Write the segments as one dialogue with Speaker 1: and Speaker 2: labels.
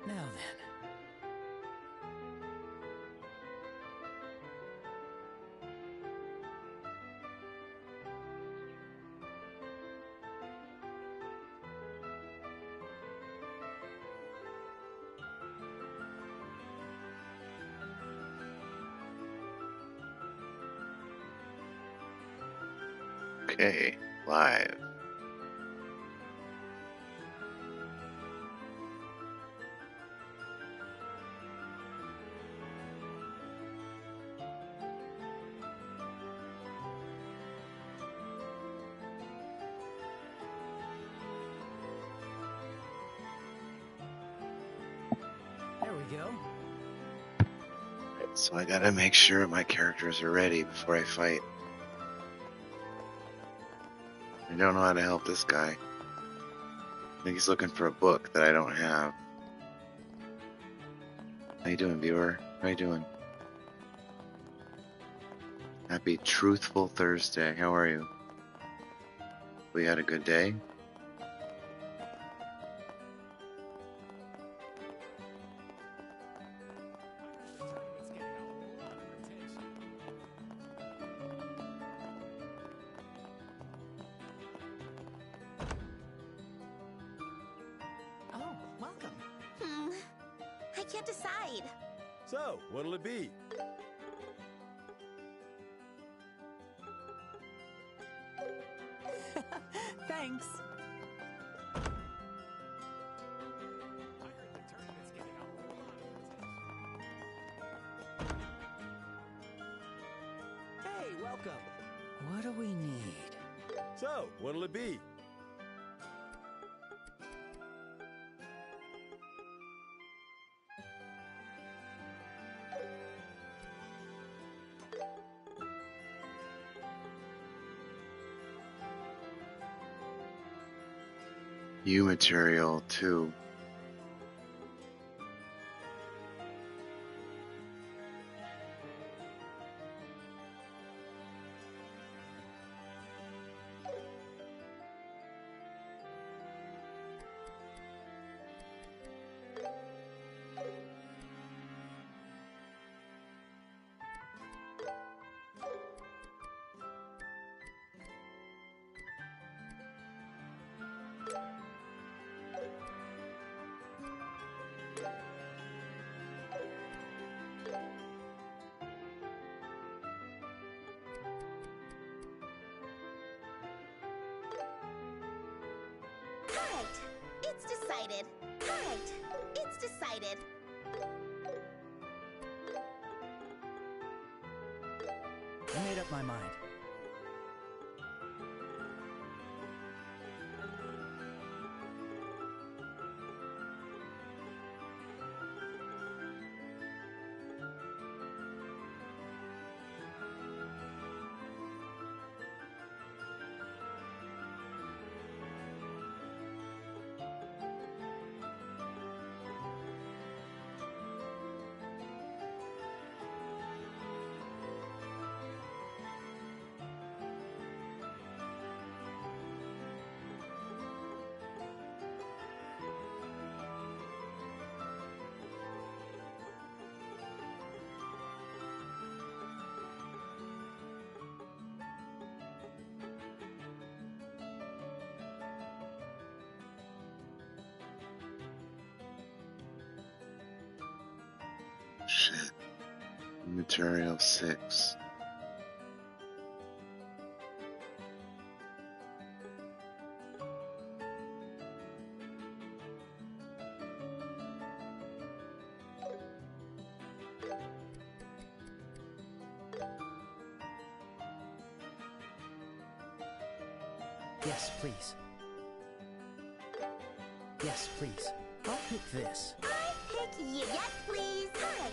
Speaker 1: Now then.
Speaker 2: Okay, live.
Speaker 1: There we go.
Speaker 2: Right, so I gotta make sure my characters are ready before I fight. I don't know how to help this guy. I think he's looking for a book that I don't have. How you doing, viewer? How you doing? Happy Truthful Thursday. How are you? We had a good day?
Speaker 3: Oh, welcome. I can't decide.
Speaker 4: So, what'll it be?
Speaker 3: Thanks.
Speaker 4: Hey, welcome.
Speaker 1: What do we need?
Speaker 4: So, what'll it be?
Speaker 2: U material too.
Speaker 3: Right. It's decided. Right. It's decided.
Speaker 1: I made up my mind.
Speaker 2: Shit. Material 6.
Speaker 1: Yes, please. Yes, please. I'll pick this.
Speaker 3: I pick you. Yes, please. Right.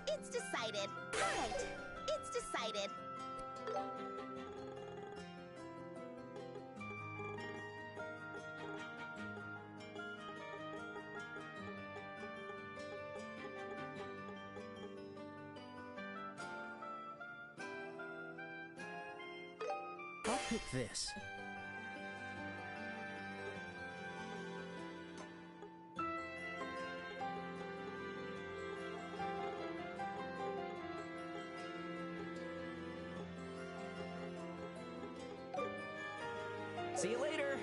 Speaker 3: It's decided. Right. It's decided.
Speaker 1: pick this.
Speaker 5: See you later.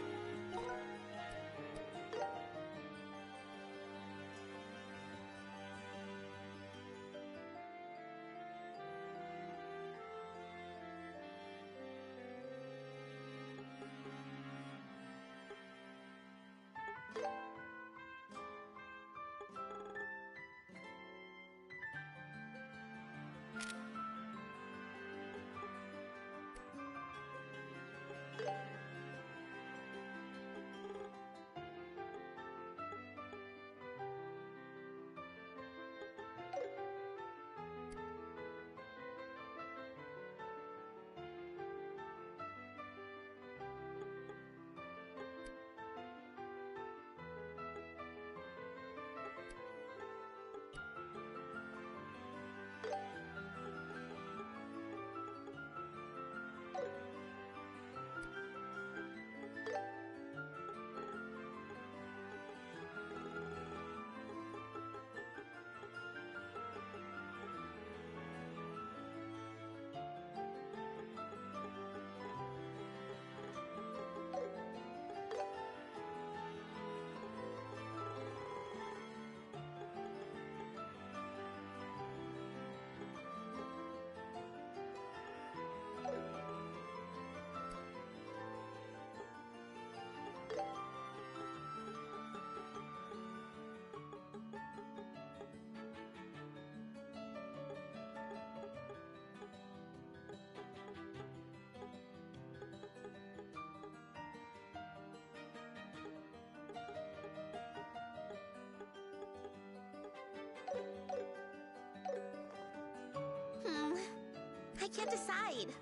Speaker 3: I can't decide.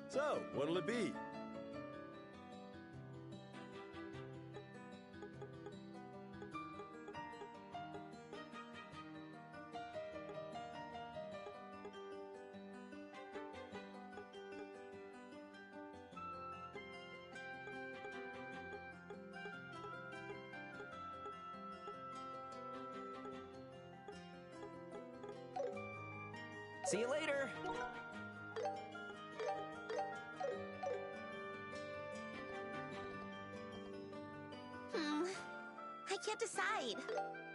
Speaker 4: So, what'll it be?
Speaker 5: See you later.
Speaker 3: I can't decide.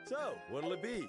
Speaker 4: So, what'll it be?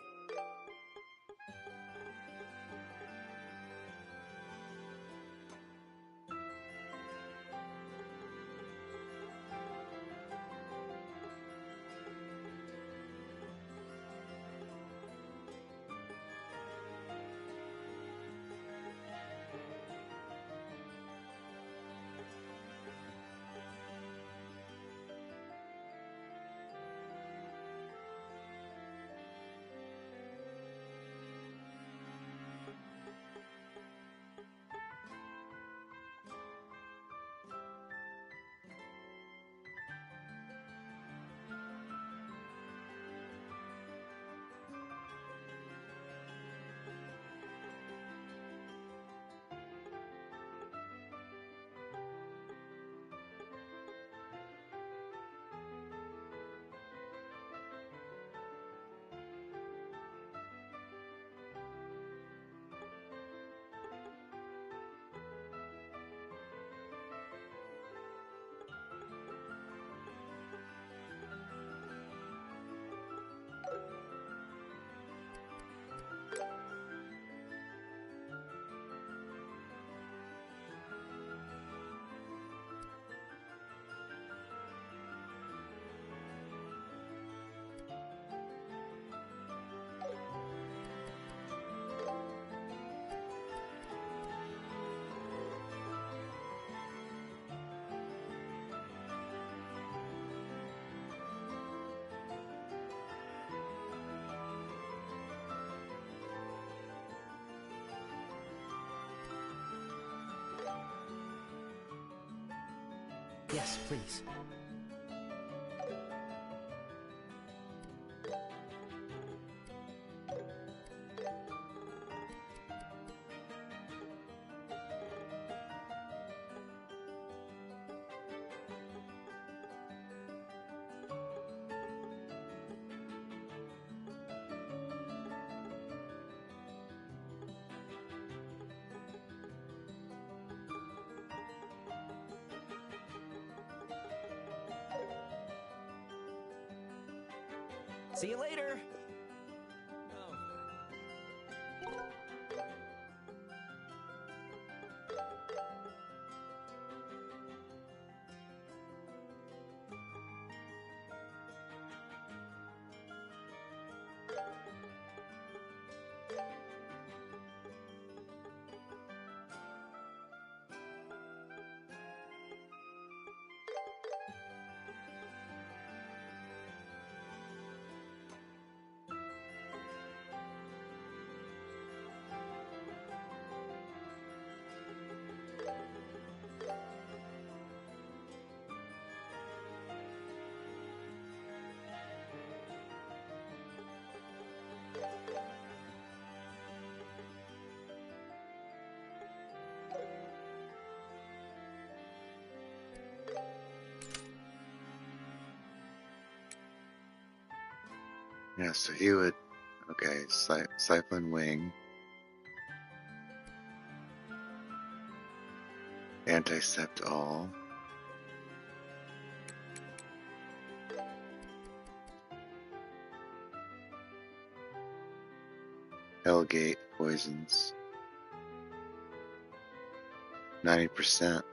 Speaker 1: Yes, please.
Speaker 5: See you later.
Speaker 2: Yeah, so he would. Okay, Cyclone Wing. Anticept all. Hellgate poisons. 90%.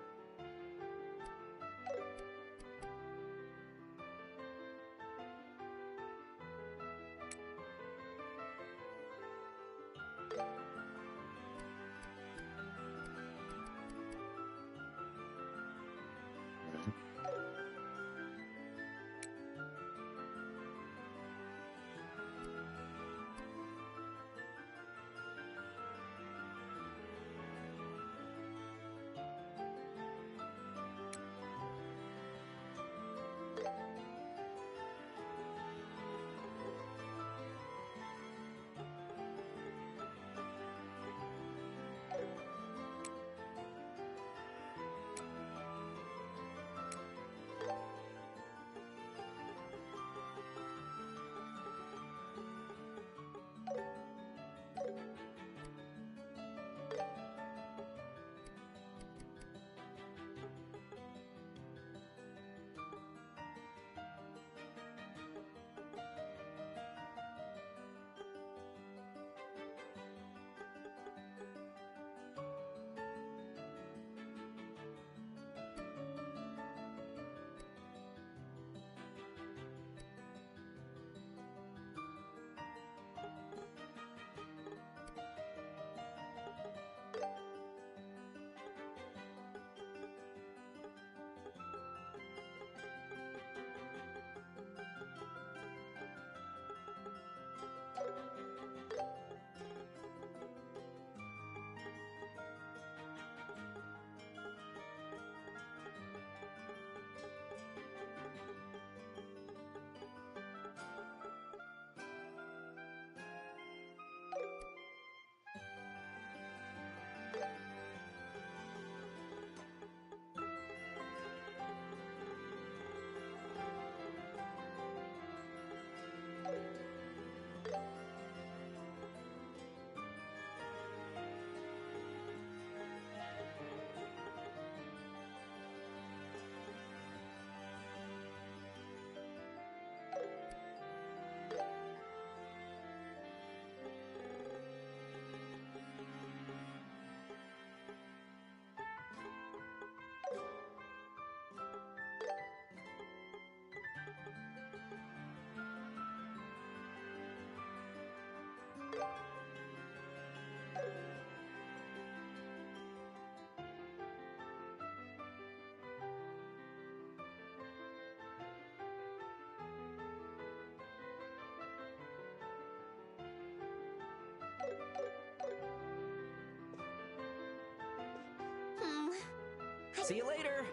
Speaker 2: See you later.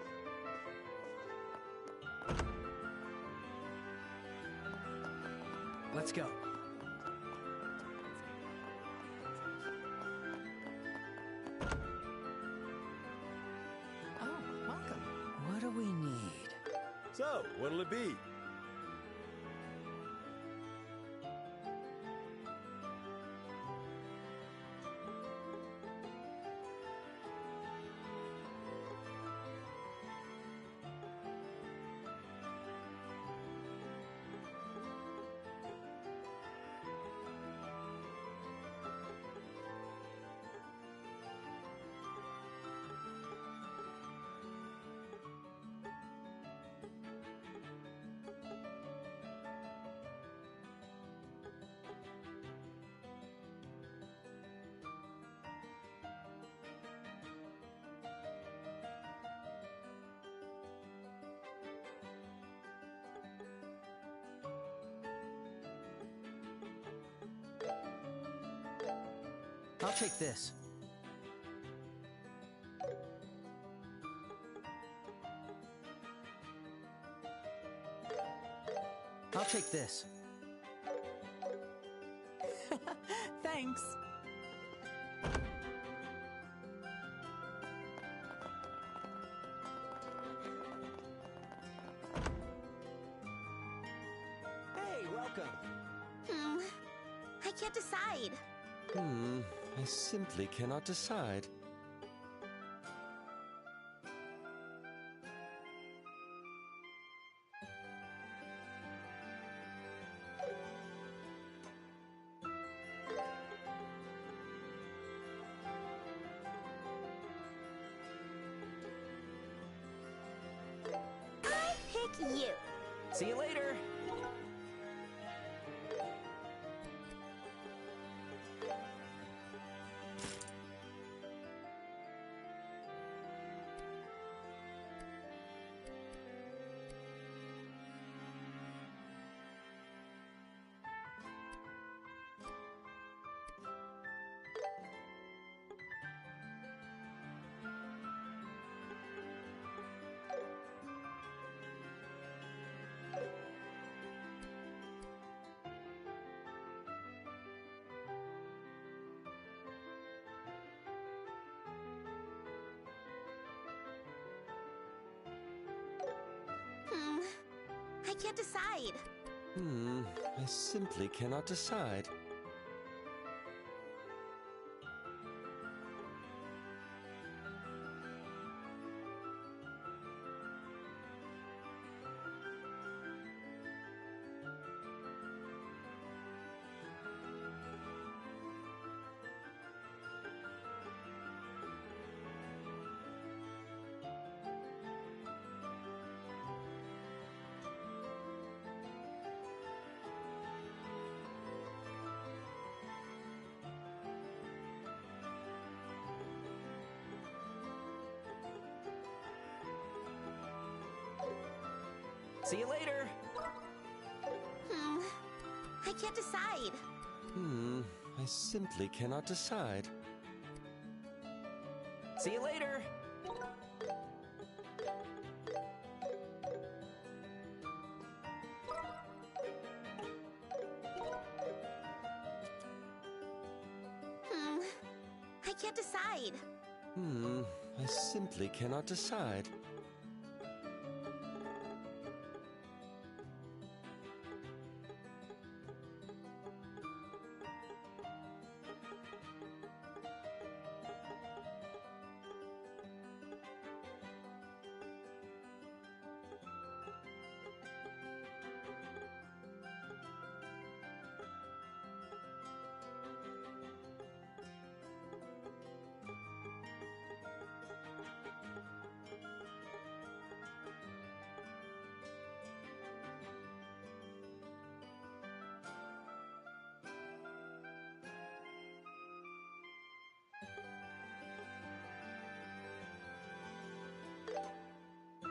Speaker 1: Let's go.
Speaker 5: Oh, welcome. What do we need?
Speaker 4: So, what'll it be?
Speaker 1: I'll take this. I'll take this.
Speaker 5: Thanks.
Speaker 4: Hey, welcome.
Speaker 3: I can't decide.
Speaker 6: I simply cannot decide.
Speaker 3: I pick you.
Speaker 1: See you later.
Speaker 3: I can't decide.
Speaker 6: I simply cannot decide.
Speaker 1: See you later.
Speaker 3: I can't decide.
Speaker 6: I simply cannot decide.
Speaker 1: See you later.
Speaker 3: I can't decide.
Speaker 6: I simply cannot decide.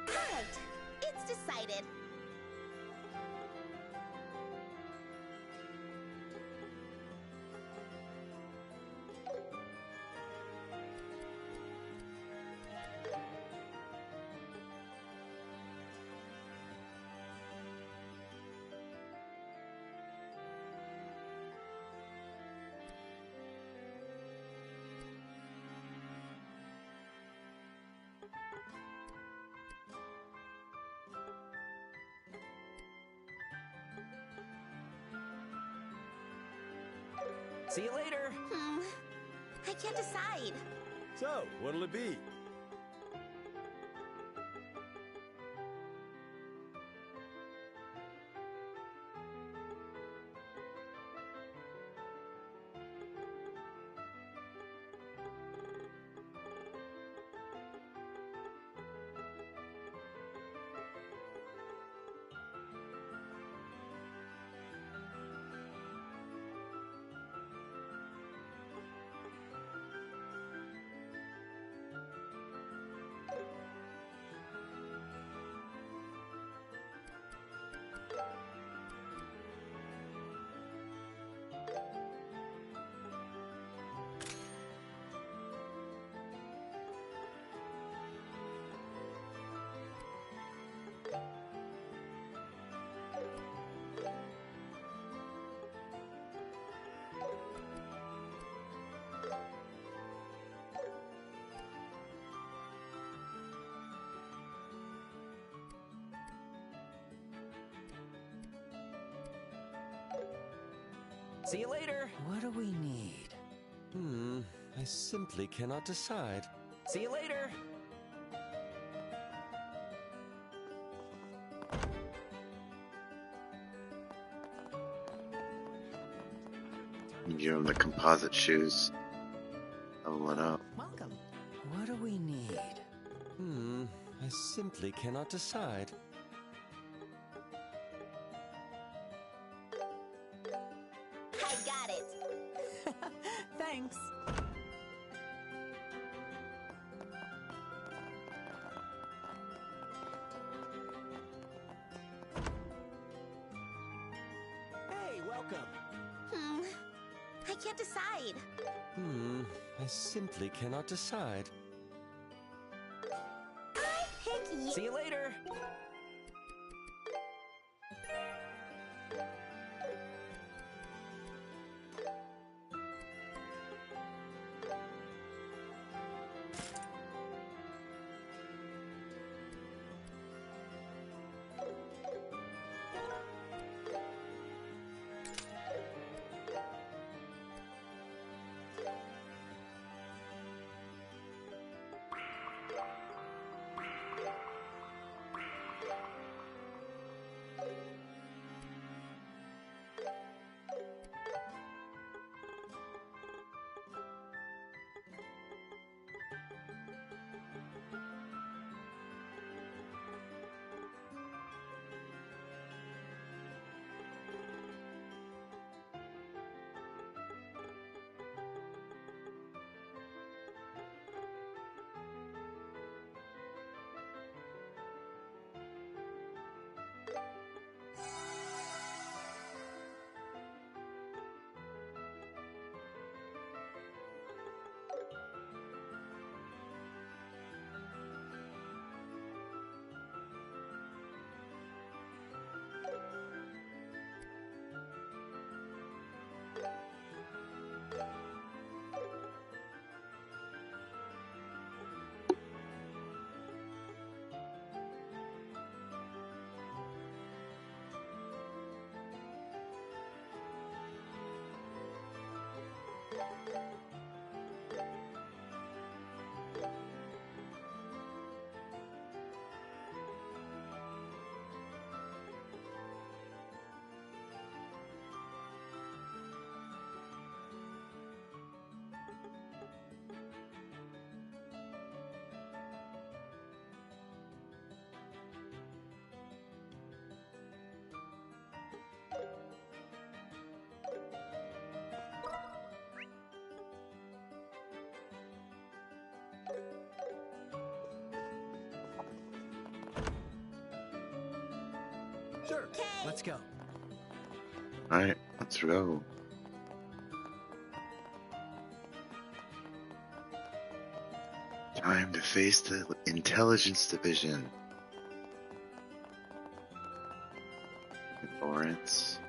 Speaker 3: Right. It's decided.
Speaker 1: See you later.
Speaker 3: I can't decide.
Speaker 4: So, what'll it be?
Speaker 1: See you later.
Speaker 5: What do we need?
Speaker 6: I simply cannot decide.
Speaker 1: See you later.
Speaker 2: You give him the composite shoes. Level it up.
Speaker 5: Welcome. What do we need?
Speaker 6: I simply cannot decide.
Speaker 3: I got it.
Speaker 5: Thanks.
Speaker 4: Hey, welcome.
Speaker 3: I can't decide.
Speaker 6: I simply cannot decide.
Speaker 3: I think you.
Speaker 1: See you later.
Speaker 4: Sure.
Speaker 3: Okay.
Speaker 4: Let's go.
Speaker 2: Alright, let's go. Time to face the intelligence division. Lawrence.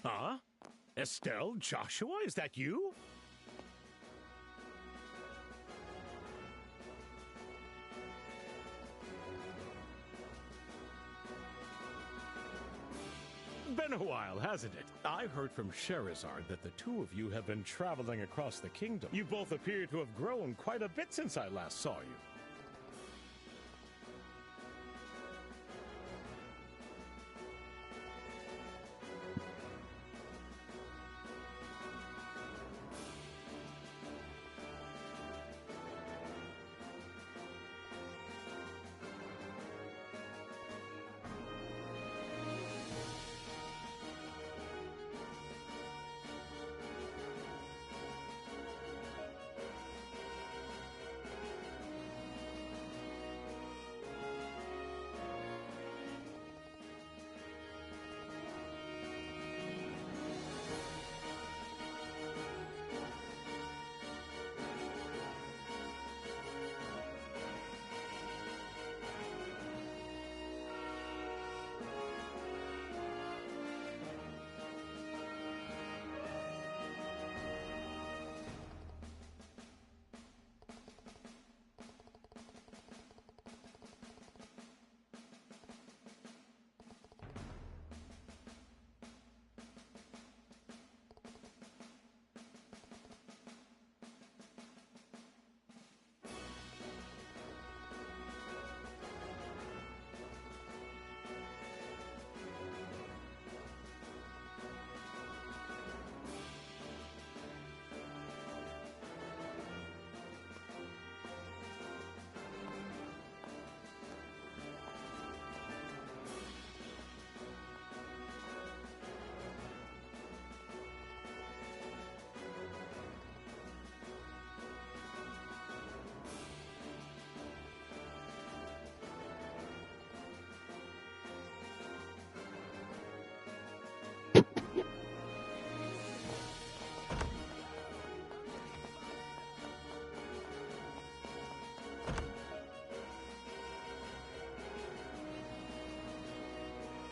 Speaker 7: Huh? Estelle, Joshua, is that you? Been a while, hasn't it? I heard from Sherazard that the two of you have been traveling across the kingdom. You both appear to have grown quite a bit since I last saw you.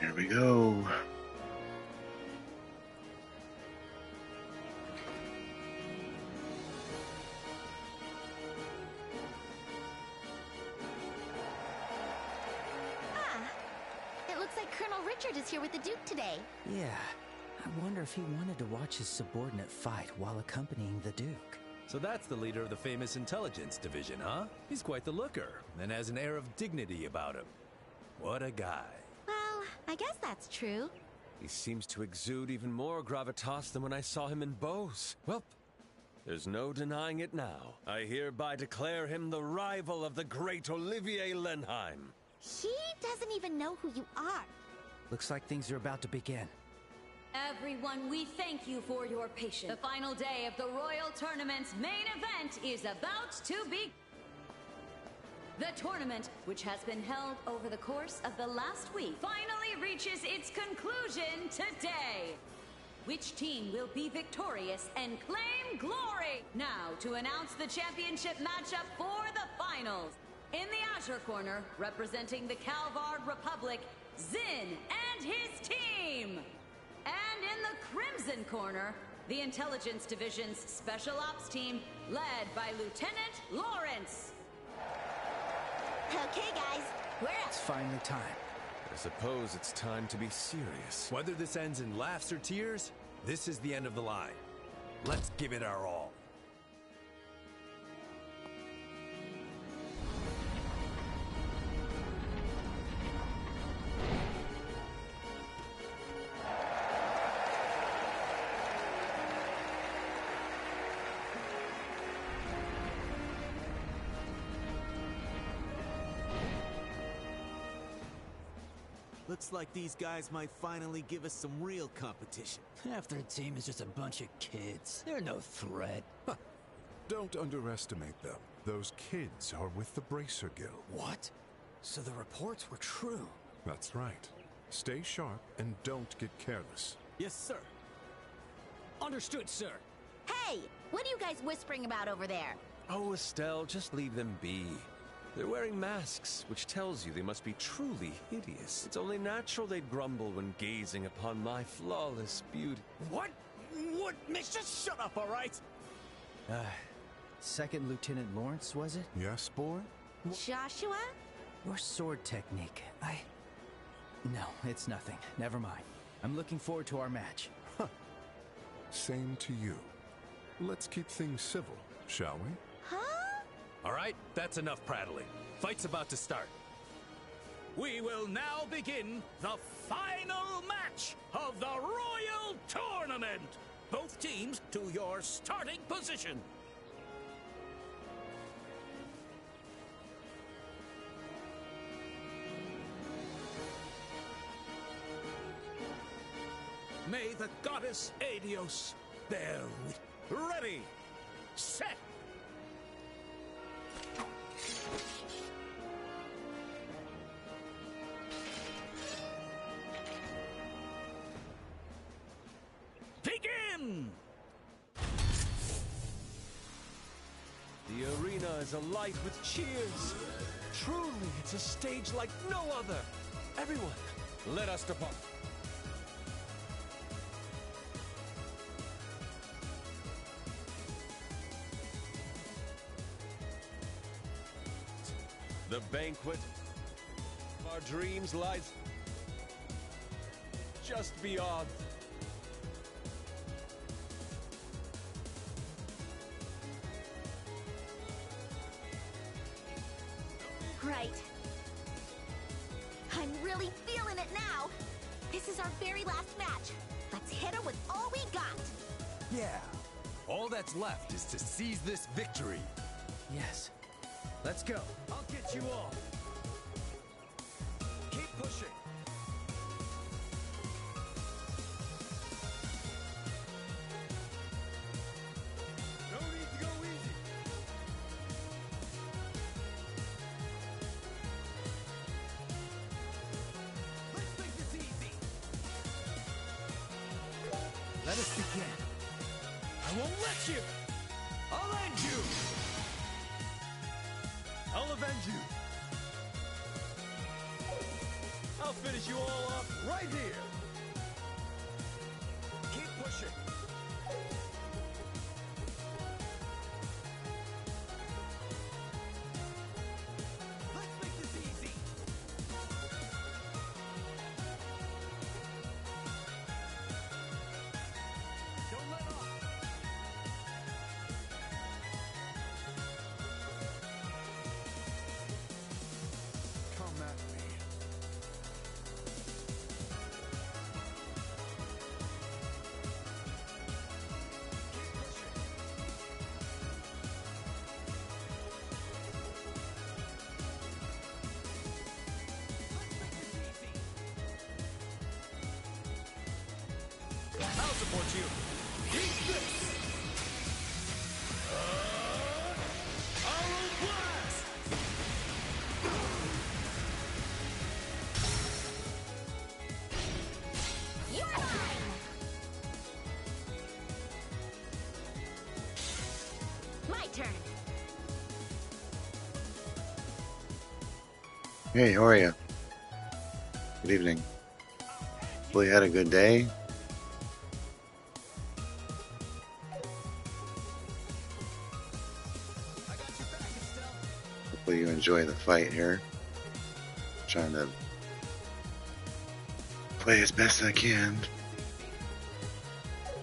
Speaker 2: Here we go.
Speaker 3: It looks like Colonel Richard is here with the Duke today.
Speaker 5: Yeah. I wonder if he wanted to watch his subordinate fight while accompanying the Duke.
Speaker 8: So that's the leader of the famous intelligence division, huh? He's quite the looker, and has an air of dignity about him. What a guy.
Speaker 3: Well, I guess that's true.
Speaker 6: He seems to exude even more gravitas than when I saw him in Bose. Well, there's no denying it now. I hereby declare him the rival of the great Olivier Lenheim.
Speaker 3: He doesn't even know who you are.
Speaker 5: Looks like things are about to begin.
Speaker 9: Everyone, we thank you for your patience. The final day of the Royal Tournament's main event is about to be... The tournament, which has been held over the course of the last week, finally reaches its conclusion today. Which team will be victorious and claim glory? Now, to announce the championship matchup for the finals. In the Azure Corner, representing the Calvard Republic, Zin and his team. And in the Crimson Corner, the Intelligence Division's Special Ops team, led by Lieutenant Lawrence.
Speaker 3: Okay, guys, we're up.
Speaker 5: It's finally time.
Speaker 6: I suppose it's time to be serious.
Speaker 8: Whether this ends in laughs or tears, this is the end of the line. Let's give it our all.
Speaker 4: Looks like these guys might finally give us some real competition.
Speaker 5: Half their team is just a bunch of kids. They're no threat.
Speaker 10: Don't underestimate them. Those kids are with the Bracer Guild.
Speaker 5: What? So the reports were true.
Speaker 10: That's right. Stay sharp and don't get careless.
Speaker 4: Yes, sir.
Speaker 5: Understood, sir.
Speaker 3: Hey, what are you guys whispering about over there?
Speaker 6: Oh, Estelle, just leave them be. They're wearing masks, which tells you they must be truly hideous. It's only natural they'd grumble when gazing upon my flawless beauty.
Speaker 4: What? What? Mitch, just shut up, all right?
Speaker 5: Second Lieutenant Lawrence, was it?
Speaker 10: Yes, boy?
Speaker 3: Joshua?
Speaker 5: Your sword technique. No, it's nothing. Never mind. I'm looking forward to our match.
Speaker 10: Same to you. Let's keep things civil, shall we?
Speaker 3: Huh?
Speaker 8: All right, that's enough prattling. Fight's about to start.
Speaker 7: We will now begin the final match of the Royal Tournament. Both teams to your starting position. May the goddess Adios bear with. Ready, set. Begin!
Speaker 6: The arena is alight with cheers. Truly, it's a stage like no other. Everyone, let us depart. The banquet of our dreams lies just beyond.
Speaker 3: Right. I'm really feeling it now. This is our very last match. Let's hit her with all we got.
Speaker 8: Yeah. All that's left is to seize this victory.
Speaker 5: Yes. Let's go.
Speaker 6: I'll get you all. Keep pushing. No need to go easy. Let's make this easy.
Speaker 5: Let us begin.
Speaker 7: I won't let you!
Speaker 6: I'll end you. I'll avenge you. I'll finish you all off right here. Keep pushing. Let's make this easy. Don't let off.
Speaker 10: Come at me.
Speaker 6: I'll support you. Eat this! Arrow blast!
Speaker 3: You're mine! My turn.
Speaker 2: Hey, how are you? Good evening. Hopefully you had a good day. Hopefully you enjoy the fight here. Trying to play as best I can.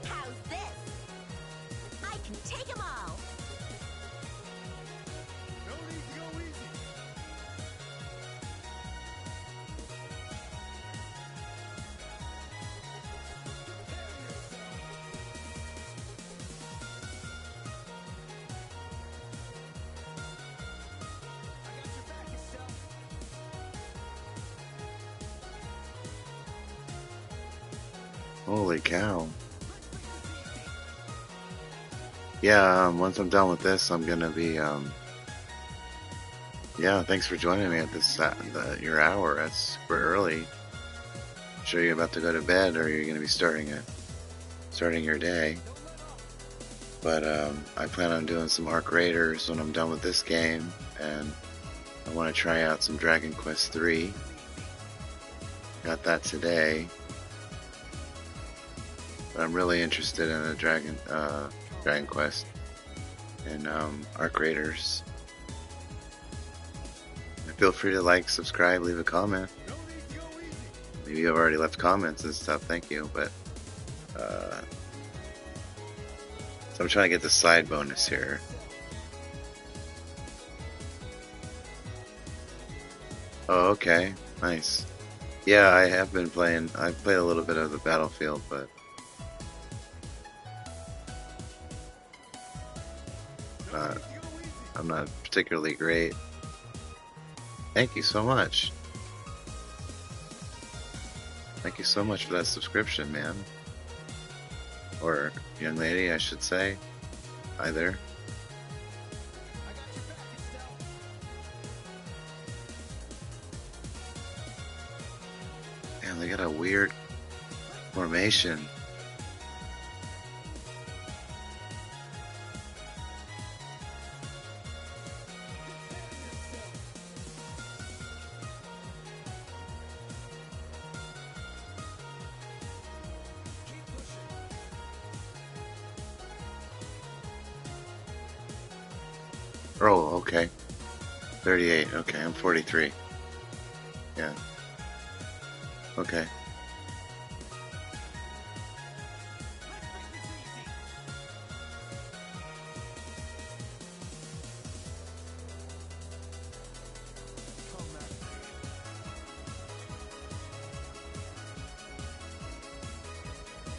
Speaker 3: How's this? I can take them all.
Speaker 6: No need to go easy.
Speaker 2: Holy cow. Yeah, once I'm done with this, I'm gonna be, yeah, thanks for joining me at this, your hour. That's super early. I'm sure you're about to go to bed, or you're gonna be starting your day. But, I plan on doing some Arc Raiders when I'm done with this game, and, I want to try out some Dragon Quest 3. Got that today. But I'm really interested in a Dragon Quest and Arc Raiders. And feel free to like, subscribe, leave a comment. Maybe you've already left comments and stuff. Thank you. But so I'm trying to get the side bonus here. Oh, okay. Nice. Yeah, I have been playing. I played a little bit of the Battlefield, but I'm not particularly great. Thank you so much. Thank you so much for that subscription, man. Or young lady, I should say. Either. Man, they got a weird formation. Oh, okay. 38. Okay, I'm 43. Yeah. Okay.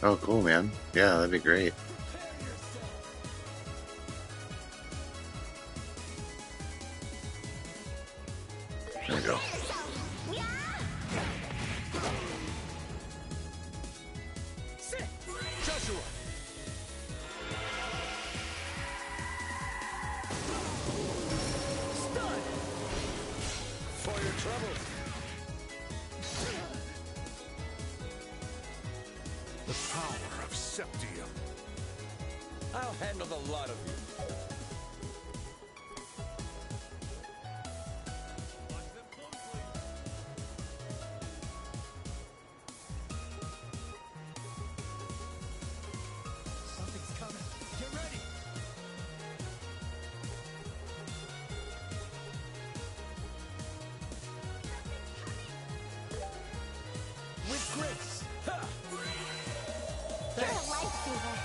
Speaker 2: Oh, cool, man. Yeah, that'd be great. There we go.
Speaker 6: Joshua! Stun! For your troubles.
Speaker 10: The power of Septium.
Speaker 6: I'll handle the lot of you.
Speaker 5: Something's coming. Get ready.
Speaker 6: With grace. Ha!
Speaker 3: You're a lifesaver.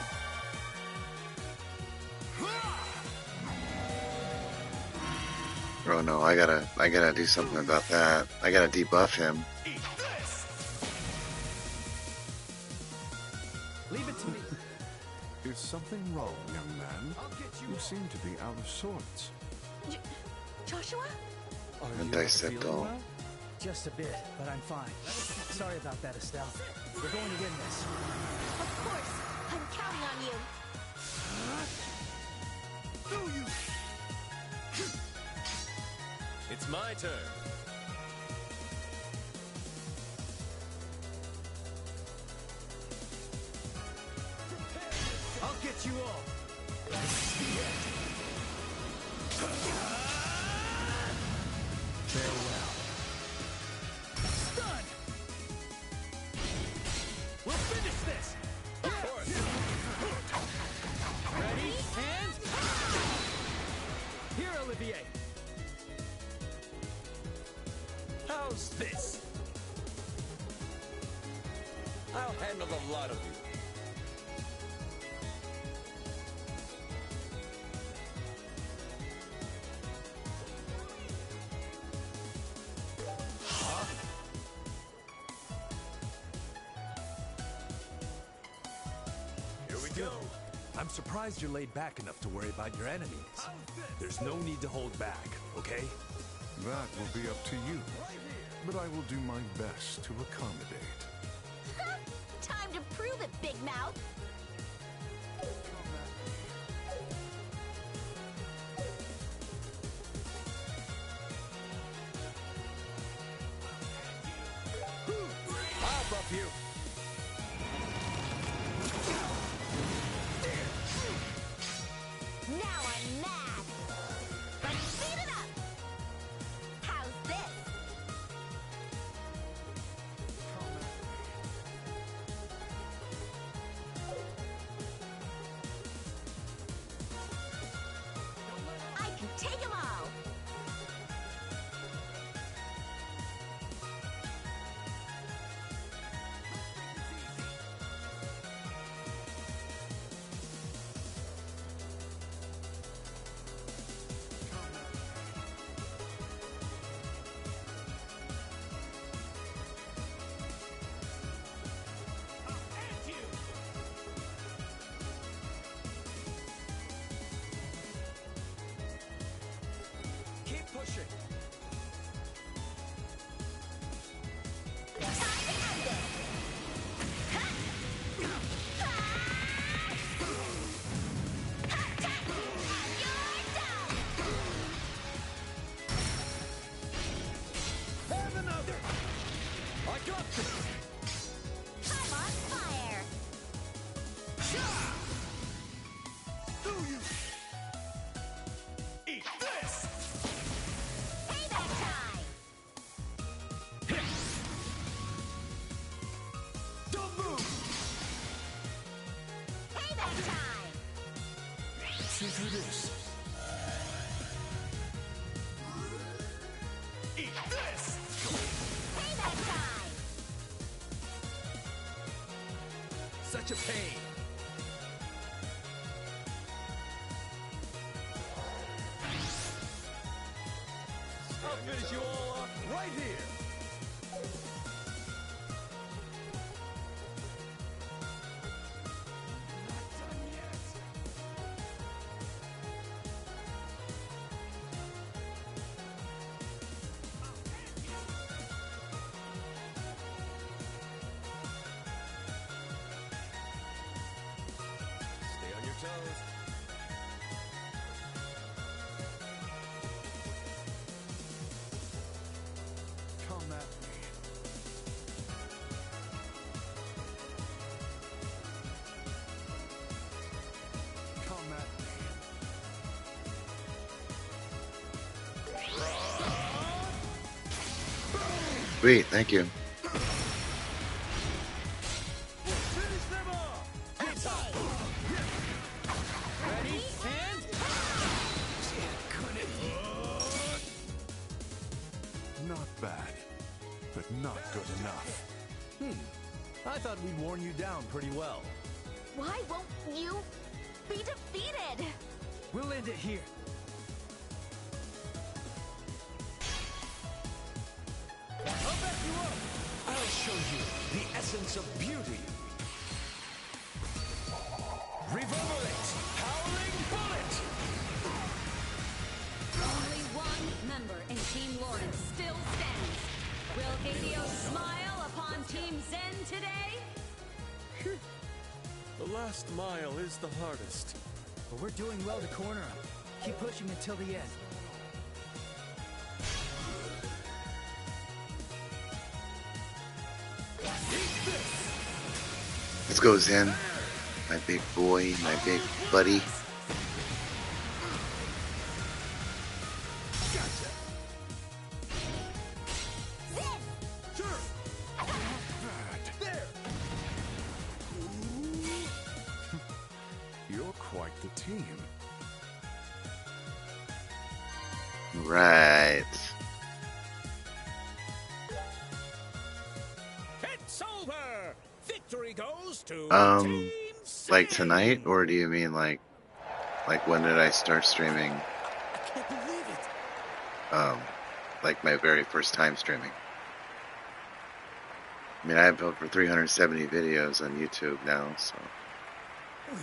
Speaker 2: Oh no, I gotta do something about that. I gotta debuff him.
Speaker 5: Leave it to me.
Speaker 10: Is something wrong, young man?
Speaker 5: I'll get you
Speaker 10: You
Speaker 5: all.
Speaker 10: seem to be out of sorts.
Speaker 3: Joshua?
Speaker 6: Are
Speaker 2: And
Speaker 6: you not
Speaker 2: dissect
Speaker 6: feeling
Speaker 2: all.
Speaker 6: well?
Speaker 5: Just a bit, but I'm fine. Sorry about that, Estelle. We're going to win this.
Speaker 3: Of course. I'm counting on you.
Speaker 6: It's my turn.
Speaker 5: I'll get you all. Farewell. Stun! We'll finish this!
Speaker 6: Of course.
Speaker 5: Ready, and... Here, Olivier.
Speaker 6: How's this? I'll handle the lot of you. Here we go.
Speaker 8: I'm surprised you're laid back enough to worry about your enemies. There's no need to hold back, okay?
Speaker 10: That will be up to you. But I will do my best to accommodate.
Speaker 3: Time to prove it, Big Mouth.
Speaker 6: I'll buff you.
Speaker 3: Now I'm mad. Let's speed it up.
Speaker 8: pushing.
Speaker 6: Have another! I got this!
Speaker 3: I'm on fire.
Speaker 6: Do you? Eat this!
Speaker 3: Payback time.
Speaker 6: Don't move!
Speaker 3: Payback time.
Speaker 6: See through this. Eat this!
Speaker 3: Payback time.
Speaker 8: Such a pain.
Speaker 6: I'll finish you all off right here!
Speaker 8: Stay on your toes.
Speaker 10: Come at me. Come at me.
Speaker 2: Sweet, thank you.
Speaker 6: Finish them off!
Speaker 5: Ready? And...
Speaker 10: Not bad, but not good enough.
Speaker 8: I thought we'd worn you down pretty well.
Speaker 3: Why won't you be defeated?
Speaker 5: We'll end it here.
Speaker 6: I'll back you up! I'll show you the essence of beauty. Reverberate! Howling bullet!
Speaker 9: Only one member in Team Lawrence still stands. Will Gadio smile upon Team Zen today?
Speaker 6: The last mile is the hardest.
Speaker 5: But we're doing well to corner him. Keep pushing until the end.
Speaker 2: Let's go, Zen. My big boy, my big buddy.
Speaker 10: You're quite the team.
Speaker 2: Right.
Speaker 6: It's over! Victory goes to
Speaker 2: Um,
Speaker 6: Team
Speaker 2: like
Speaker 6: Zen!
Speaker 2: tonight, or do you mean like when did I start streaming?
Speaker 4: I can't believe it.
Speaker 2: Like my very first time streaming. I mean, I have over 370 videos on YouTube now, so.
Speaker 4: Wait,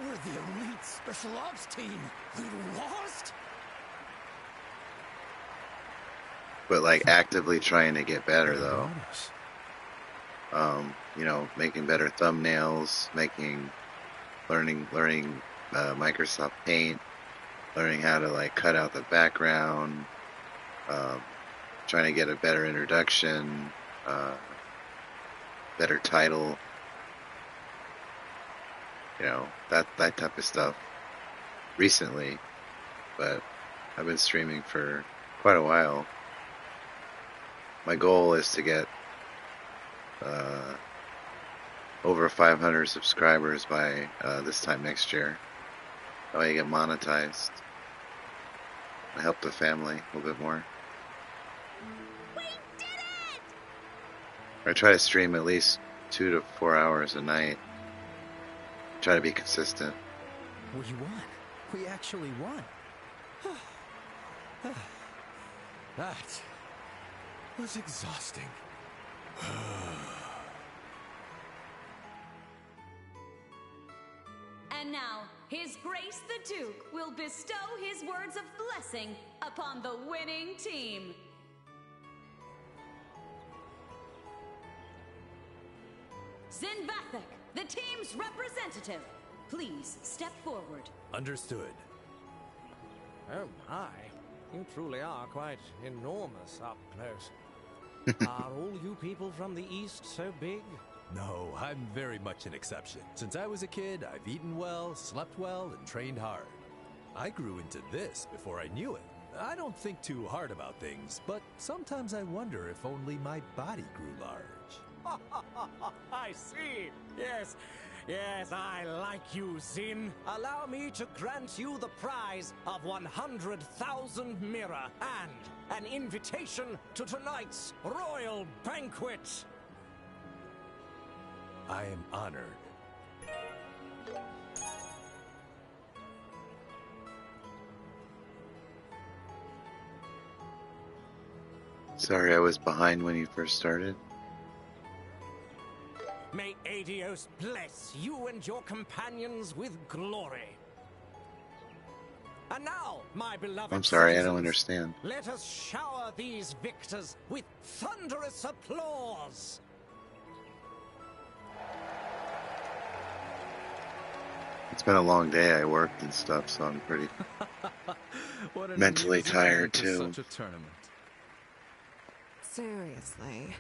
Speaker 4: we're the elite special ops team. We lost?
Speaker 2: But like actively trying to get better though.
Speaker 10: Bonus.
Speaker 2: You know, making better thumbnails, learning Microsoft Paint, learning how to like cut out the background, trying to get a better introduction, better title, you know, that type of stuff recently, but I've been streaming for quite a while. My goal is to get over 500 subscribers by this time next year. That way I get monetized. I help the family a little bit more.
Speaker 3: We did it!
Speaker 2: I try to stream at least 2 to 4 hours a night. Try to be consistent.
Speaker 5: We won. We actually won.
Speaker 6: That was exhausting.
Speaker 9: And now, His Grace the Duke will bestow his words of blessing upon the winning team. Zinvathek, the team's representative, please step forward.
Speaker 8: Understood.
Speaker 11: Oh my, you truly are quite enormous up close. Are all you people from the East so big?
Speaker 8: No, I'm very much an exception. Since I was a kid, I've eaten well, slept well, and trained hard. I grew into this before I knew it. I don't think too hard about things, but sometimes I wonder if only my body grew large.
Speaker 11: I see. Yes, yes, I like you, Zin. Allow me to grant you the prize of 100,000 mirror and an invitation to tonight's royal banquet.
Speaker 8: I am honored.
Speaker 2: Sorry, I was behind when you first started.
Speaker 11: May Adios bless you and your companions with glory. And now, my beloved
Speaker 2: I'm sorry,
Speaker 11: citizens,
Speaker 2: I don't understand.
Speaker 11: let us shower these victors with thunderous applause.
Speaker 2: It's been a long day. I worked and stuff, so I'm pretty mentally tired too.
Speaker 12: Such a tournament. Seriously.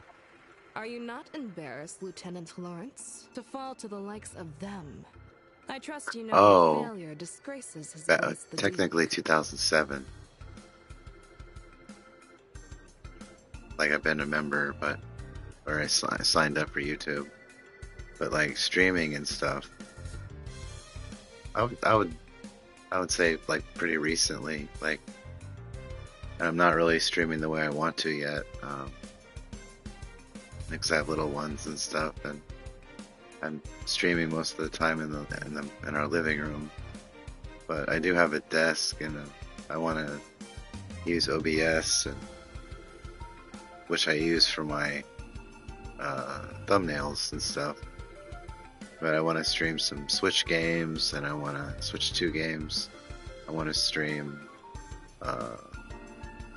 Speaker 12: Are you not embarrassed, Lieutenant Lawrence, to fall to the likes of them? I trust you know that failure disgraces his Grace the
Speaker 2: technically
Speaker 12: Duke.
Speaker 2: 2007. Like I've been a member, or I signed up for YouTube, but like streaming and stuff, I would say like pretty recently. Like, and I'm not really streaming the way I want to yet, because I have little ones and stuff, and I'm streaming most of the time in our living room. But I do have a desk, and I want to use OBS, and which I use for my thumbnails and stuff. But I want to stream some Switch games, and I want to Switch 2 games. I want to stream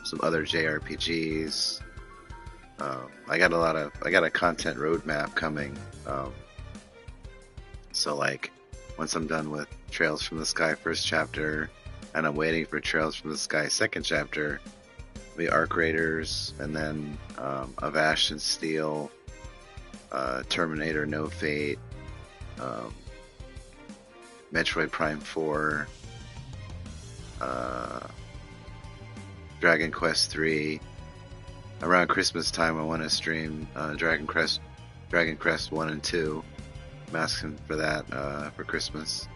Speaker 2: some other JRPGs. I got a content roadmap coming. So like, once I'm done with Trails from the Sky first chapter, and I'm waiting for Trails from the Sky second chapter, the Arc Raiders, and then of Ash and Steel, Terminator No Fate, Metroid Prime 4, Dragon Quest 3. Around Christmas time, I want to stream Dragon Quest 1 and 2. I'm asking for that for Christmas.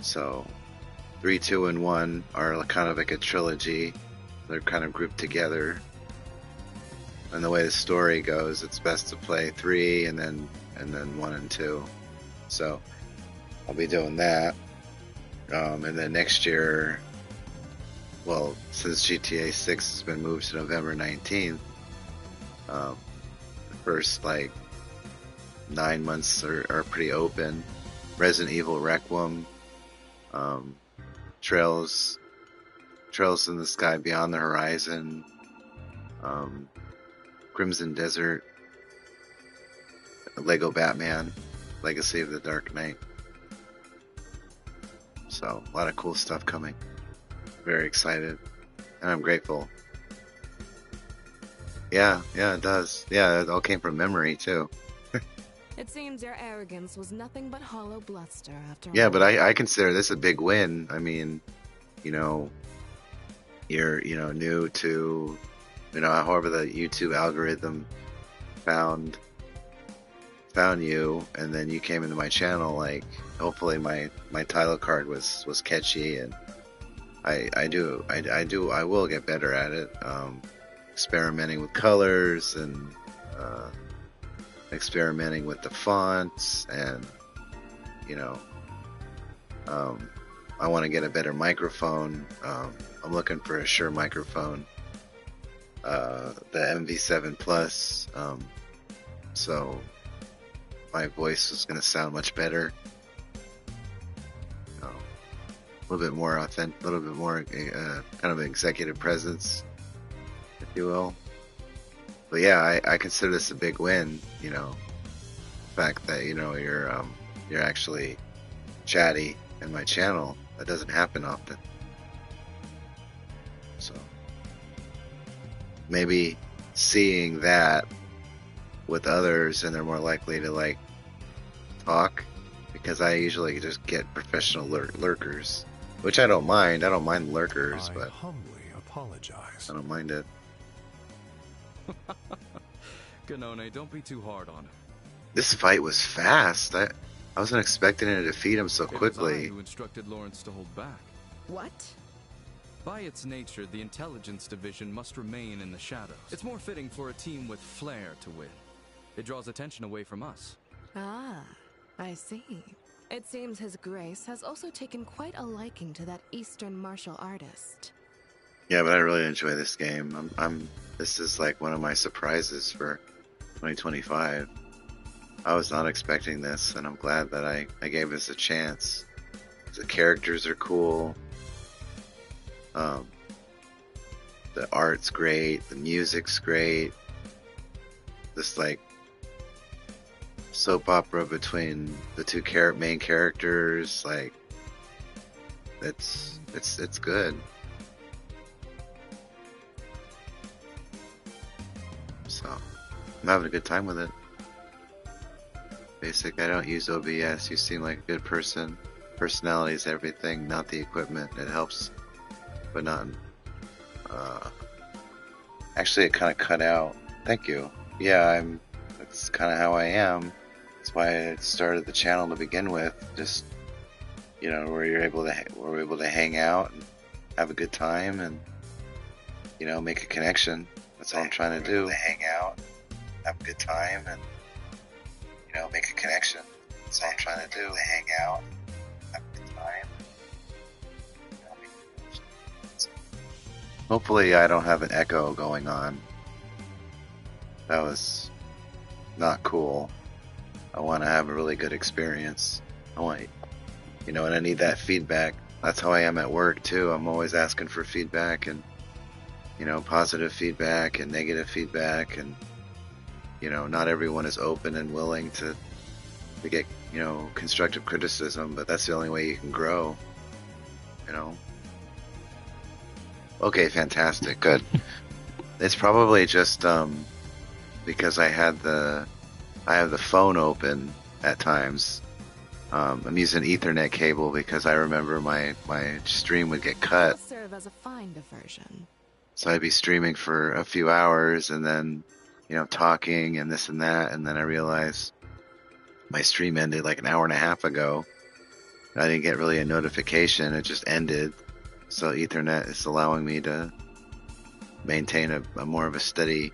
Speaker 2: So 3, 2, and 1 are kind of like a trilogy. They're kind of grouped together. And the way the story goes, it's best to play 3 and then 1 and 2. So I'll be doing that. And then next year, well, since GTA 6 has been moved to November 19th, the first like 9 months are pretty open. Resident Evil Requiem, Trails in the Sky Beyond the Horizon, Crimson Desert, Lego Batman, Legacy of the Dark Knight. So a lot of cool stuff coming. Very excited, and I'm grateful. Yeah, it does. Yeah, it all came from memory too.
Speaker 12: It seems your arrogance was nothing but hollow bluster after all.
Speaker 2: Yeah, but I consider this a big win. I mean, you're new to, however the YouTube algorithm found you, and then you came into my channel. Like, hopefully my title card was catchy, and I will get better at it. Experimenting with colors and experimenting with the fonts, and I want to get a better microphone. I'm looking for a Shure microphone, the MV7 Plus, so my voice is going to sound much better. little bit more authentic, a little bit more kind of executive presence, if you will. But yeah, I consider this a big win. You know, the fact that you're actually chatty in my channel. That doesn't happen often. So maybe seeing that with others, and they're more likely to like talk, because I usually just get professional lurkers, which I don't mind. I don't mind lurkers, but
Speaker 10: humbly apologize.
Speaker 2: I don't mind it.
Speaker 13: Ganone, don't be too hard on him.
Speaker 2: This fight was fast. I wasn't expecting to defeat him so quickly.
Speaker 13: It was I who instructed Lawrence to hold back.
Speaker 12: What?
Speaker 13: By its nature, the intelligence division must remain in the shadows. It's more fitting for a team with flair to win. It draws attention away from us.
Speaker 12: Ah, I see. It seems His Grace has also taken quite a liking to that Eastern martial artist.
Speaker 2: Yeah, but I really enjoy this game. This is like one of my surprises for 2025. I was not expecting this, and I'm glad that I gave this a chance. The characters are cool. The art's great. The music's great. This like soap opera between the two main characters, like it's good. So I'm having a good time with it. Basic, I don't use OBS. You seem like a good person. Personality is everything, not the equipment. It helps, but not. Actually, it kind of cut out. Thank you. Yeah, that's kind of how I am. That's why I started the channel to begin with. Just, you know, where we're able to hang out and have a good time, and you know, make a connection. That's all I'm trying to do. Hang out, have a good time, and you know, make a connection. That's all I'm trying to do. Hang out, have a good time. Hopefully I don't have an echo going on. That was not cool. I want to have a really good experience. And I need that feedback. That's how I am at work too. I'm always asking for feedback, and you know, positive feedback and negative feedback, and you know, not everyone is open and willing to get, you know, constructive criticism, but that's the only way you can grow, you know. Okay, fantastic, good. It's probably just because I have the phone open at times. I'm using Ethernet cable because I remember my stream would get cut.
Speaker 12: It'll serve as a fine diversion.
Speaker 2: So I'd be streaming for a few hours and then, you know, talking and this and that, and then I realized my stream ended like an hour and a half ago. I didn't get really a notification, it just ended. So Ethernet is allowing me to maintain a more of a steady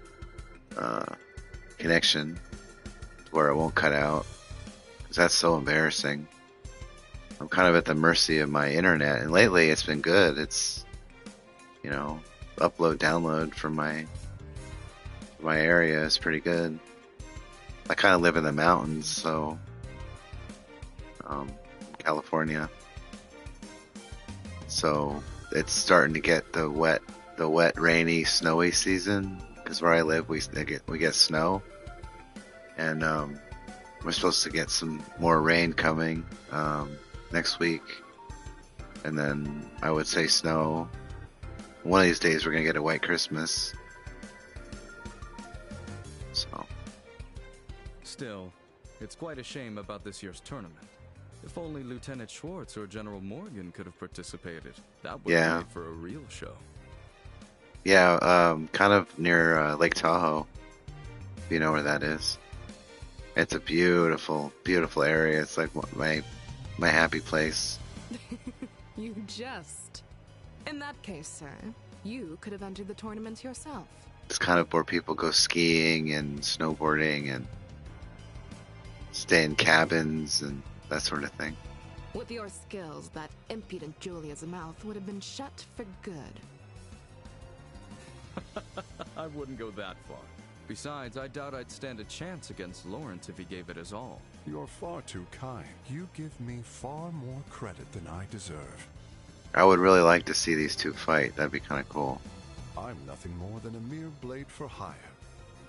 Speaker 2: connection where it won't cut out, because that's so embarrassing. I'm kind of at the mercy of my internet, and lately it's been good. It's, you know, upload download from my area is pretty good. I kind of live in the mountains, so California, so it's starting to get the wet, rainy, snowy season, because where I live we get snow, and we're supposed to get some more rain coming next week, and then I would say snow. One of these days we're gonna get a white Christmas. So
Speaker 13: Still, it's quite a shame about this year's tournament. If only Lieutenant Schwartz or General Morgan could have participated, that would have made for a real show.
Speaker 2: Yeah, kind of near Lake Tahoe, if you know where that is. It's a beautiful, beautiful area. It's like my happy place.
Speaker 12: You jest. In that case, sir, you could have entered the tournament yourself.
Speaker 2: It's kind of where people go skiing and snowboarding and stay in cabins and that sort of thing.
Speaker 12: With your skills, that impudent Julia's mouth would have been shut for good.
Speaker 13: I wouldn't go that far. Besides, I doubt I'd stand a chance against Lawrence if he gave it his all.
Speaker 10: You're far too kind. You give me far more credit than I deserve.
Speaker 2: I would really like to see these two fight. That'd be kind of cool.
Speaker 10: I'm nothing more than a mere blade for hire.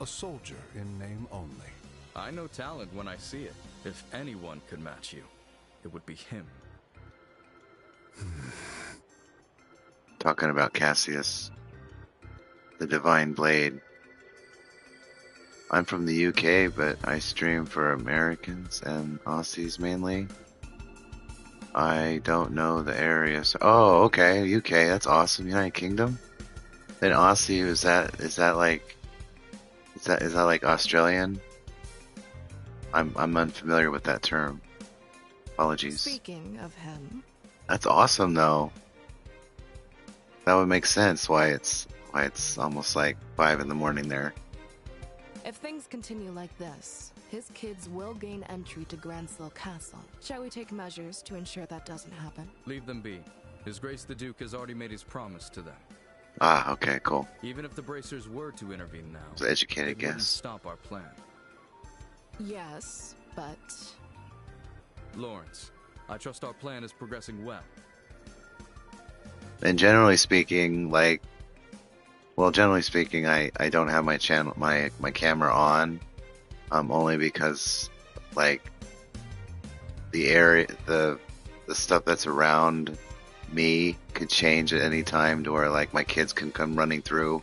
Speaker 10: A soldier in name only.
Speaker 13: I know talent when I see it. If anyone could match you, it would be him.
Speaker 2: Talking about Cassius, the Divine Blade. I'm from the UK, but I stream for Americans and Aussies mainly. I don't know the area. So, oh, okay, UK. That's awesome. United Kingdom. Then Aussie is that like like Australian? I'm unfamiliar with that term. Apologies.
Speaker 12: Speaking of him,
Speaker 2: That's awesome though. That would make sense why it's almost like 5 in the morning there.
Speaker 12: if things continue like this, his kids will gain entry to Grandsell Castle. Shall we take measures to ensure that doesn't happen?
Speaker 13: Leave them be. His Grace the Duke has already made his promise to them.
Speaker 2: Ah, okay, cool.
Speaker 13: Even if the Bracers were to intervene now,
Speaker 2: It's an educated
Speaker 13: it wouldn't
Speaker 2: guess.
Speaker 13: stop our plan.
Speaker 12: Yes, but...
Speaker 13: Lawrence, I trust our plan is progressing well.
Speaker 2: And generally speaking, I don't have my channel, my camera on, only because, like, the area, the stuff that's around me could change at any time to where, like, my kids can come running through,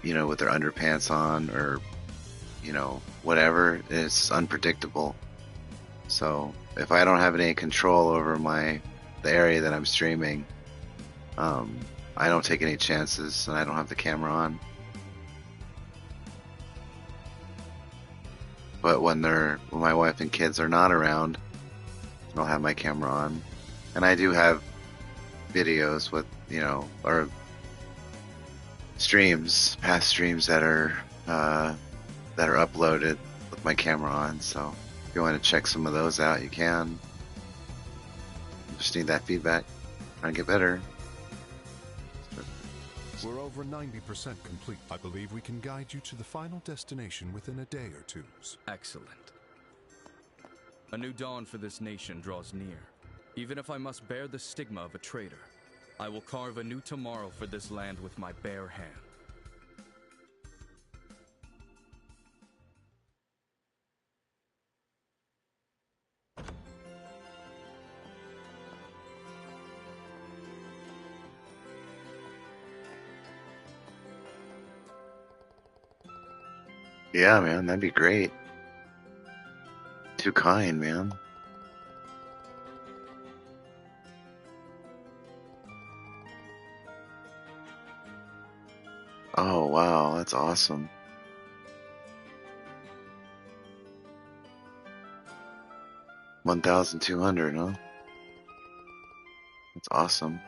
Speaker 2: you know, with their underpants on or, you know, whatever. It's unpredictable. So if I don't have any control over the area that I'm streaming, I don't take any chances, and I don't have the camera on. But when my wife and kids are not around, I'll have my camera on, and I do have videos with, you know, or past streams that are uploaded with my camera on. So if you want to check some of those out, you can. Just need that feedback. Trying to get better.
Speaker 10: We're over 90% complete. I believe we can guide you to the final destination within a day or two.
Speaker 13: Excellent. A new dawn for this nation draws near. Even if I must bear the stigma of a traitor, I will carve a new tomorrow for this land with my bare hand.
Speaker 2: Yeah, man, that'd be great. Too kind, man. Oh, wow, that's awesome. $1,200, huh? That's awesome.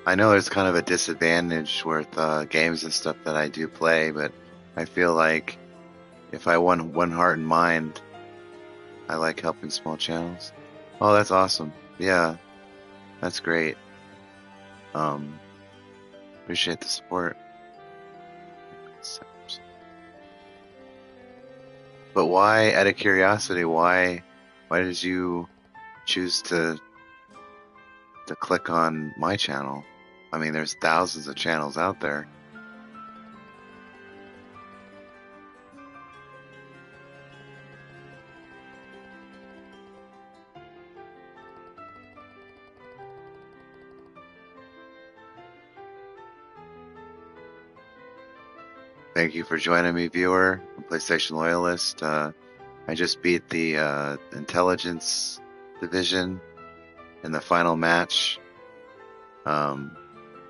Speaker 2: I know there's kind of a disadvantage with games and stuff that I do play, but I feel like if I won one heart and mind, I like helping small channels. Oh, that's awesome. Yeah, that's great. Appreciate the support. But why, out of curiosity, why did you choose to click on my channel? I mean, there's thousands of channels out there. Thank you for joining me, viewer, PlayStation Loyalist. I just beat the Intelligence Division in the final match.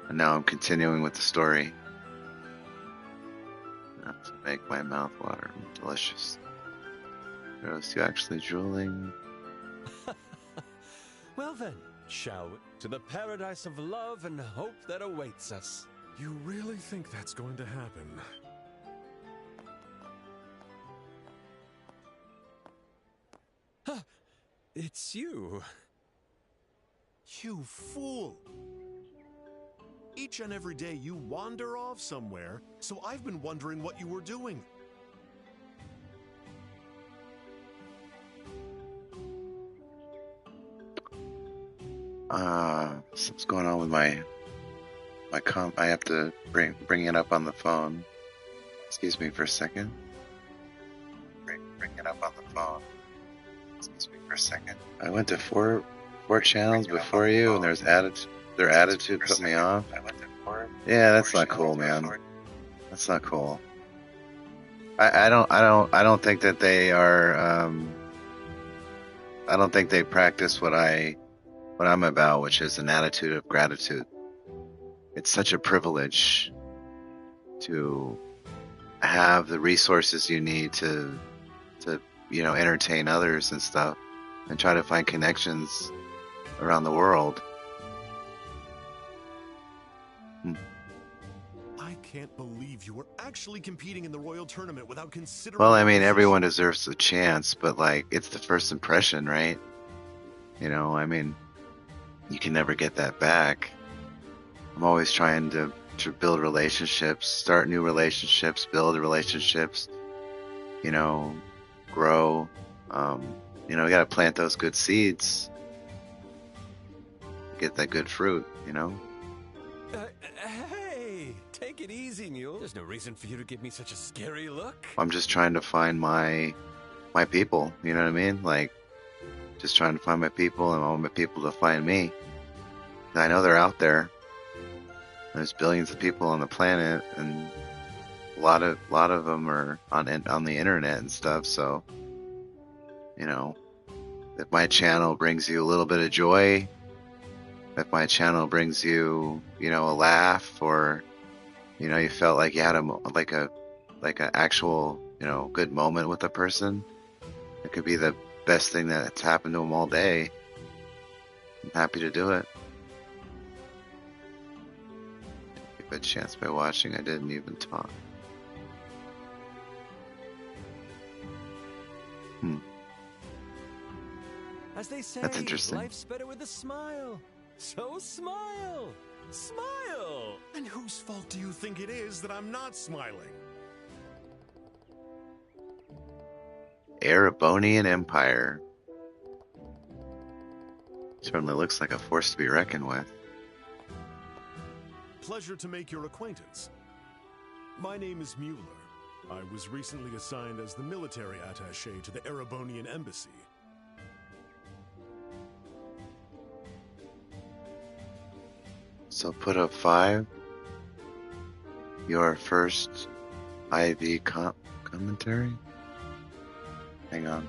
Speaker 2: And now I'm continuing with the story. Not to make my mouth water. Delicious. Gross, you actually drooling?
Speaker 6: Well then, shall we? To the paradise of love and hope that awaits us.
Speaker 10: You really think that's going to happen?
Speaker 6: It's you.
Speaker 14: You fool! Each and every day you wander off somewhere, so I've been wondering what you were doing.
Speaker 2: What's going on with my I have to bring it up on the phone. Excuse me for a second. Bring it up on the phone. Excuse me for a second. I went to four channels before you, and their attitude put me off. Yeah, that's not cool, man. That's not cool. I don't think that they are. I don't think they practice what I'm about, which is an attitude of gratitude. It's such a privilege to have the resources you need to entertain others and stuff, and try to find connections around the world.
Speaker 14: I can't believe you were actually competing in the Royal Tournament without considering...
Speaker 2: Well, I mean, everyone deserves a chance, but like, it's the first impression, right? I mean, you can never get that back. I'm always trying to build relationships, start new relationships, build relationships, grow. You gotta plant those good seeds, get that good fruit,
Speaker 6: Hey, take it easy, Mule. There's no reason for you to give me such a scary look.
Speaker 2: I'm just trying to find my people, you know what I mean? Like, just trying to find my people, and I want my people to find me. And I know they're out there. There's billions of people on the planet, and a lot of them are on the internet and stuff. So, if my channel brings you a little bit of joy, if my channel brings you, a laugh, or you felt like you had an actual, good moment with a person, it could be the best thing that's happened to them all day. I'm happy to do it. Give a chance by watching. I didn't even talk.
Speaker 6: As they say,
Speaker 2: That's interesting.
Speaker 6: Life's better with a smile. So smile. Smile.
Speaker 14: And whose fault do you think it is that I'm not smiling?
Speaker 2: Erebonian Empire. Certainly looks like a force to be reckoned with.
Speaker 14: Pleasure to make your acquaintance. My name is Mueller. I was recently assigned as the military attaché to the Erebonian Embassy.
Speaker 2: So put up 5. Your first IV commentary? Hang on.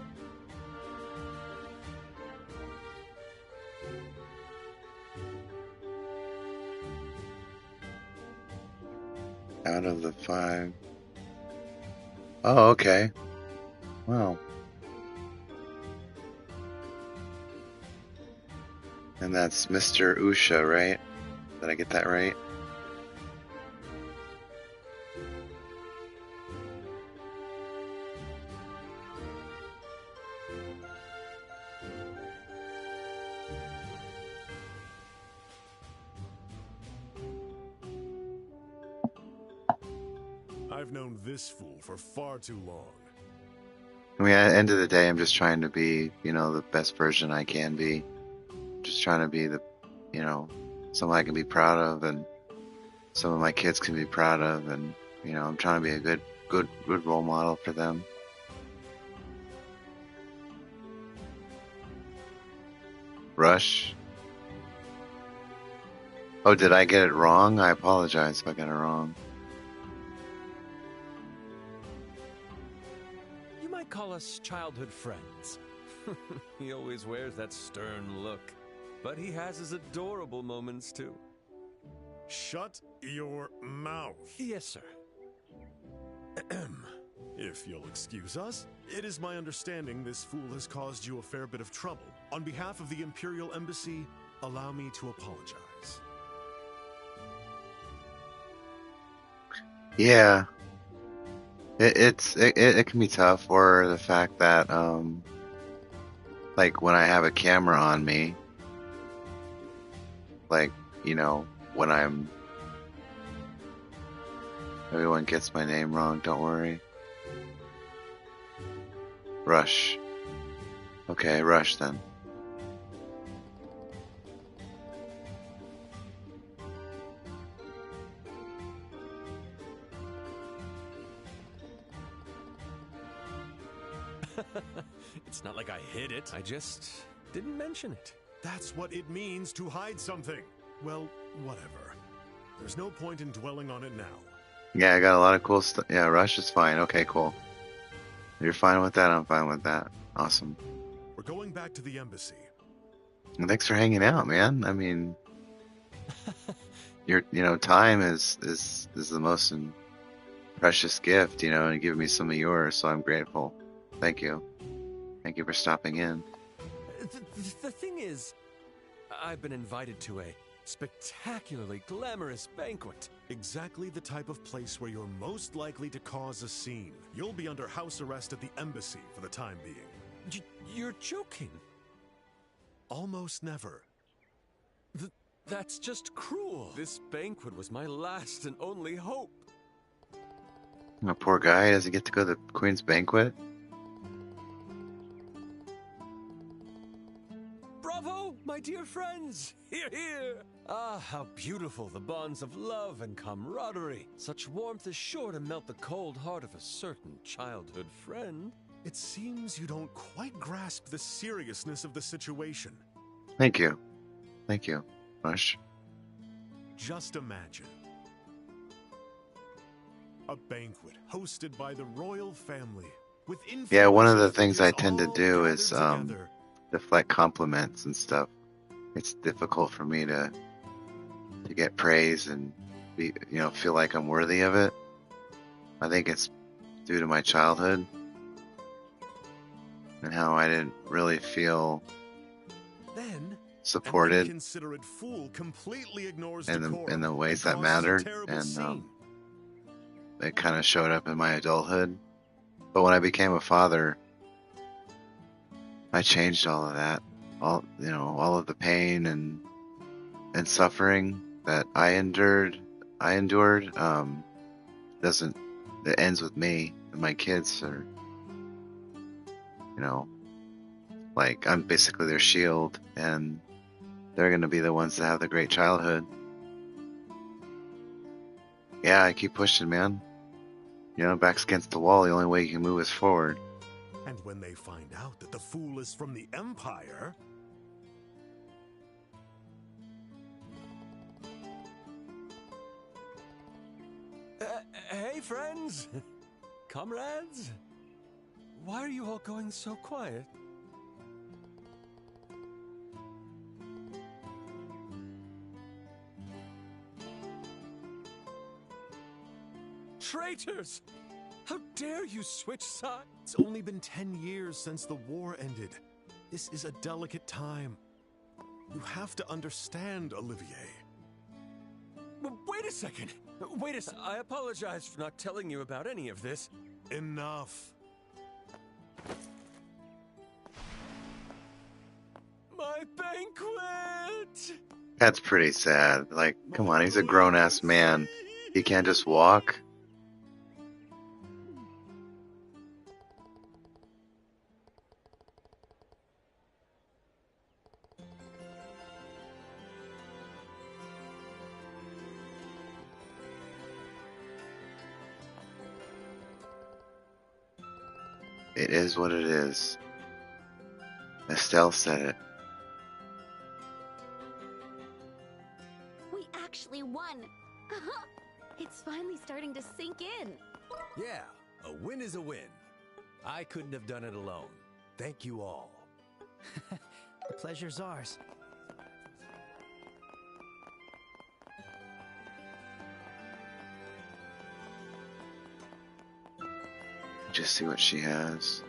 Speaker 2: Out of the 5. Oh, okay. Wow. And that's Mr. Usha, right? Did I get that right?
Speaker 14: I've known this fool for far too long.
Speaker 2: I mean, at the end of the day, I'm just trying to be, the best version I can be. Just trying to be the, someone I can be proud of, and some of my kids can be proud of, and I'm trying to be a good role model for them. Rush. Oh, did I get it wrong? I apologize if I got it wrong.
Speaker 6: You might call us childhood friends. He always wears that stern look, but he has his adorable moments too.
Speaker 14: Shut your mouth.
Speaker 6: Yes, sir.
Speaker 14: If you'll excuse us, it is my understanding this fool has caused you a fair bit of trouble. On behalf of the Imperial Embassy, allow me to apologize.
Speaker 2: Yeah. It can be tough, or the fact that, like when I have a camera on me, like, when everyone gets my name wrong, don't worry. Rush. Okay, Rush then.
Speaker 6: It's not like I hid it. I just didn't mention it.
Speaker 14: That's what it means to hide something. Well, whatever. There's no point in dwelling on it now.
Speaker 2: Yeah, I got a lot of cool stuff. Yeah, Rush is fine. Okay, cool. You're fine with that. I'm fine with that. Awesome.
Speaker 14: We're going back to the embassy.
Speaker 2: And thanks for hanging out, man. I mean, time is the most precious gift, and giving me some of yours. So I'm grateful. Thank you. Thank you for stopping in.
Speaker 6: The thing is, I've been invited to a spectacularly glamorous banquet.
Speaker 14: Exactly the type of place where you're most likely to cause a scene. You'll be under house arrest at the embassy for the time being.
Speaker 6: You're joking.
Speaker 14: Almost never.
Speaker 6: That's just cruel. This banquet was my last and only hope.
Speaker 2: Oh, poor guy. Does he get to go to the Queen's banquet?
Speaker 6: Bravo, my dear friends! Hear, hear! Ah, how beautiful the bonds of love and camaraderie. Such warmth is sure to melt the cold heart of a certain childhood friend.
Speaker 14: It seems you don't quite grasp the seriousness of the situation.
Speaker 2: Thank you. Thank you, Rush.
Speaker 14: Just imagine. A banquet hosted by the royal family. With
Speaker 2: Yeah, one of the things I
Speaker 14: figures
Speaker 2: tend to
Speaker 14: all
Speaker 2: do is
Speaker 14: together.
Speaker 2: deflect compliments and stuff. It's difficult for me to get praise and feel like I'm worthy of it. I think it's due to my childhood and how I didn't really feel
Speaker 14: Then
Speaker 2: supported
Speaker 14: an inconsiderate fool completely ignores
Speaker 2: in
Speaker 14: decorum
Speaker 2: the ways that
Speaker 14: and causes a
Speaker 2: mattered,
Speaker 14: terrible
Speaker 2: and
Speaker 14: scene.
Speaker 2: it kind of showed up in my adulthood. But when I became a father, I changed all of that. All of the pain and suffering that I endured. It ends with me, and my kids are, like I'm basically their shield, and they're going to be the ones that have the great childhood. Yeah, I keep pushing, man. Back's against the wall. The only way you can move is forward.
Speaker 14: And when they find out that the fool is from the Empire...
Speaker 6: Hey, friends! Comrades? Why are you all going so quiet? Traitors! How dare you switch sides?
Speaker 14: It's only been 10 years since the war ended. This is a delicate time. You have to understand, Olivier.
Speaker 6: Wait a second! I apologize for not telling you about any of this.
Speaker 14: Enough.
Speaker 6: My banquet!
Speaker 2: That's pretty sad. Like, come on, he's a grown-ass man. He can't just walk. It is what it is. Estelle said it.
Speaker 3: We actually won. It's finally starting to sink in.
Speaker 8: Yeah, a win is a win. I couldn't have done it alone. Thank you all.
Speaker 5: The pleasure's ours.
Speaker 2: Just see what she has.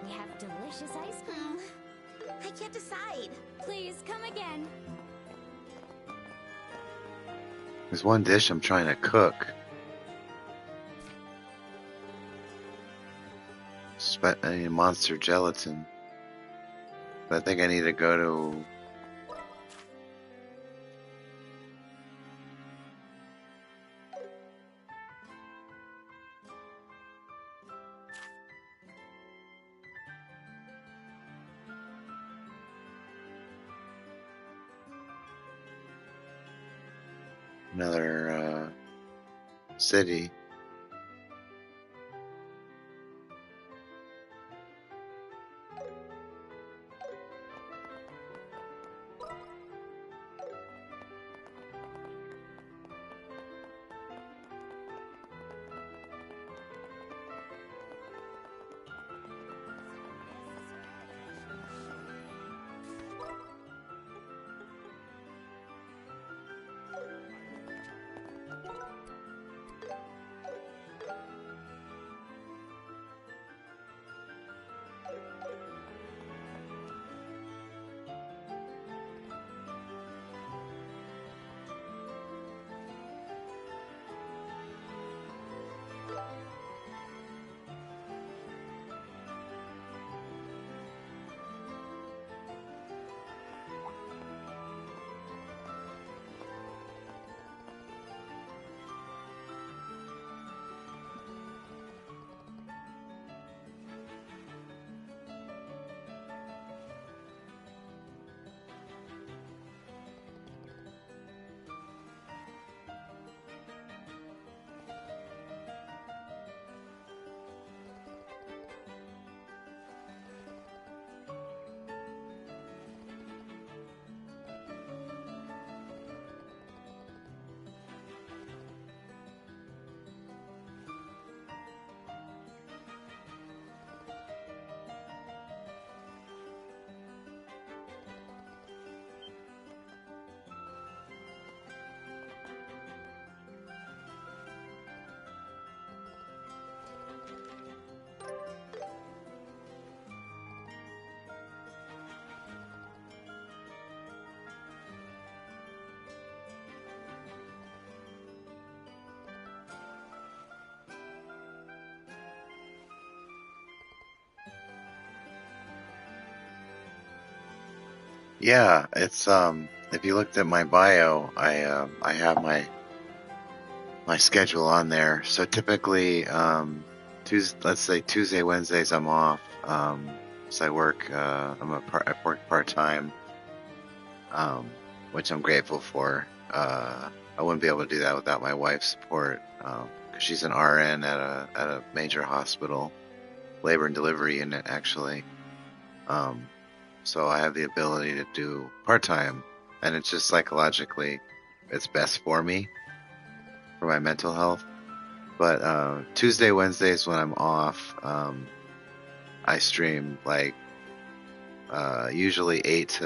Speaker 3: We have delicious ice cream. I can't decide.
Speaker 9: Please come again.
Speaker 2: There's one dish I'm trying to cook. I need monster gelatin. But I think I need to go to... another city. Yeah, it's if you looked at my bio, I have my schedule on there. So typically, let's say Tuesday, Wednesdays, I'm off. So I work. I work part time, which I'm grateful for. I wouldn't be able to do that without my wife's support, because she's an RN at a major hospital, labor and delivery unit actually. So I have the ability to do part time, and it's just psychologically, it's best for me, for my mental health. But Tuesday, Wednesdays when I'm off, I stream like usually 8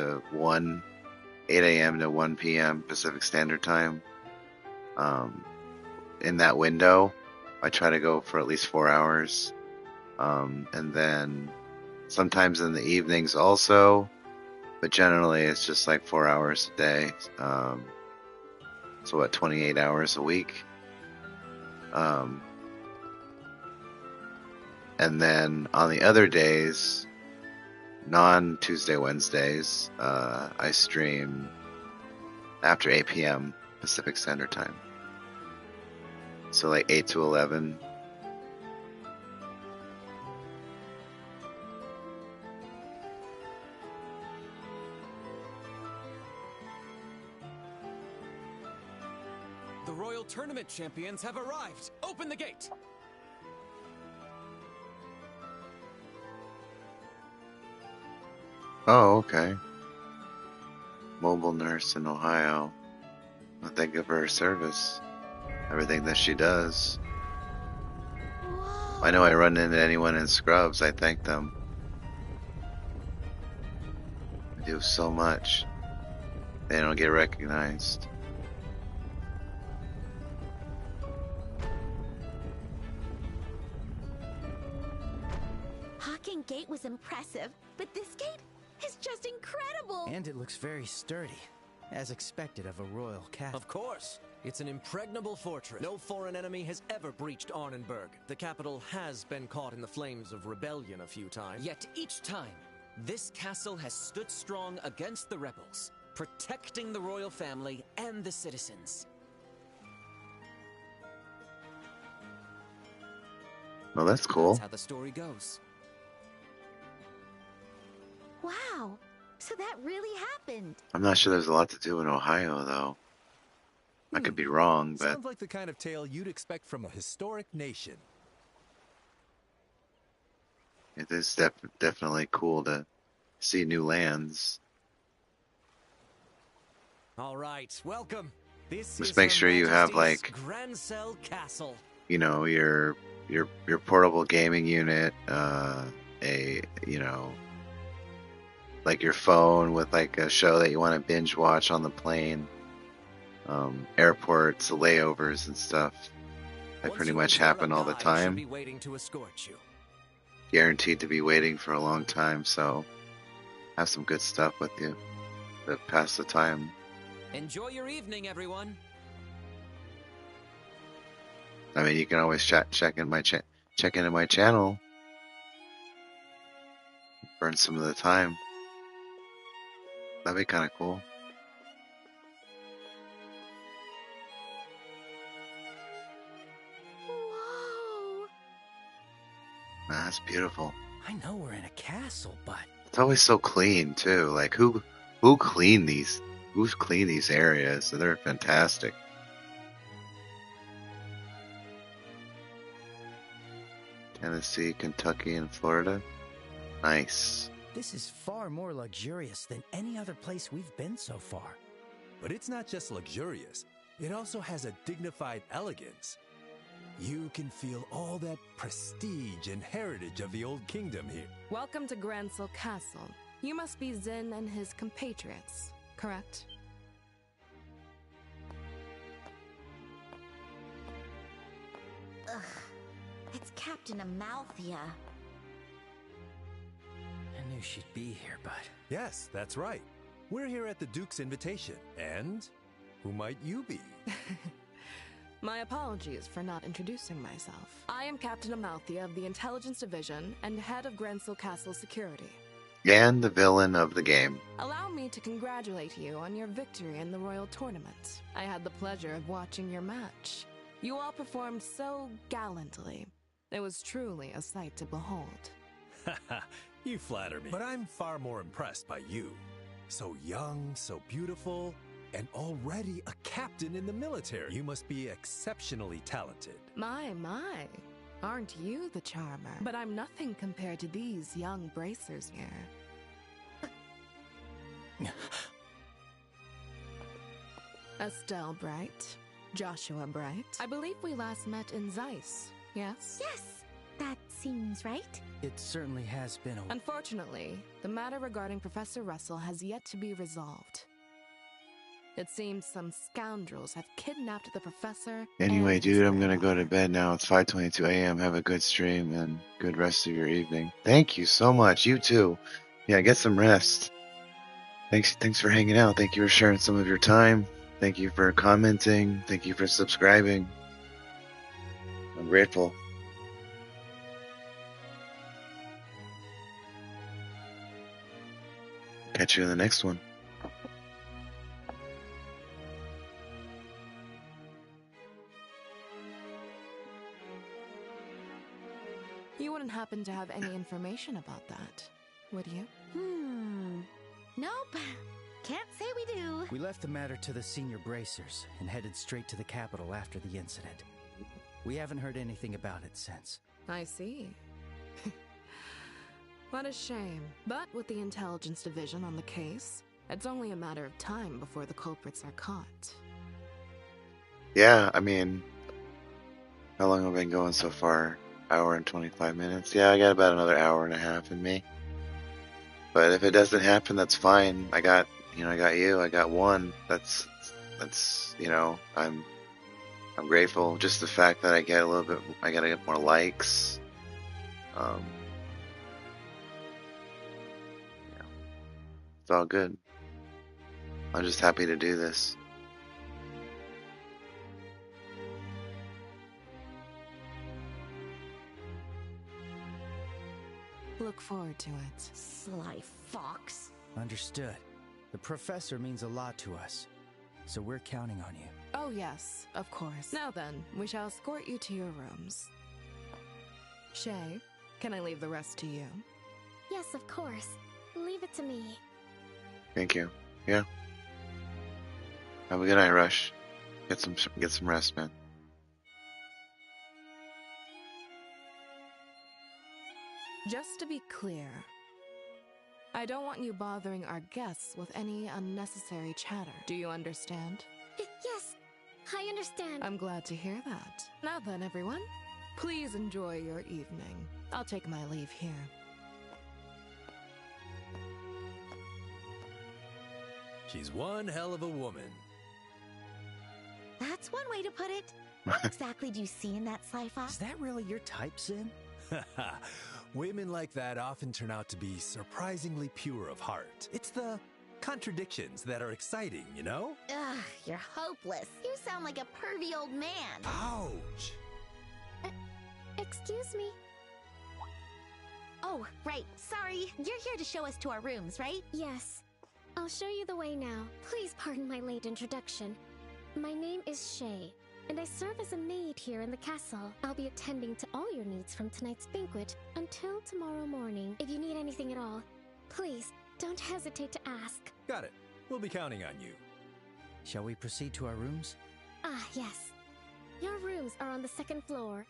Speaker 2: a.m. to 1 p.m. Pacific Standard Time. In that window, I try to go for at least 4 hours. And then sometimes in the evenings also, but generally it's just like 4 hours a day. So what, 28 hours a week? And then on the other days, non-Tuesday, Wednesdays, I stream after 8 p.m. Pacific Standard Time. So like 8 to 11.
Speaker 1: The Royal Tournament champions have arrived. Open the gate.
Speaker 2: Oh, okay. Mobile nurse in Ohio. Well, thank you for her service. Everything that she does. I know I run into anyone in Scrubs, I thank them. They do so much. They don't get recognized.
Speaker 3: Hawking Gate was impressive, but this gate is just incredible!
Speaker 5: And it looks very sturdy, as expected of a royal castle.
Speaker 11: Of course. It's an impregnable fortress. No foreign enemy has ever breached Arnenberg. The capital has been caught in the flames of rebellion a few times.
Speaker 1: Yet each time, this castle has stood strong against the rebels, protecting the royal family and the citizens.
Speaker 2: Well, that's cool.
Speaker 1: That's how the story goes.
Speaker 3: Wow, so that really happened.
Speaker 2: I'm not sure there's a lot to do in Ohio, though. I could be wrong, but
Speaker 8: Sounds like the kind of tale you'd expect from a historic nation.
Speaker 2: it is definitely cool to see new lands.
Speaker 11: All right, welcome. This
Speaker 2: Just
Speaker 11: is
Speaker 2: make
Speaker 11: Her
Speaker 2: sure you have,
Speaker 11: Majesty's
Speaker 2: like,
Speaker 11: Grancel Castle.
Speaker 2: You know, your portable gaming unit, like your phone with like a show that you want to binge watch on the plane, airports, layovers and stuff. That pretty much happen all the time.
Speaker 11: Be waiting to escort you.
Speaker 2: Guaranteed to be waiting for a long time, so have some good stuff with you to pass the time.
Speaker 1: Enjoy your evening, everyone.
Speaker 2: I mean, you can always check into my channel, burn some of the time. That'd be kind of cool.
Speaker 3: Whoa!
Speaker 2: That's beautiful.
Speaker 5: I know we're in a castle, but
Speaker 2: It's always so clean too. Like who cleaned these? Who's cleaned these areas? They're fantastic. Tennessee, Kentucky, and Florida. Nice.
Speaker 5: this is far more luxurious than any other place we've been so far.
Speaker 8: But it's not just luxurious. It also has a dignified elegance. You can feel all that prestige and heritage of the old kingdom here.
Speaker 12: Welcome to Grancel Castle. You must be Zin and his compatriots, correct?
Speaker 3: Ugh. It's Captain Amalthea.
Speaker 5: I knew she'd be here, but...
Speaker 8: Yes, that's right. We're here at the Duke's invitation. And who might you be?
Speaker 12: My apologies for not introducing myself. I am Captain Amalthea of the Intelligence Division and head of Grancel Castle Security.
Speaker 2: And the villain of the game.
Speaker 12: Allow me to congratulate you on your victory in the Royal Tournament. I had the pleasure of watching your match. You all performed so gallantly. It was truly a sight to behold.
Speaker 8: Haha, you flatter me. But I'm far more impressed by you. So young, so beautiful, and already a captain in the military. You must be exceptionally talented.
Speaker 12: My. Aren't you the charmer? But I'm nothing compared to these young bracers here. Estelle Bright, Joshua Bright. I believe we last met in Zeiss, yes?
Speaker 3: Yes, that seems right.
Speaker 5: It certainly has been a...
Speaker 12: Unfortunately, the matter regarding Professor Russell has yet to be resolved. It seems some scoundrels have kidnapped the professor.
Speaker 2: Anyway,
Speaker 12: and
Speaker 2: dude, I'm gonna go to bed now. It's 5:22 a.m. Have a good stream and good rest of your evening. Thank you so much. You too. Yeah, get some rest. Thanks for hanging out. Thank you for sharing some of your time. Thank you for commenting. Thank you for subscribing. I'm grateful. Catch you in the next one.
Speaker 12: You wouldn't happen to have any information about that, would you?
Speaker 3: Nope. Can't say we do.
Speaker 5: We left the matter to the senior bracers and headed straight to the capital after the incident. We haven't heard anything about it since.
Speaker 12: I see. What a shame. But with the intelligence division on the case, it's only a matter of time before the culprits are caught.
Speaker 2: Yeah, I mean, how long have I been going so far? Hour and 25 minutes. Yeah, I got about another hour and a half in me. But if it doesn't happen, that's fine. I got you. I got one. That's I'm grateful. Just the fact that I gotta get more likes. It's all good. I'm just happy to do this.
Speaker 12: Look forward to it.
Speaker 3: Sly fox.
Speaker 5: Understood. The professor means a lot to us, so we're counting on you.
Speaker 12: Oh yes, of course. Now then, we shall escort you to your rooms. Shay, can I leave the rest to you?
Speaker 3: Yes, of course. Leave it to me.
Speaker 2: Thank you. Yeah. Have a good night, Rush. Get some rest, man.
Speaker 12: Just to be clear, I don't want you bothering our guests with any unnecessary chatter. Do you understand?
Speaker 3: Yes, I understand.
Speaker 12: I'm glad to hear that. Now then, everyone, please enjoy your evening. I'll take my leave here.
Speaker 8: She's one hell of a woman.
Speaker 3: That's one way to put it. What exactly do you see in that sly fox?
Speaker 5: Is that really your type, Sin?
Speaker 8: Women like that often turn out to be surprisingly pure of heart. It's the contradictions that are exciting, you know?
Speaker 3: Ugh, you're hopeless. You sound like a pervy old man.
Speaker 8: Ouch!
Speaker 3: Excuse me. Oh, right. Sorry. You're here to show us to our rooms, right?
Speaker 15: Yes. I'll show you the way now. Please pardon my late introduction. My name is Shay, and I serve as a maid here in the castle. I'll be attending to all your needs from tonight's banquet until tomorrow morning. If you need anything at all, please don't hesitate to ask.
Speaker 8: Got it. We'll be counting on you.
Speaker 5: Shall we proceed to our rooms?
Speaker 15: Ah, yes. Your rooms are on the second floor.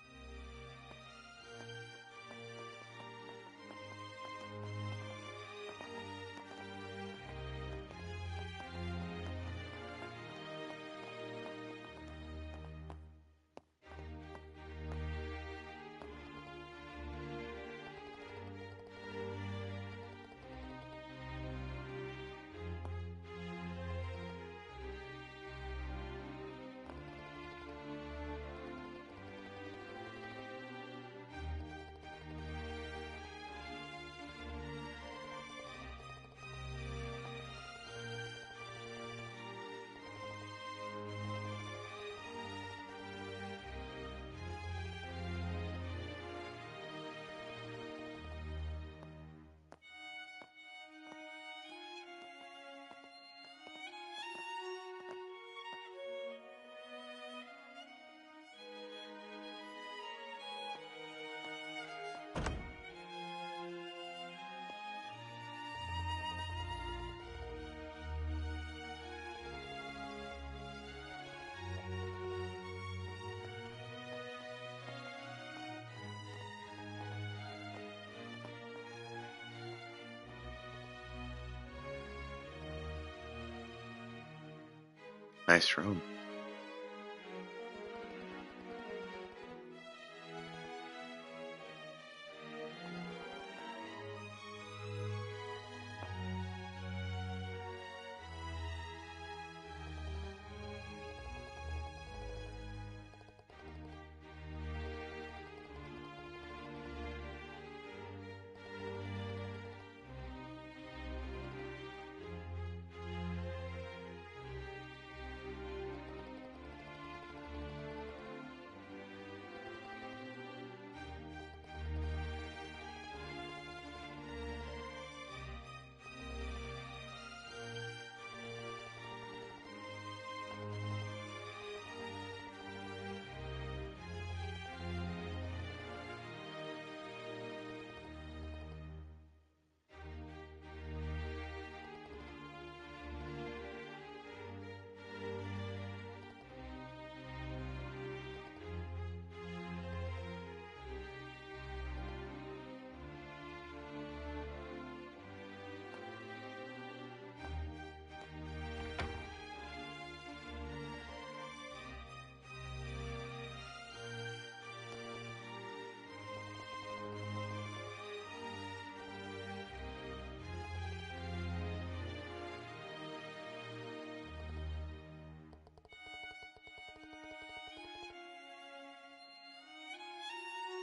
Speaker 2: Nice room.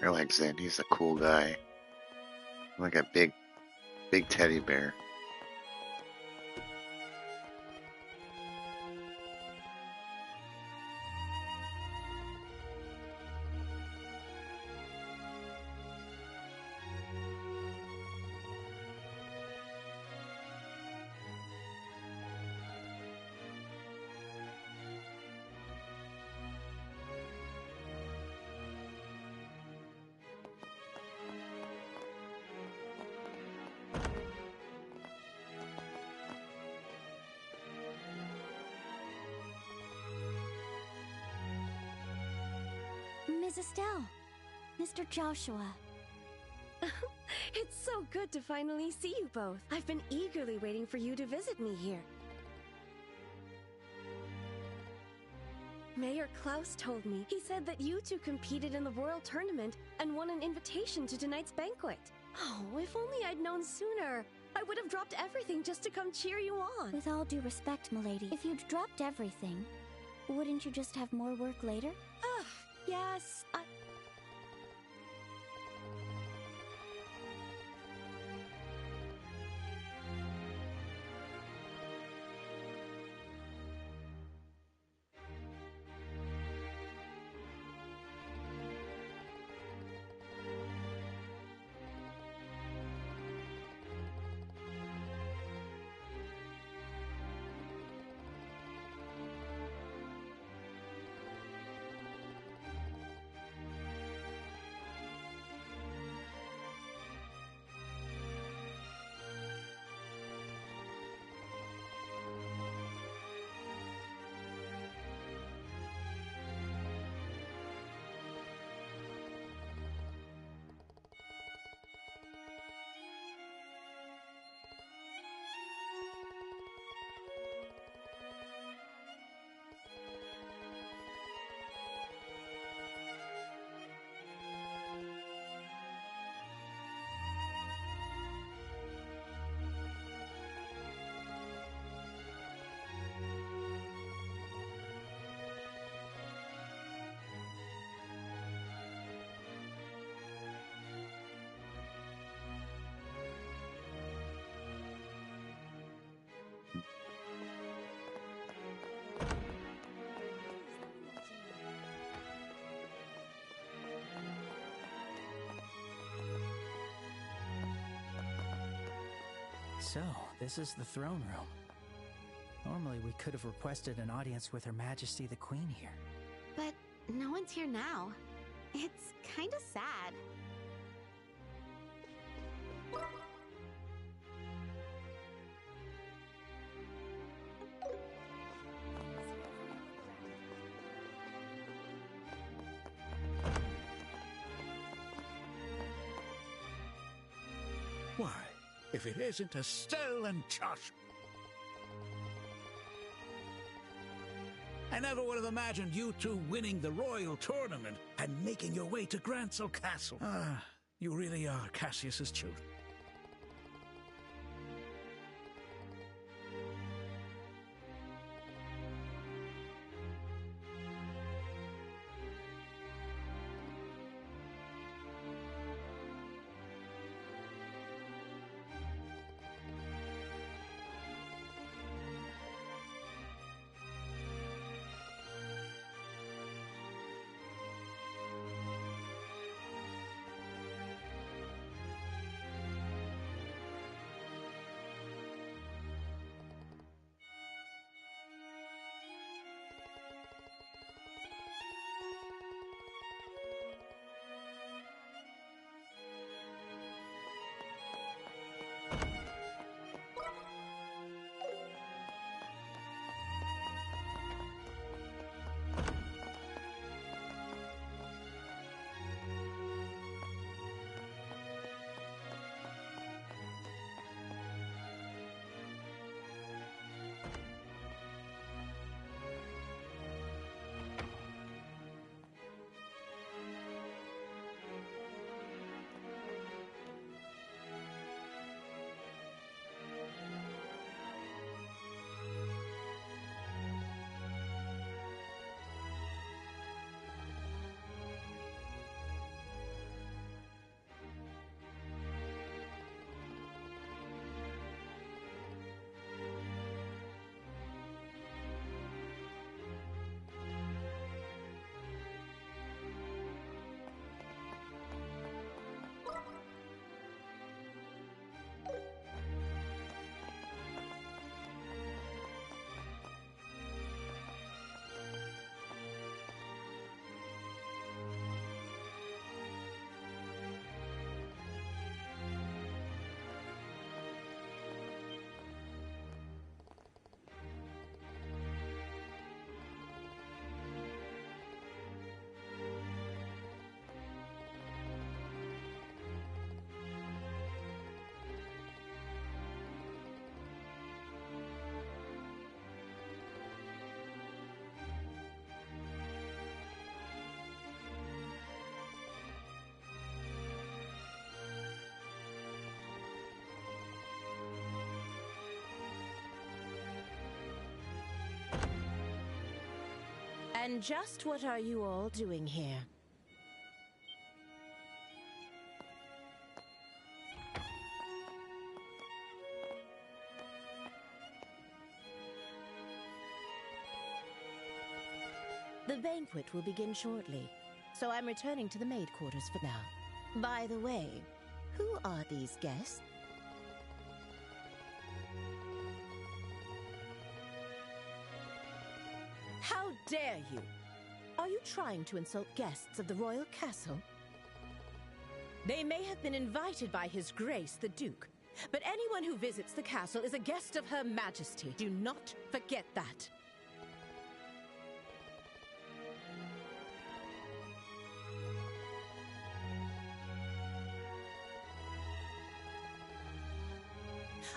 Speaker 2: I like Zen. He's a cool guy. Like a big teddy bear.
Speaker 16: Ms. Estelle, Mr. Joshua.
Speaker 17: It's so good to finally see you both. I've been eagerly waiting for you to visit me here. Mayor Klaus told me. He said that you two competed in the Royal Tournament and won an invitation to tonight's banquet. Oh, if only I'd known sooner. I would have dropped everything just to come cheer you on.
Speaker 16: With all due respect, milady, if you'd dropped everything, wouldn't you just have more work later?
Speaker 17: Ugh, yes,
Speaker 5: So, this is the throne room. Normally, we could have requested an audience with Her Majesty the Queen here.
Speaker 3: But no one's here now. It's kind of sad.
Speaker 4: Why, if it isn't Estelle and Josh.
Speaker 18: I never would have imagined you two winning the royal tournament and making your way to Grancel Castle. Ah, you really are Cassius's children.
Speaker 19: And just what are you all doing here? The banquet will begin shortly, so I'm returning to the maid quarters for now. By the way, who are these guests? How dare you! Are you trying to insult guests of the royal castle? They may have been invited by His Grace the Duke, but anyone who visits the castle is a guest of Her Majesty. Do not forget that.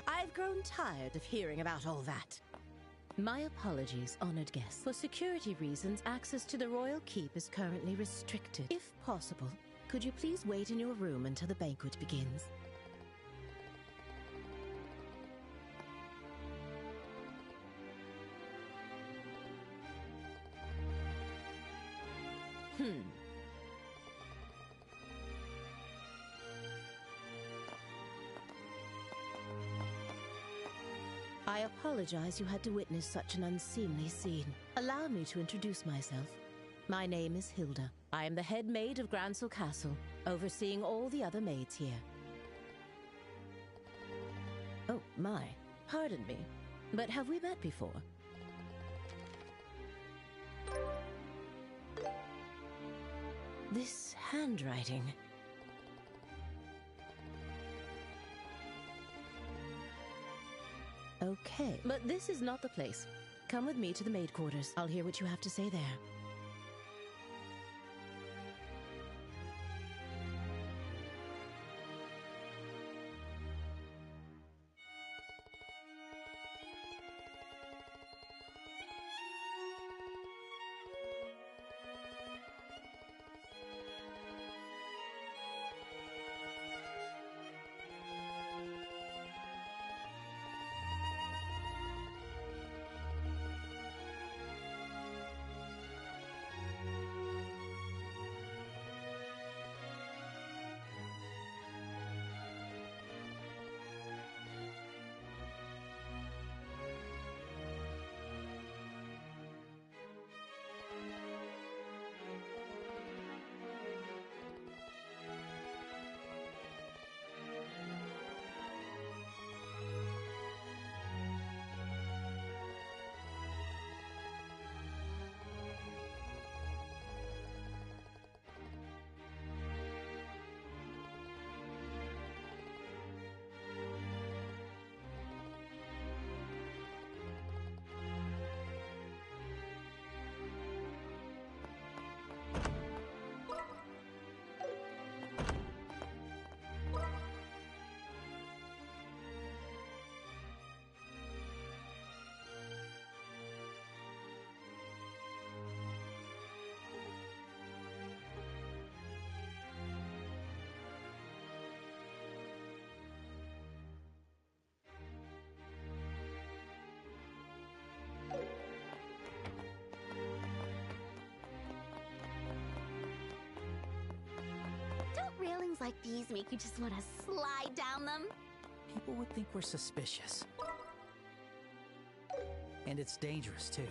Speaker 19: I've grown tired of hearing about all that. My apologies, honored guests. For security reasons, access to the royal keep is currently restricted. If possible, could you please wait in your room until the banquet begins? I apologize you had to witness such an unseemly scene. Allow me to introduce myself. My name is Hilda. I am the head maid of Grancel Castle, overseeing all the other maids here. Oh, my. Pardon me, but have we met before? This handwriting... Okay, but this is not the place. Come with me to the maid quarters. I'll hear what you have to say there.
Speaker 3: Mountains like these make you just want to slide down them?
Speaker 5: People would think we're suspicious. And it's dangerous, too.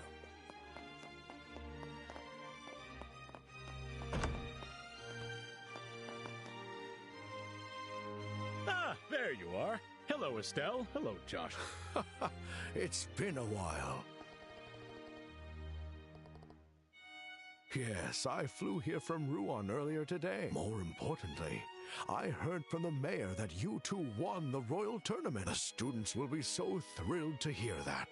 Speaker 7: Ah, there you are. Hello, Estelle. Hello, Josh.
Speaker 4: It's been a while.
Speaker 10: Yes, I flew here from Ruan earlier today. More importantly, I heard from the mayor that you two won the Royal Tournament. The students will be so thrilled to hear that.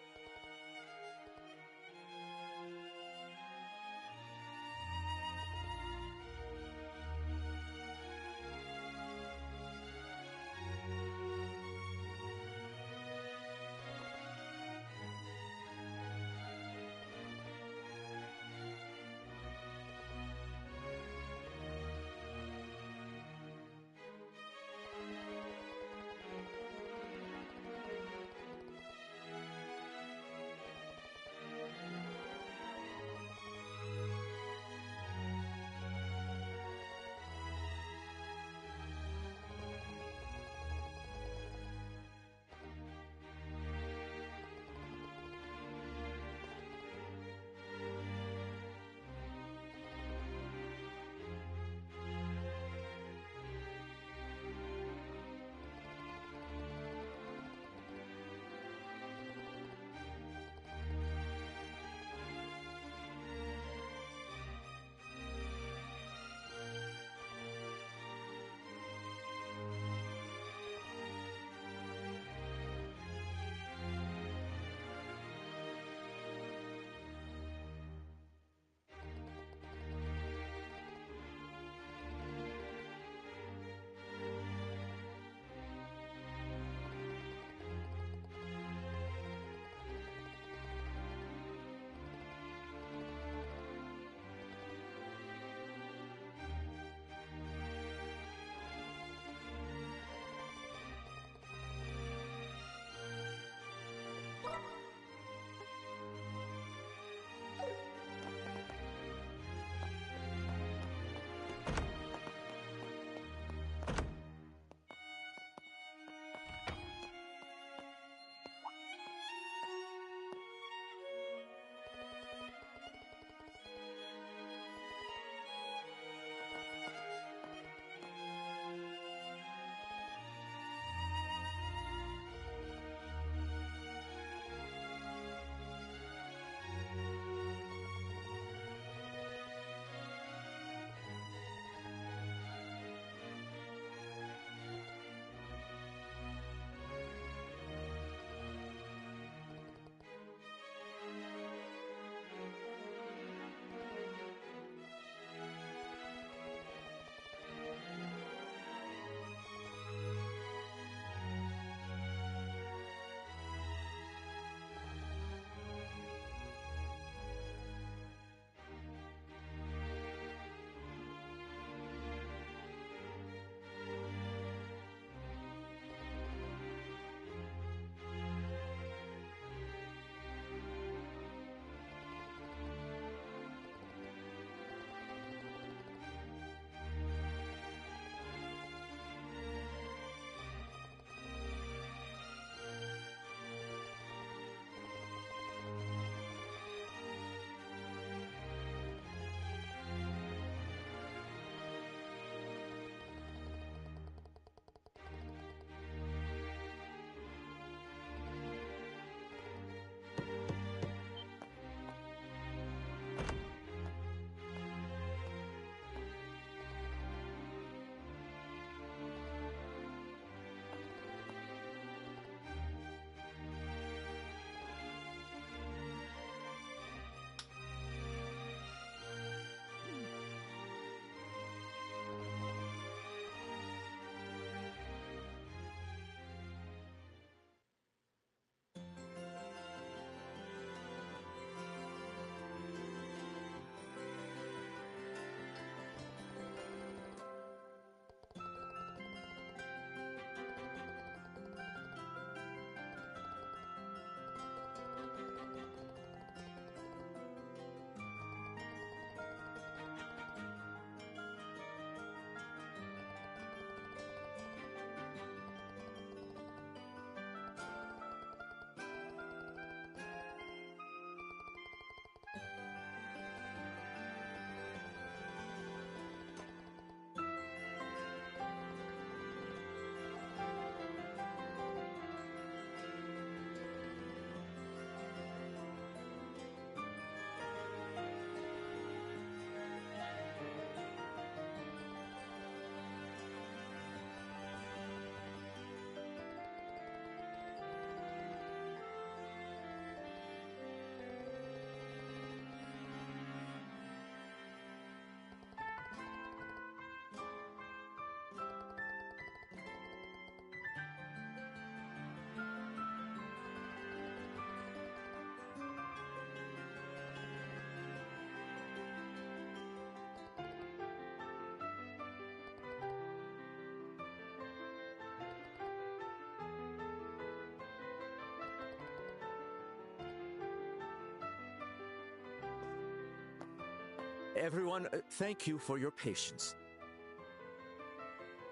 Speaker 20: Everyone, thank you for your patience.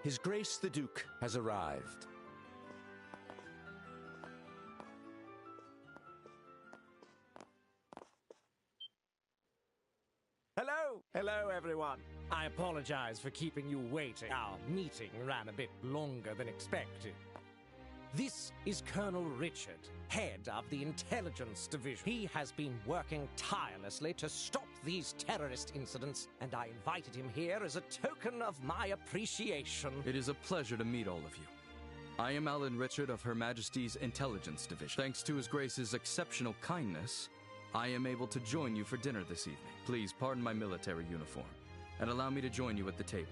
Speaker 20: His Grace the Duke has arrived.
Speaker 11: Hello! Hello, everyone. I apologize for keeping you waiting. Our meeting ran a bit longer than expected. This is Colonel Richard, head of the Intelligence Division. He has been working tirelessly to stop these terrorist incidents, and I invited him here as a token of my appreciation.
Speaker 13: It is a pleasure to meet all of you. I am Alan Richard of Her Majesty's Intelligence Division. Thanks to His Grace's exceptional kindness, I am able to join you for dinner this evening. Please pardon my military uniform, and allow me to join you at the table.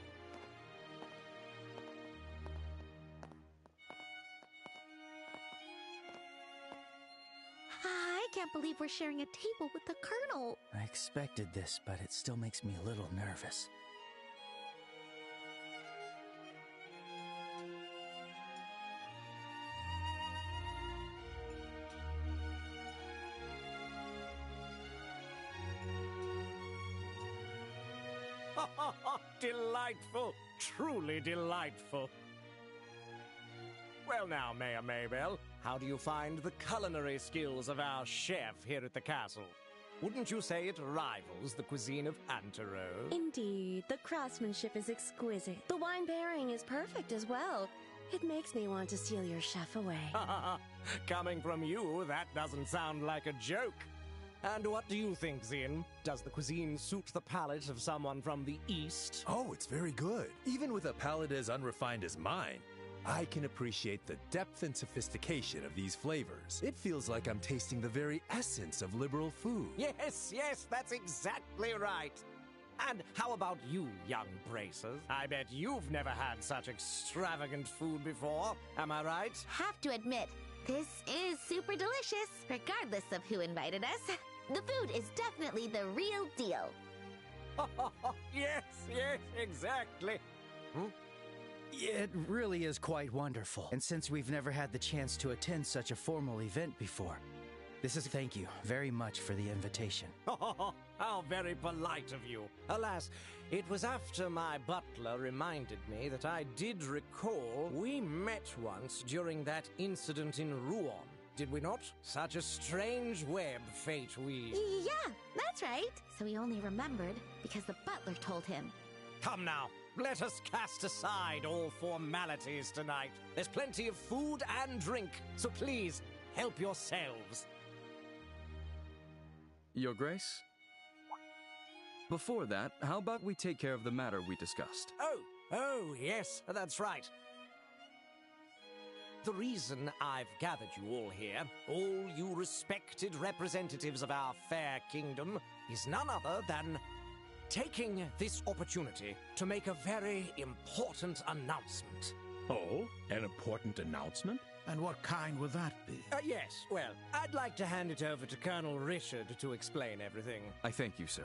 Speaker 3: I can't believe we're sharing a table with the Colonel.
Speaker 5: I expected this, but it still makes me a little nervous.
Speaker 11: Delightful. Truly delightful. Well now, Mayor Maybell, how do you find the culinary skills of our chef here at the castle? Wouldn't you say it rivals the cuisine of Antero?
Speaker 17: Indeed, the craftsmanship is exquisite. The wine pairing is perfect as well. It makes me want to steal your chef away.
Speaker 11: Coming from you, that doesn't sound like a joke. And what do you think, Zin? Does the cuisine suit the palate of someone from the East?
Speaker 8: Oh, it's very good. Even with a palate as unrefined as mine, I can appreciate the depth and sophistication of these flavors. It feels like I'm tasting the very essence of liberal food.
Speaker 11: Yes, that's exactly right. And how about you, young bracers? I bet you've never had such extravagant food before. Am I right?
Speaker 3: Have to admit, this is super delicious, regardless of who invited us. The food is definitely the real deal.
Speaker 11: Yes, exactly.
Speaker 5: It really is quite wonderful. And since we've never had the chance to attend such a formal event before, thank you very much for the invitation.
Speaker 11: How very polite of you. Alas, it was after my butler reminded me that I did recall we met once during that incident in Rouen. Did we not? Such a strange web fate we...
Speaker 3: Yeah, that's right. So he only remembered because the butler told him.
Speaker 11: Come now, let us cast aside all formalities tonight. There's plenty of food and drink, so please, help yourselves.
Speaker 13: Your Grace? Before that, how about we take care of the matter we discussed?
Speaker 11: Oh, yes, that's right. The reason I've gathered you all here, all you respected representatives of our fair kingdom, is none other than taking this opportunity to make a very important announcement.
Speaker 18: Oh, an important announcement? And what kind would that be?
Speaker 11: Yes, well, I'd like to hand it over to Colonel Richard to explain everything.
Speaker 13: I thank you, sir.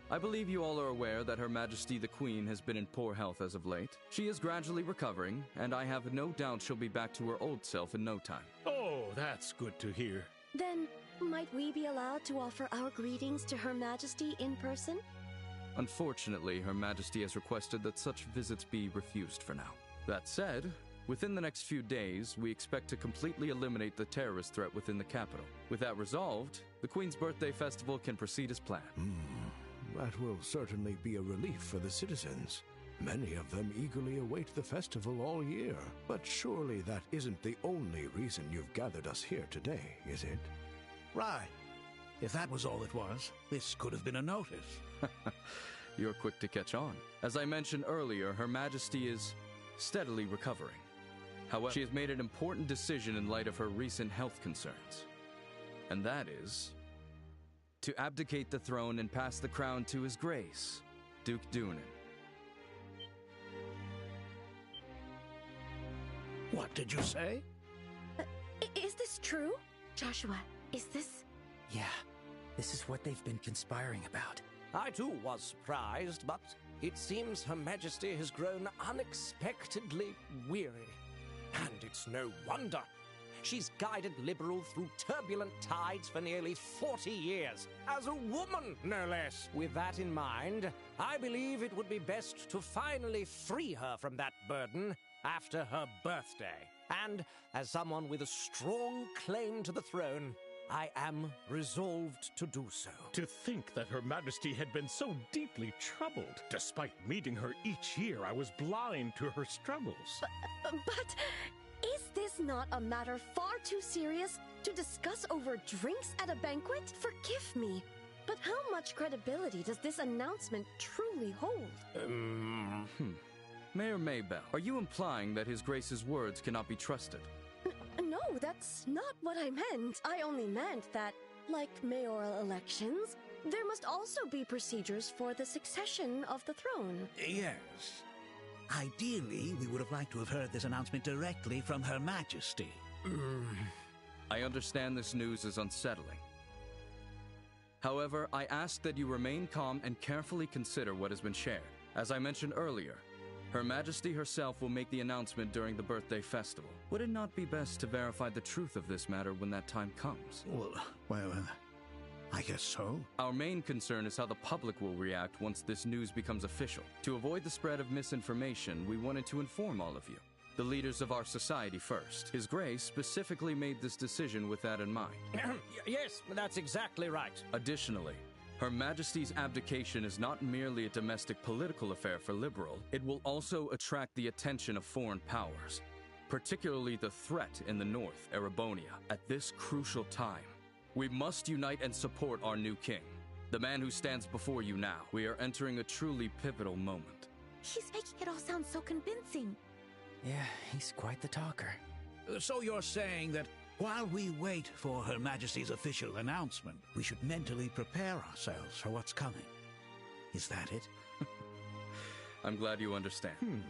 Speaker 13: I believe you all are aware that Her Majesty the Queen has been in poor health as of late. She is gradually recovering, and I have no doubt she'll be back to her old self in no time.
Speaker 18: Oh, that's good to hear.
Speaker 17: Then, might we be allowed to offer our greetings to Her Majesty in person?
Speaker 13: Unfortunately, Her Majesty has requested that such visits be refused for now. That said, within the next few days, we expect to completely eliminate the terrorist threat within the capital. With that resolved, the Queen's birthday festival can proceed as planned.
Speaker 10: That will certainly be a relief for the citizens. Many of them eagerly await the festival all year. But surely that isn't the only reason you've gathered us here today, is it?
Speaker 18: Right. If that was all it was, this could have been a notice.
Speaker 13: You're quick to catch on. As I mentioned earlier, Her Majesty is steadily recovering. However, she has made an important decision in light of her recent health concerns. And that is to abdicate the throne and pass the crown to His Grace, Duke Doonan.
Speaker 18: What did you say?
Speaker 17: Is this true?
Speaker 3: Joshua, is this...
Speaker 5: Yeah, this is what they've been conspiring about.
Speaker 11: I too was surprised, but it seems Her Majesty has grown unexpectedly weary. And it's no wonder. She's guided Liberal through turbulent tides for nearly 40 years. As a woman, no less. With that in mind, I believe it would be best to finally free her from that burden after her birthday. And as someone with a strong claim to the throne, I am resolved to do so.
Speaker 7: To think that Her Majesty had been so deeply troubled. Despite meeting her each year, I was blind to her struggles.
Speaker 17: But is this not a matter far too serious to discuss over drinks at a banquet? Forgive me, but how much credibility does this announcement truly hold?
Speaker 13: Mayor Maybell, are you implying that His Grace's words cannot be trusted?
Speaker 17: No, that's not what I meant. I only meant that, like mayoral elections, there must also be procedures for the succession of the throne.
Speaker 18: Yes. Ideally, we would have liked to have heard this announcement directly from Her Majesty.
Speaker 13: I understand this news is unsettling. However, I ask that you remain calm and carefully consider what has been shared. As I mentioned earlier, Her Majesty herself will make the announcement during the birthday festival. Would it not be best to verify the truth of this matter when that time comes?
Speaker 18: Well, I guess so.
Speaker 13: Our main concern is how the public will react once this news becomes official. To avoid the spread of misinformation, we wanted to inform all of you, the leaders of our society first. His Grace specifically made this decision with that in mind.
Speaker 11: Yes, that's exactly right.
Speaker 13: Additionally, Her Majesty's abdication is not merely a domestic political affair for Liberal, it will also attract the attention of foreign powers, particularly the threat in the north, Erebonia. At this crucial time, we must unite and support our new king, the man who stands before you now. We are entering a truly pivotal moment.
Speaker 3: He's making it all sound so convincing.
Speaker 5: Yeah, he's quite the talker.
Speaker 18: So you're saying that while we wait for Her Majesty's official announcement, we should mentally prepare ourselves for what's coming. Is that it?
Speaker 13: I'm glad you understand.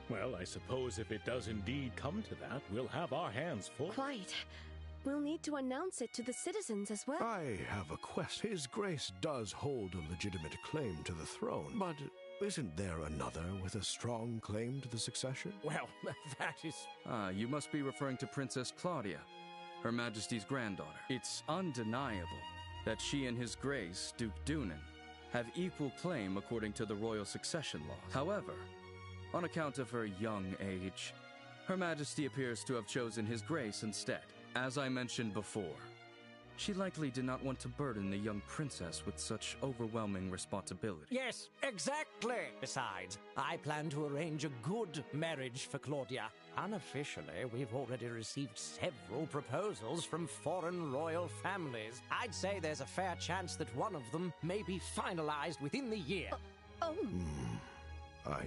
Speaker 7: Well, I suppose if it does indeed come to that, we'll have our hands full.
Speaker 17: Quite. We'll need to announce it to the citizens as well.
Speaker 10: I have a question. His Grace does hold a legitimate claim to the throne, but isn't there another with a strong claim to the succession?
Speaker 11: Well, that is...
Speaker 13: You must be referring to Princess Claudia, Her Majesty's granddaughter. It's undeniable that she and His Grace, Duke Dunan, have equal claim according to the royal succession laws. However, on account of her young age, Her Majesty appears to have chosen His Grace instead. As I mentioned before, she likely did not want to burden the young princess with such overwhelming responsibility.
Speaker 11: Yes, exactly. Besides, I plan to arrange a good marriage for Claudia. Unofficially, we've already received several proposals from foreign royal families. I'd say there's a fair chance that one of them may be finalized within the year.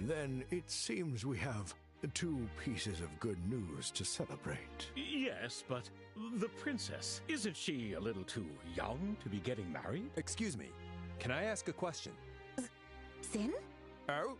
Speaker 10: Then it seems we have two pieces of good news to celebrate.
Speaker 7: Yes, but the princess, isn't she a little too young to be getting married?
Speaker 8: Excuse me, can I ask a question?
Speaker 3: Sin?
Speaker 11: Oh?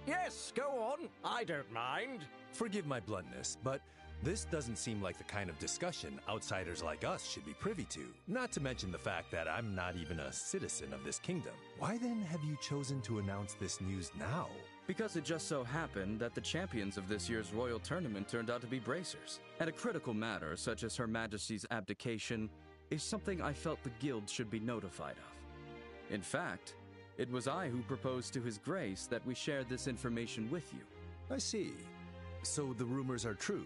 Speaker 11: Yes, go on. I don't mind.
Speaker 8: Forgive my bluntness, but this doesn't seem like the kind of discussion outsiders like us should be privy to. Not to mention the fact that I'm not even a citizen of this kingdom. Why then have you chosen to announce this news now?
Speaker 13: Because it just so happened that the champions of this year's royal tournament turned out to be bracers. And a critical matter, such as Her Majesty's abdication, is something I felt the guild should be notified of. In fact, it was I who proposed to His Grace that we share this information with you.
Speaker 8: I see. So the rumors are true.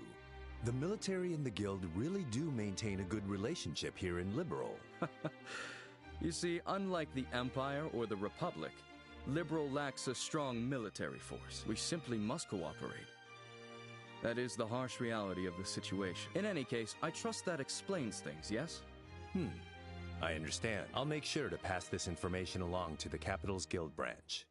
Speaker 8: The military and the guild really do maintain a good relationship here in Liberal.
Speaker 13: You see, unlike the Empire or the Republic, Liberal lacks a strong military force. We simply must cooperate. That is the harsh reality of the situation. In any case, I trust that explains things, yes?
Speaker 8: I understand. I'll make sure to pass this information along to the Capital's Guild branch.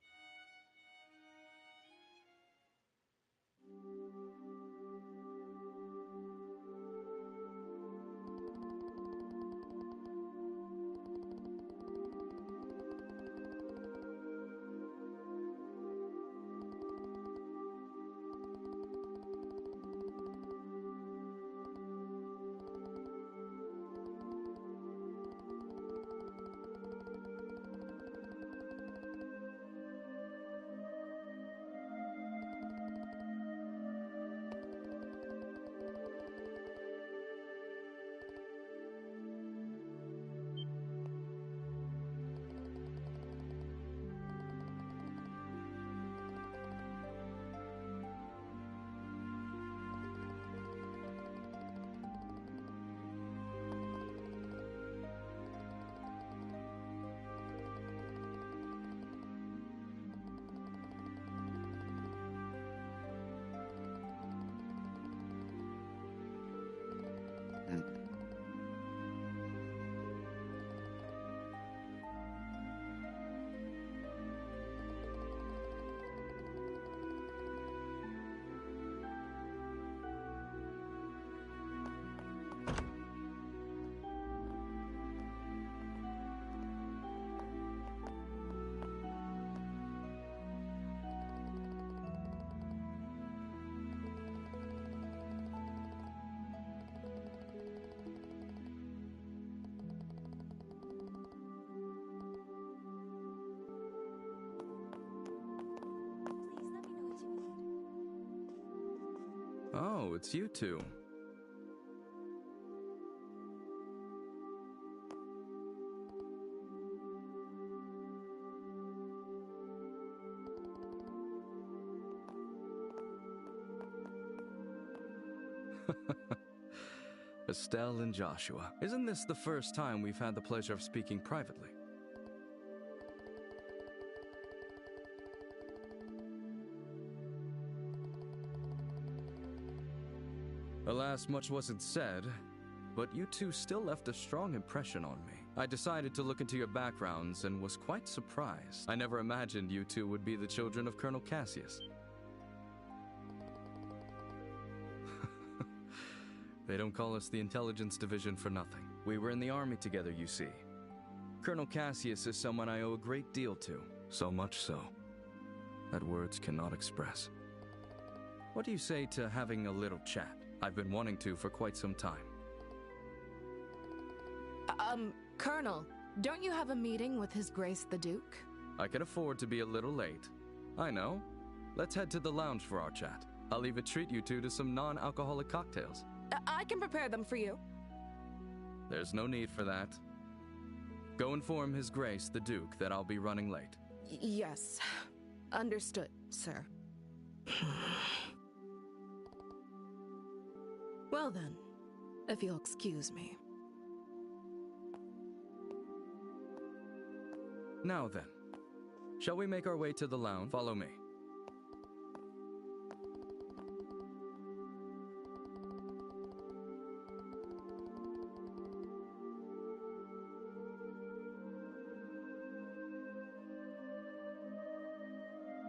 Speaker 13: Oh, it's you two. Estelle and Joshua. Isn't this the first time we've had the pleasure of speaking privately? Alas, much wasn't said, but you two still left a strong impression on me. I decided to look into your backgrounds and was quite surprised. I never imagined you two would be the children of Colonel Cassius. They don't call us the Intelligence Division for nothing. We were in the army together, you see. Colonel Cassius is someone I owe a great deal to. So much so that words cannot express. What do you say to having a little chat? I've been wanting to for quite some time.
Speaker 12: Colonel, don't you have a meeting with His Grace the Duke?
Speaker 13: I can afford to be a little late. I know. Let's head to the lounge for our chat. I'll even treat you two to some non-alcoholic cocktails.
Speaker 12: I can prepare them for you.
Speaker 13: There's no need for that. Go inform His Grace the Duke that I'll be running late.
Speaker 12: Yes. Understood, sir. Well then, if you'll excuse me.
Speaker 13: Now then, shall we make our way to the lounge? Follow me.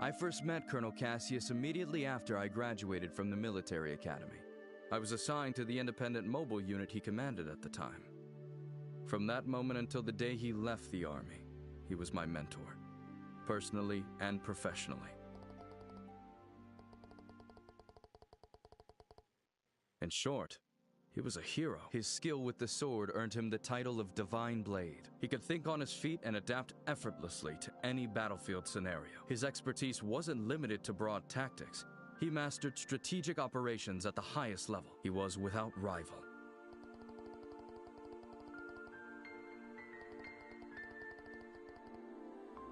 Speaker 13: I first met Colonel Cassius immediately after I graduated from the military academy. I was assigned to the independent mobile unit he commanded at the time. From that moment until the day he left the army, he was my mentor, personally and professionally. In short, he was a hero. His skill with the sword earned him the title of Divine Blade. He could think on his feet and adapt effortlessly to any battlefield scenario. His expertise wasn't limited to broad tactics. He mastered strategic operations at the highest level. He was without rival.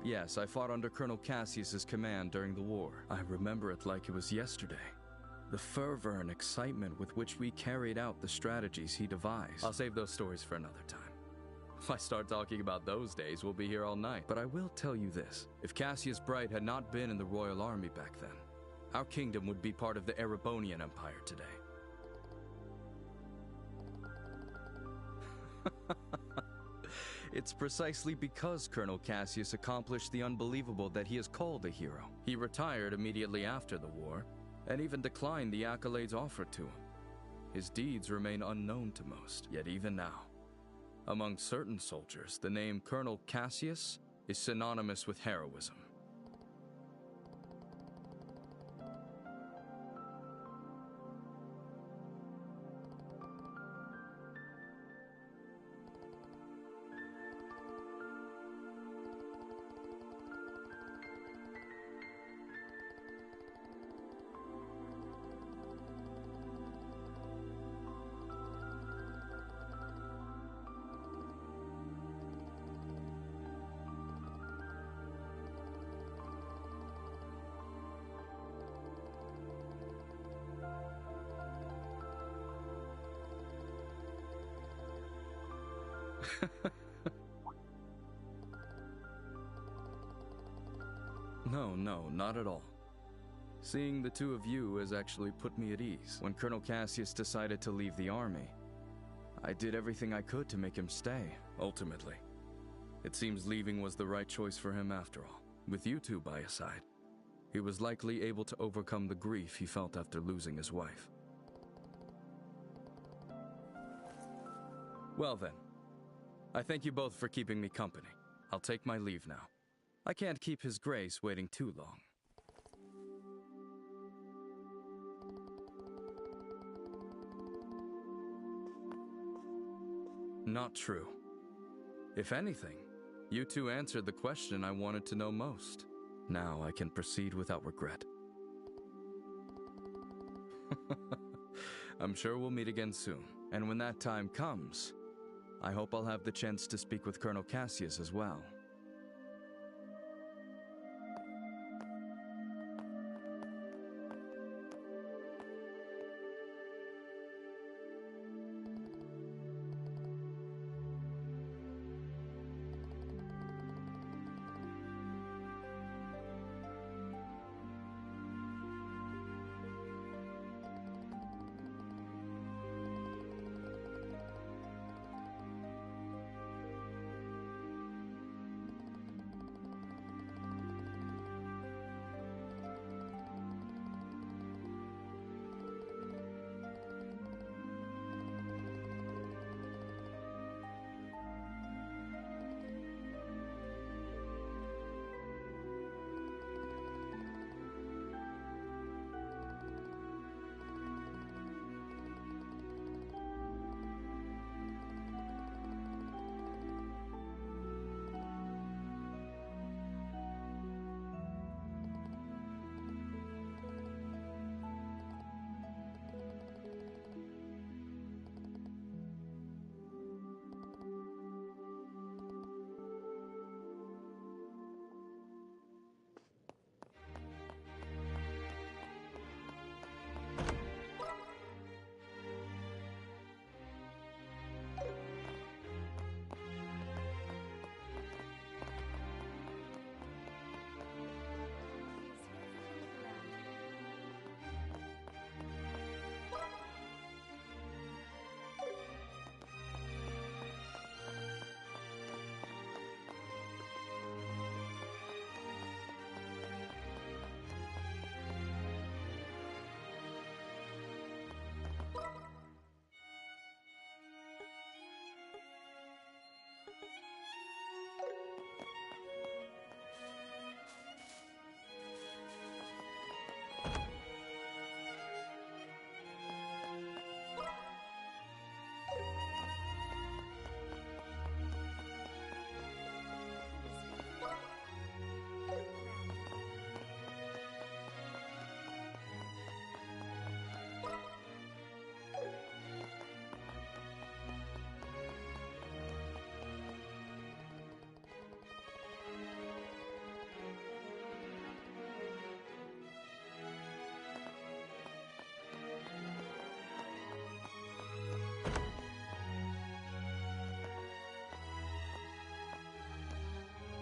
Speaker 13: Yes, I fought under Colonel Cassius's command during the war. I remember it like it was yesterday. The fervor and excitement with which we carried out the strategies he devised. I'll save those stories for another time. If I start talking about those days, we'll be here all night. But I will tell you this. If Cassius Bright had not been in the Royal Army back then, our kingdom would be part of the Erebonian Empire today. It's precisely because Colonel Cassius accomplished the unbelievable that he is called a hero. He retired immediately after the war, and even declined the accolades offered to him. His deeds remain unknown to most, yet even now, among certain soldiers, the name Colonel Cassius is synonymous with heroism. No, not at all. Seeing the two of you has actually put me at ease. When Colonel Cassius decided to leave the army, I did everything I could to make him stay, ultimately. It seems leaving was the right choice for him after all. With you two by his side, he was likely able to overcome the grief he felt after losing his wife. Well then, I thank you both for keeping me company. I'll take my leave now. I can't keep His Grace waiting too long. Not true. If anything, you two answered the question I wanted to know most. Now I can proceed without regret. I'm sure we'll meet again soon. And when that time comes, I hope I'll have the chance to speak with Colonel Cassius as well.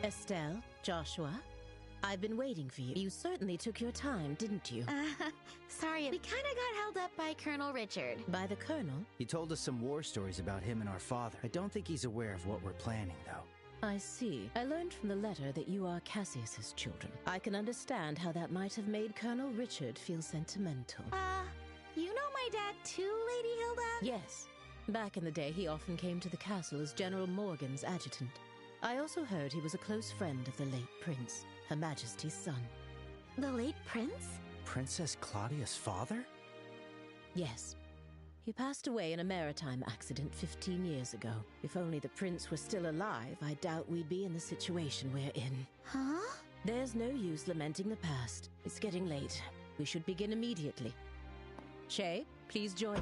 Speaker 19: Estelle, Joshua, I've been waiting for you. You certainly took your time, didn't you?
Speaker 3: Sorry, we kinda got held up by Colonel Richard.
Speaker 19: By the Colonel?
Speaker 5: He told us some war stories about him and our father. I don't think he's aware of what we're planning, though.
Speaker 19: I see. I learned from the letter that you are Cassius's children. I can understand how that might have made Colonel Richard feel sentimental.
Speaker 3: You know my dad too, Lady Hilda?
Speaker 19: Yes. Back in the day, he often came to the castle as General Morgan's adjutant. I also heard he was a close friend of the late prince, Her Majesty's son.
Speaker 3: The late prince?
Speaker 5: Princess Claudia's father?
Speaker 19: Yes. He passed away in a maritime accident 15 years ago. If only the prince were still alive, I doubt we'd be in the situation we're in.
Speaker 3: Huh?
Speaker 19: There's no use lamenting the past. It's getting late. We should begin immediately. Shay, please join.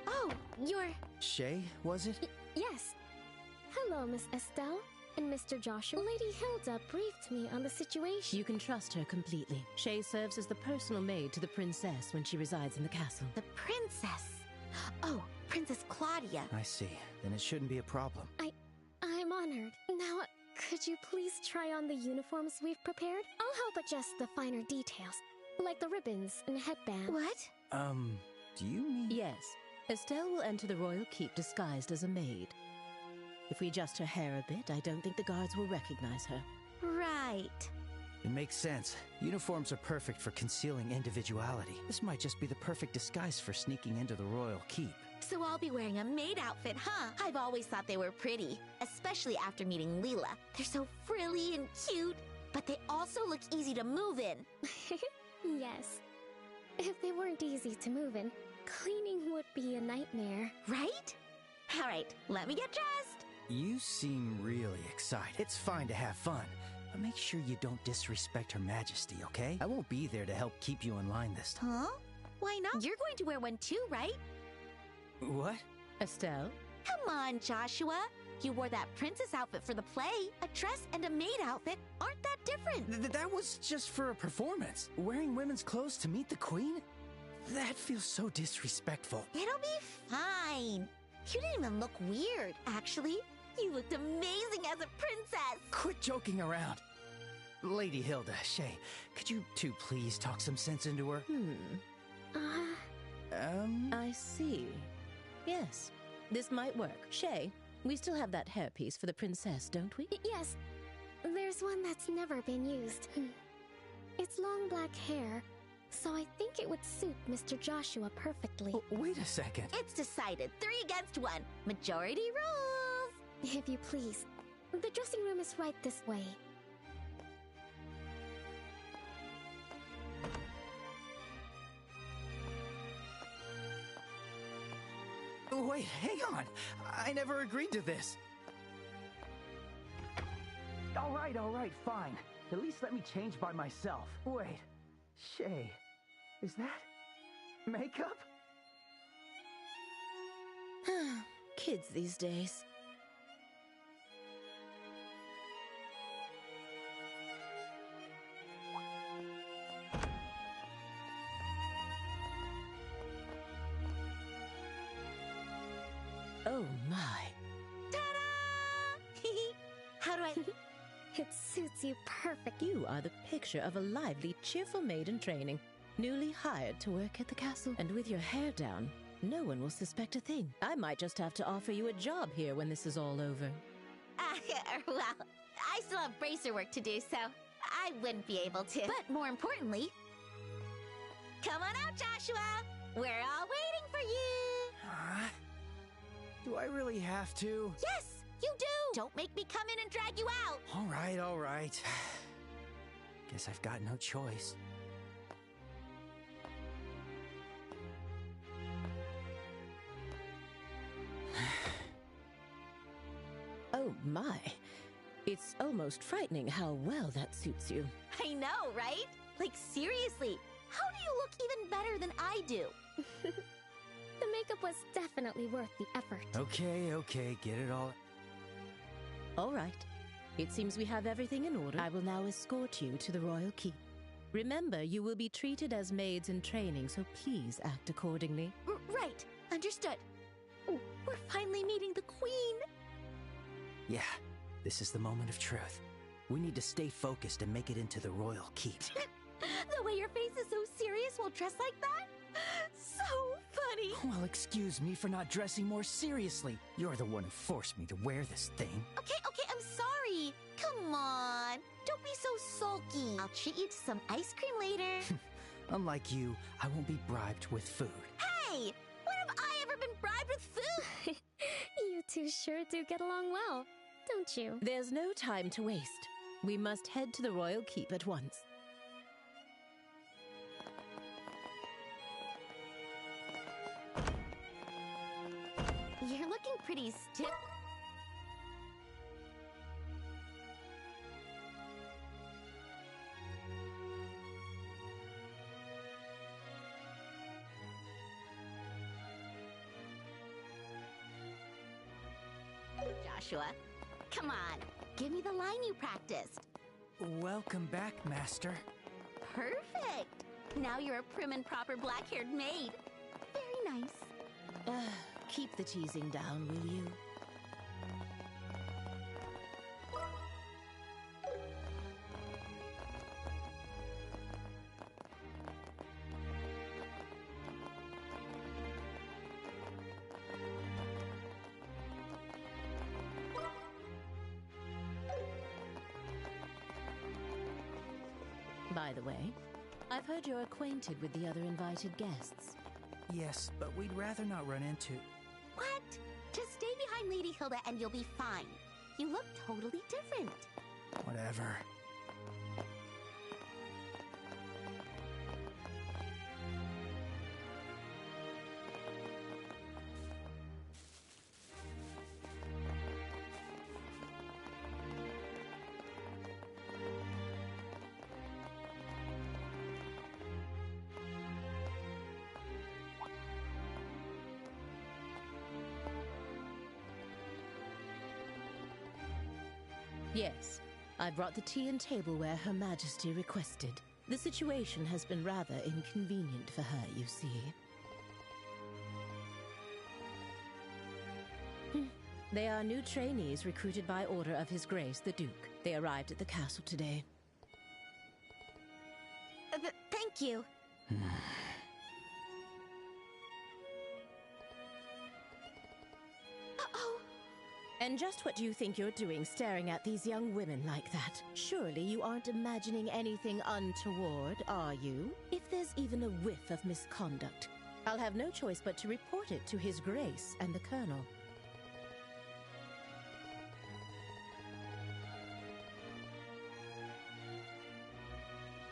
Speaker 15: Oh, you're...
Speaker 5: Shay, was it?
Speaker 15: Yes. Hello, Miss Estelle and Mr. Joshua. Lady Hilda briefed me on the situation.
Speaker 19: You can trust her completely. Shay serves as the personal maid to the princess when she resides in the castle.
Speaker 3: The princess? Oh, Princess Claudia.
Speaker 5: I see. Then it shouldn't be a problem.
Speaker 15: I'm honored. Now, could you please try on the uniforms we've prepared? I'll help adjust the finer details, like the ribbons and headband.
Speaker 3: What?
Speaker 5: Do you mean...
Speaker 19: Yes. Estelle will enter the royal keep disguised as a maid. If we adjust her hair a bit, I don't think the guards will recognize her.
Speaker 3: Right.
Speaker 5: It makes sense. Uniforms are perfect for concealing individuality. This might just be the perfect disguise for sneaking into the royal keep.
Speaker 3: So I'll be wearing a maid outfit, huh? I've always thought they were pretty, especially after meeting Leela. They're so frilly and cute, but they also look easy to move in.
Speaker 15: Yes. If they weren't easy to move in, cleaning would be a nightmare.
Speaker 3: Right? All right, let me get dressed.
Speaker 5: You seem really excited. It's fine to have fun, but make sure you don't disrespect Her Majesty, okay? I won't be there to help keep you in line this time.
Speaker 3: Huh? Why not? You're going to wear one too, right?
Speaker 5: What?
Speaker 19: Estelle?
Speaker 3: Come on, Joshua. You wore that princess outfit for the play. A dress and a maid outfit aren't that different.
Speaker 5: That was just for a performance. Wearing women's clothes to meet the queen? That feels so disrespectful.
Speaker 3: It'll be fine. You didn't even look weird, actually. You looked amazing as a princess.
Speaker 5: Quit joking around. Lady Hilda, Shay, could you two please talk some sense into her?
Speaker 19: I see. Yes, this might work. Shay, we still have that hairpiece for the princess, don't we?
Speaker 15: Yes. There's one that's never been used. It's long black hair, so I think it would suit Mr. Joshua perfectly.
Speaker 5: Wait a second.
Speaker 3: It's decided. 3 against 1. Majority rules.
Speaker 15: If you please. The dressing room is right this way.
Speaker 5: Wait, hang on. I never agreed to this. All right, fine. At least let me change by myself. Wait, Shay, is that makeup?
Speaker 19: Kids these days. Oh my.
Speaker 3: Ta-da! How do I...
Speaker 15: It suits you perfect.
Speaker 19: You are the picture of a lively, cheerful maid in training, newly hired to work at the castle. And with your hair down, no one will suspect a thing. I might just have to offer you a job here when this is all over.
Speaker 3: Well, I still have bracer work to do, so I wouldn't be able to. But more importantly, come on out, Joshua! We're all waiting for you!
Speaker 5: Do I really have to?
Speaker 3: Yes, you do! Don't make me come in and drag you out!
Speaker 5: All right. Guess I've got no choice.
Speaker 19: Oh my. It's almost frightening how well that suits you.
Speaker 3: I know, right? Like, seriously, how do you look even better than I do?
Speaker 15: The makeup was definitely worth the effort.
Speaker 5: Okay, get it all.
Speaker 19: All right. It seems we have everything in order. I will now escort you to the royal keep. Remember, you will be treated as maids in training, so please act accordingly.
Speaker 3: Right. Understood. Oh, we're finally meeting the queen.
Speaker 5: Yeah, this is the moment of truth. We need to stay focused and make it into the royal keep.
Speaker 3: The way your face is so serious while dressed like that? So funny.
Speaker 5: Well, excuse me for not dressing more seriously. You're the one who forced me to wear this thing.
Speaker 3: Okay, I'm sorry. Come on. Don't be so sulky. I'll treat you to some ice cream later.
Speaker 5: Unlike you, I won't be bribed with food.
Speaker 3: Hey! When have I ever been bribed with food?
Speaker 15: You two sure do get along well, don't you?
Speaker 19: There's no time to waste. We must head to the royal keep at once.
Speaker 3: You're looking pretty stiff. Joshua, come on. Give me the line you practiced.
Speaker 5: Welcome back, Master.
Speaker 3: Perfect. Now you're a prim and proper black-haired maid. Very nice.
Speaker 19: Keep the teasing down, will you? By the way, I've heard you're acquainted with the other invited guests.
Speaker 5: Yes, but we'd rather not run into...
Speaker 3: What? Just stay behind Lady Hilda and you'll be fine. You look totally different.
Speaker 5: Whatever.
Speaker 19: Yes, I brought the tea and tableware Her Majesty requested. The situation has been rather inconvenient for her, you see. They are new trainees recruited by order of His Grace, the Duke. They arrived at the castle today.
Speaker 3: Thank you.
Speaker 19: Uh-oh. And just what do you think you're doing staring at these young women like that? Surely you aren't imagining anything untoward, are you? If there's even a whiff of misconduct, I'll have no choice but to report it to His Grace and the Colonel.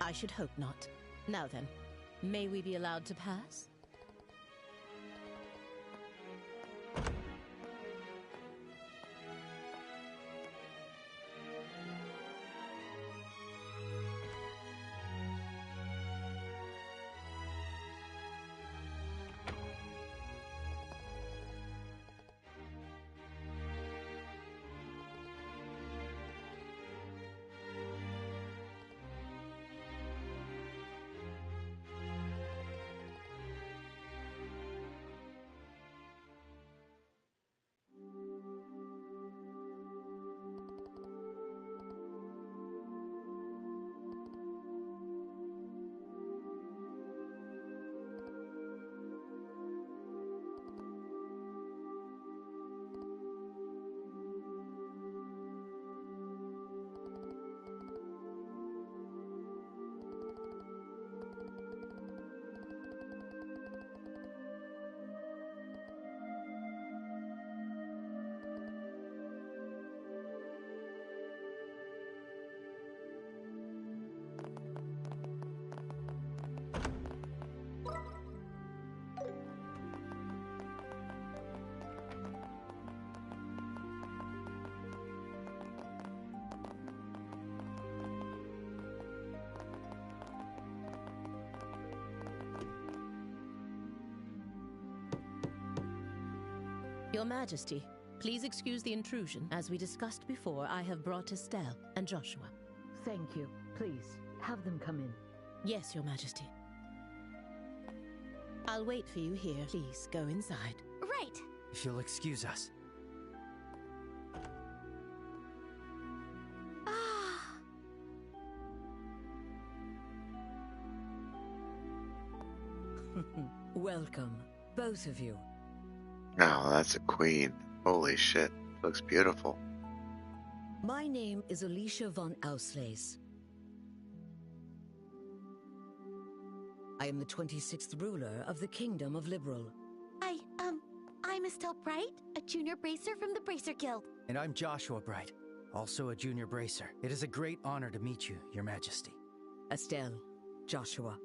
Speaker 19: I should hope not. Now then, may we be allowed to pass? Your Majesty, please excuse the intrusion. As we discussed before, I have brought Estelle and Joshua.
Speaker 21: Thank you. Please, have them come in.
Speaker 19: Yes, Your Majesty. I'll wait for you here. Please, go inside.
Speaker 3: Right.
Speaker 5: If you'll excuse us.
Speaker 22: Welcome, both of you.
Speaker 2: Oh, that's a queen. Holy shit. Looks beautiful.
Speaker 22: My name is Alicia von Auslese. I am the 26th ruler of the Kingdom of Liberal.
Speaker 3: I'm Estelle Bright, a junior bracer from the Bracer Guild.
Speaker 5: And I'm Joshua Bright, also a junior bracer. It is a great honor to meet you, Your Majesty.
Speaker 22: Estelle, Joshua,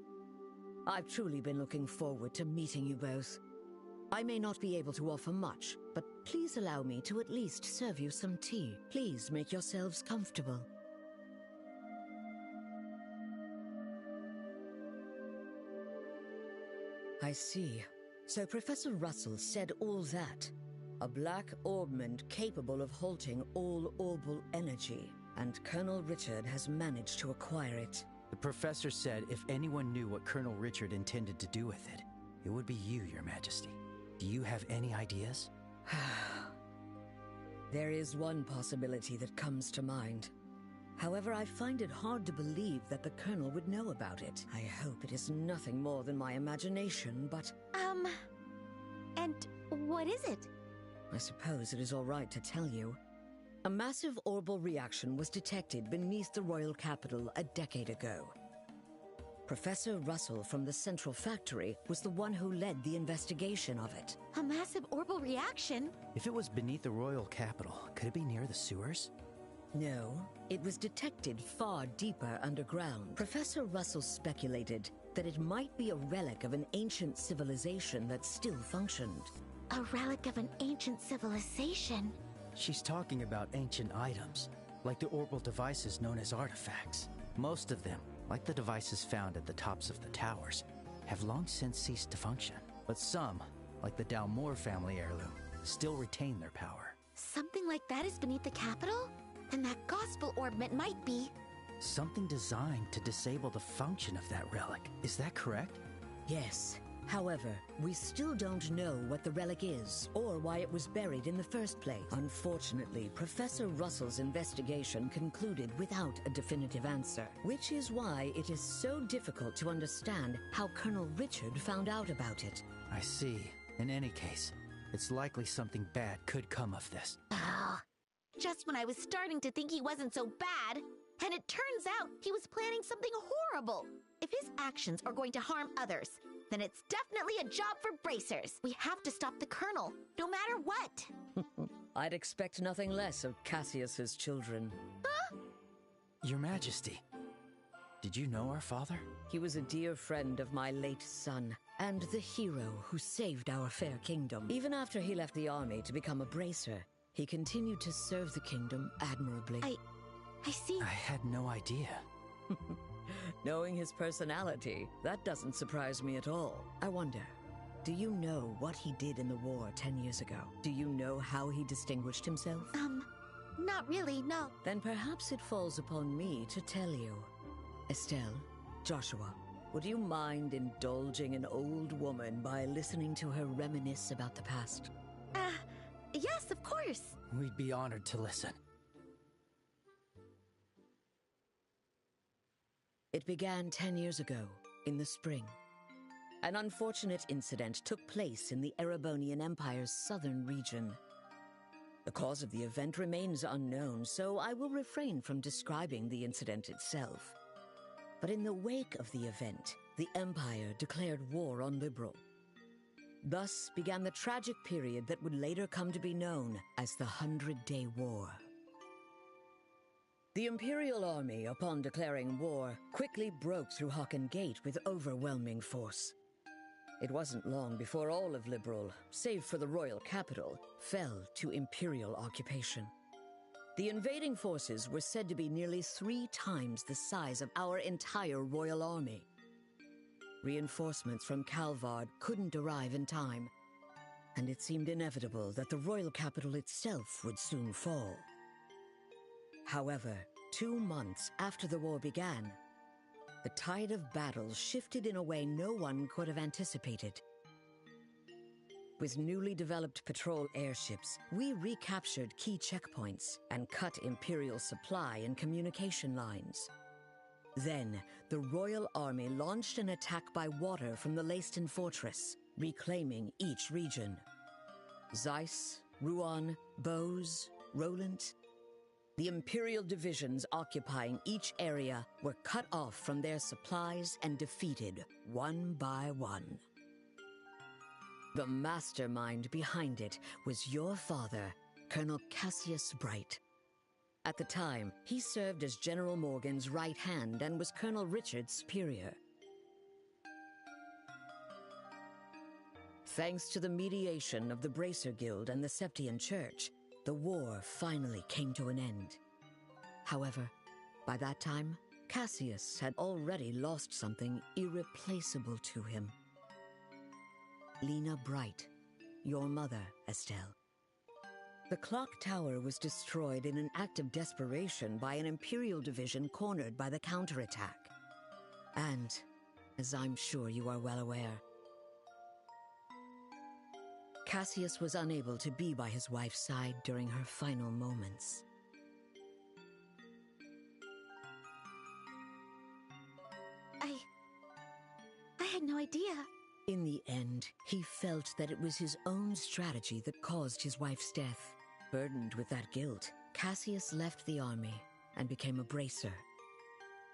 Speaker 22: I've truly been looking forward to meeting you both. I may not be able to offer much, but please allow me to at least serve you some tea. Please make yourselves comfortable. I see. So Professor Russell said all that. A black orbment capable of halting all orbal energy, and Colonel Richard has managed to acquire it.
Speaker 5: The professor said if anyone knew what Colonel Richard intended to do with it, it would be you, Your Majesty. Do you have any ideas?
Speaker 22: There is one possibility that comes to mind. However, I find it hard to believe that the Colonel would know about it. I hope it is nothing more than my imagination, but...
Speaker 3: And what is it?
Speaker 22: I suppose it is all right to tell you. A massive orbal reaction was detected beneath the royal capital a decade ago. Professor Russell from the Central Factory was the one who led the investigation of it.
Speaker 3: A massive orbal reaction?
Speaker 5: If it was beneath the royal capital, could it be near the sewers?
Speaker 22: No, it was detected far deeper underground. Professor Russell speculated that it might be a relic of an ancient civilization that still functioned.
Speaker 3: A relic of an ancient civilization?
Speaker 5: She's talking about ancient items, like the orbal devices known as artifacts. Most of them, like the devices found at the tops of the towers, have long since ceased to function. But some, like the Dalmore family heirloom, still retain their power.
Speaker 3: Something like that is beneath the capital? And that gospel ornament might be...
Speaker 5: Something designed to disable the function of that relic. Is that correct?
Speaker 22: Yes. However, we still don't know what the relic is, or why it was buried in the first place. Unfortunately, Professor Russell's investigation concluded without a definitive answer, which is why it is so difficult to understand how Colonel Richard found out about it.
Speaker 5: I see. In any case, it's likely something bad could come of this.
Speaker 3: Oh, just when I was starting to think he wasn't so bad, and it turns out he was planning something horrible. If his actions are going to harm others, then it's definitely a job for bracers. We have to stop the Colonel, no matter what.
Speaker 22: I'd expect nothing less of Cassius's children.
Speaker 3: Huh?
Speaker 5: Your Majesty, did you know our father?
Speaker 22: He was a dear friend of my late son, and the hero who saved our fair kingdom. Even after he left the army to become a bracer, he continued to serve the kingdom admirably.
Speaker 3: I see.
Speaker 5: I had no idea.
Speaker 22: Knowing his personality, that doesn't surprise me at all. I wonder, do you know what he did in the war 10 years ago? Do you know how he distinguished himself?
Speaker 3: Not really, no.
Speaker 22: Then perhaps it falls upon me to tell you. Estelle, Joshua, would you mind indulging an old woman by listening to her reminisce about the past?
Speaker 3: Yes, of course.
Speaker 5: We'd be honored to listen.
Speaker 22: It began 10 years ago, in the spring. An unfortunate incident took place in the Erebonian Empire's southern region. The cause of the event remains unknown, so I will refrain from describing the incident itself. But in the wake of the event, the Empire declared war on Liberl. Thus began the tragic period that would later come to be known as the 100-Day War. The Imperial Army, upon declaring war, quickly broke through Hocken Gate with overwhelming force. It wasn't long before all of Liberl, save for the royal capital, fell to Imperial occupation. The invading forces were said to be nearly 3 times the size of our entire royal army. Reinforcements from Calvard couldn't arrive in time, and it seemed inevitable that the royal capital itself would soon fall. However, 2 months after the war began, the tide of battle shifted in a way no one could have anticipated. With newly developed patrol airships, we recaptured key checkpoints and cut Imperial supply and communication lines. Then, the Royal Army launched an attack by water from the Leiston Fortress, reclaiming each region. Zeiss, Rouen, Bose, Roland. The Imperial divisions occupying each area were cut off from their supplies and defeated one by one. The mastermind behind it was your father, Colonel Cassius Bright. At the time, he served as General Morgan's right hand and was Colonel Richard's superior. Thanks to the mediation of the Bracer Guild and the Septian Church, the war finally came to an end. However, by that time, Cassius had already lost something irreplaceable to him. Lena Bright, your mother, Estelle. The clock tower was destroyed in an act of desperation by an Imperial division cornered by the counterattack. And, as I'm sure you are well aware, Cassius was unable to be by his wife's side during her final moments.
Speaker 3: I had no idea.
Speaker 22: In the end, he felt that it was his own strategy that caused his wife's death. Burdened with that guilt, Cassius left the army and became a bracer.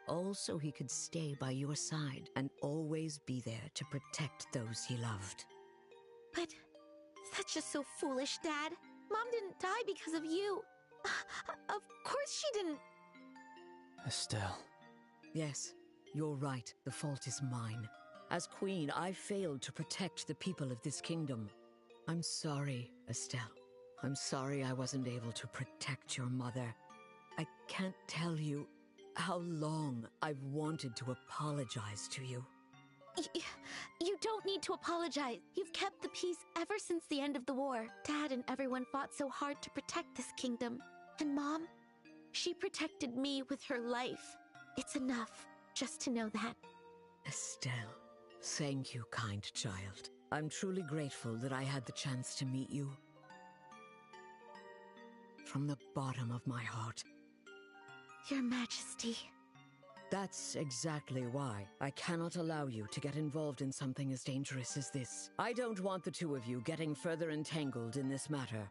Speaker 22: All so he could stay by your side and always be there to protect those he loved.
Speaker 3: But that's just so foolish, Dad. Mom didn't die because of you. Of course she didn't.
Speaker 5: Estelle.
Speaker 22: Yes, you're right. The fault is mine. As Queen, I failed to protect the people of this kingdom. I'm sorry, Estelle. I'm sorry I wasn't able to protect your mother. I can't tell you how long I've wanted to apologize to you.
Speaker 3: You don't need to apologize. You've kept the peace ever since the end of the war. Dad and everyone fought so hard to protect this kingdom. And Mom, She protected me with her life. It's enough just to know that.
Speaker 22: Estelle, thank you, kind child. I'm truly grateful that I had the chance to meet you. From the bottom of my heart.
Speaker 3: Your Majesty.
Speaker 22: That's exactly why I cannot allow you to get involved in something as dangerous as this. I don't want the two of you getting further entangled in this matter.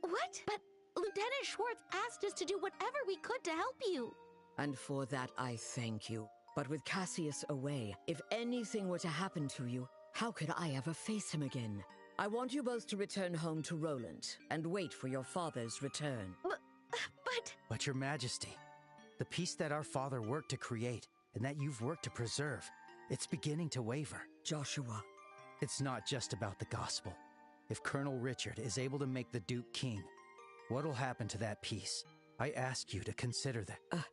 Speaker 3: What? But Lieutenant Schwartz asked us to do whatever we could to help you.
Speaker 22: And for that, I thank you. But with Cassius away, if anything were to happen to you, how could I ever face him again? I want you both to return home to Roland and wait for your father's return.
Speaker 5: But Your Majesty, the peace that our father worked to create and that you've worked to preserve, it's beginning to waver.
Speaker 22: Joshua.
Speaker 5: It's not just about the gospel. If Colonel Richard is able to make the Duke king, what'll happen to that peace? I ask you to consider that.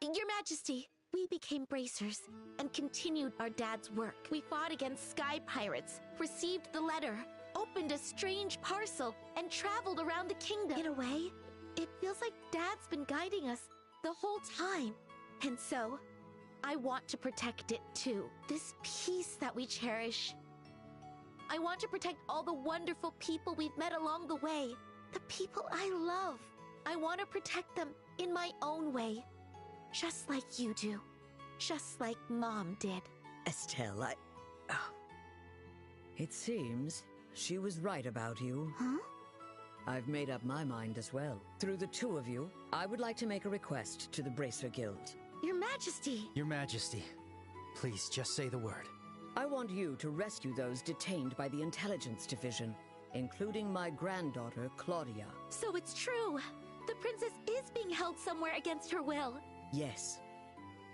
Speaker 3: Your Majesty, we became bracers and continued our dad's work. We fought against sky pirates, received the letter, opened a strange parcel, and traveled around the kingdom. In a way, it feels like Dad's been guiding us the whole time. And so, I want to protect it too. This peace that we cherish. I want to protect all the wonderful people we've met along the way. The people I love. I want to protect them in my own way. Just like you do. Just like Mom did.
Speaker 22: Estelle, It seems she was right about you.
Speaker 3: Huh?
Speaker 22: I've made up my mind as well. Through the two of you, I would like to make a request to the Bracer Guild.
Speaker 3: Your Majesty!
Speaker 5: Your Majesty, please just say the word.
Speaker 22: I want you to rescue those detained by the Intelligence Division, including my granddaughter, Claudia.
Speaker 3: So it's true! The princess is being held somewhere against her will.
Speaker 22: Yes.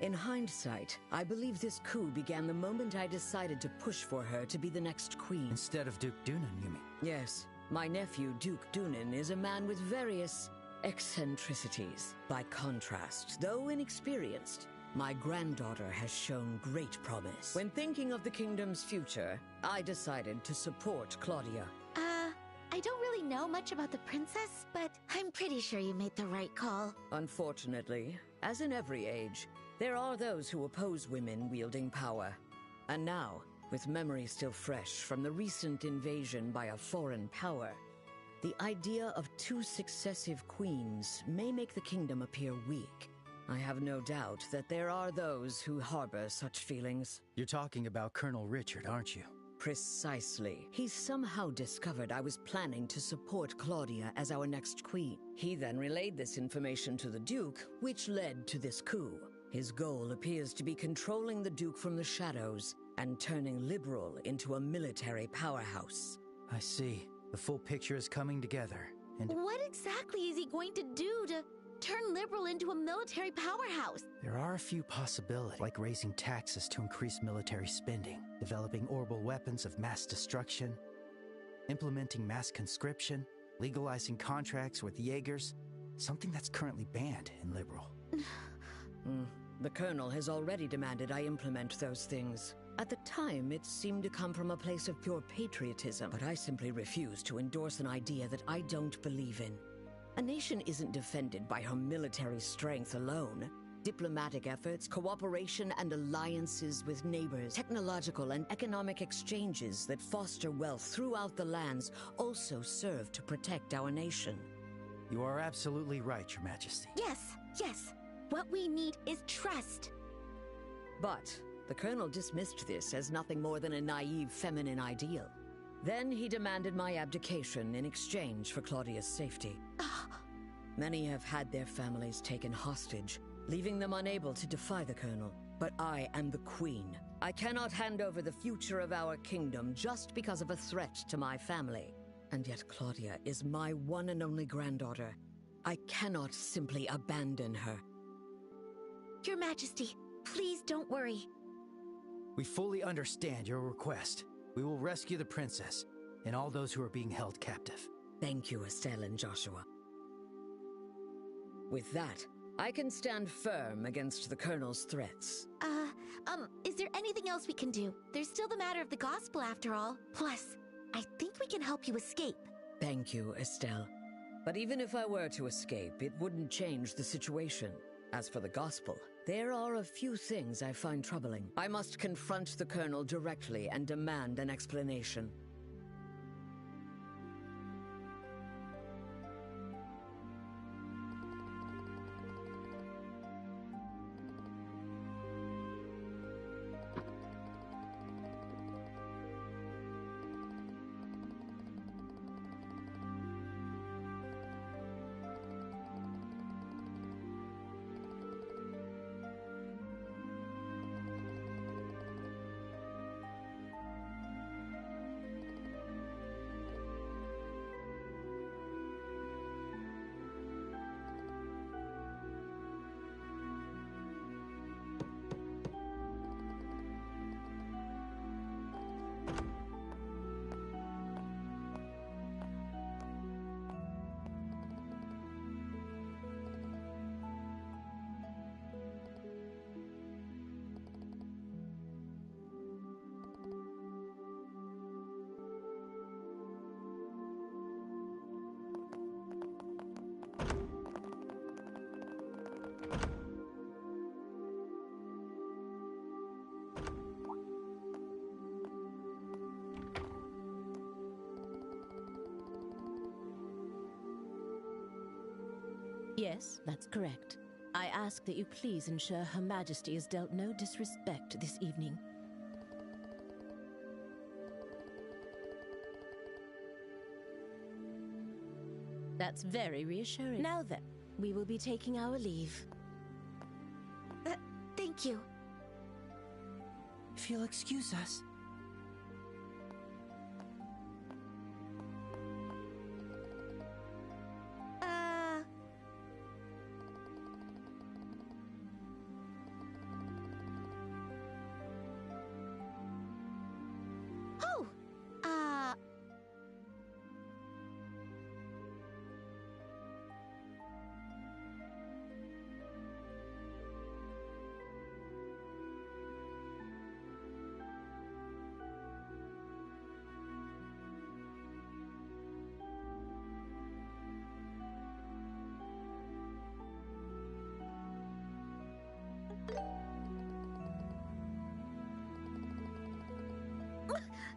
Speaker 22: In hindsight, I believe this coup began the moment I decided to push for her to be the next queen.
Speaker 5: Instead of Duke Dunan, you mean?
Speaker 22: Yes. My nephew, Duke Dunan, is a man with various eccentricities. By contrast, though inexperienced, my granddaughter has shown great promise. When thinking of the kingdom's future, I decided to support Claudia.
Speaker 3: I don't really know much about the princess, but I'm pretty sure you made the right call.
Speaker 22: Unfortunately, as in every age, there are those who oppose women wielding power. And now, with memory still fresh from the recent invasion by a foreign power, the idea of two successive queens may make the kingdom appear weak. I have no doubt that there are those who harbor such feelings.
Speaker 5: You're talking about Colonel Richard, aren't you?
Speaker 22: Precisely. He somehow discovered I was planning to support Claudia as our next queen. He then relayed this information to the Duke, which led to this coup. His goal appears to be controlling the Duke from the shadows and turning Liberal into a military powerhouse.
Speaker 5: I see. The full picture is coming together, and...
Speaker 3: What exactly is he going to do to turn Liberal into a military powerhouse?
Speaker 5: There are a few possibilities, like raising taxes to increase military spending, developing orbital weapons of mass destruction, implementing mass conscription, legalizing contracts with Jaegers, something that's currently banned in Liberal.
Speaker 22: The Colonel has already demanded I implement those things. At the time, it seemed to come from a place of pure patriotism, but I simply refuse to endorse an idea that I don't believe in. A nation isn't defended by her military strength alone. Diplomatic efforts, cooperation, and alliances with neighbors, technological and economic exchanges that foster wealth throughout the lands also serve to protect our nation.
Speaker 5: You are absolutely right, Your Majesty.
Speaker 3: Yes. What we need is trust.
Speaker 22: But the Colonel dismissed this as nothing more than a naive feminine ideal. Then he demanded my abdication in exchange for Claudia's safety. Many have had their families taken hostage, leaving them unable to defy the Colonel. But I am the Queen. I cannot hand over the future of our kingdom just because of a threat to my family. And yet Claudia is my one and only granddaughter. I cannot simply abandon her.
Speaker 3: Your Majesty, please don't worry.
Speaker 5: We fully understand your request. We will rescue the princess and all those who are being held captive.
Speaker 22: Thank you, Estelle and Joshua. With that, I can stand firm against the Colonel's threats.
Speaker 3: Is there anything else we can do? There's still the matter of the gospel after all. Plus, I think we can help you escape.
Speaker 22: Thank you, Estelle. But even if I were to escape, it wouldn't change the situation. As for the gospel, there are a few things I find troubling. I must confront the Colonel directly and demand an explanation.
Speaker 19: Yes, that's correct. I ask that you please ensure Her Majesty is dealt no disrespect this evening. That's very reassuring. Now then, we will be taking our leave.
Speaker 3: Thank you.
Speaker 5: If you'll excuse us.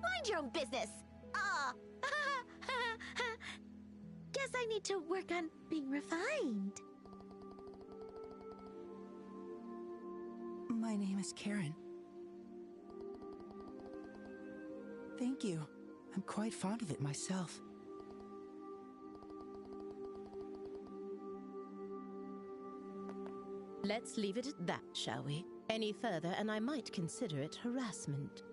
Speaker 3: Mind your own business. Guess I need to work on being refined.
Speaker 5: My name is Karen. Thank you. I'm quite fond of it myself.
Speaker 19: Let's leave it at that, shall we? Any further, and I might consider it harassment.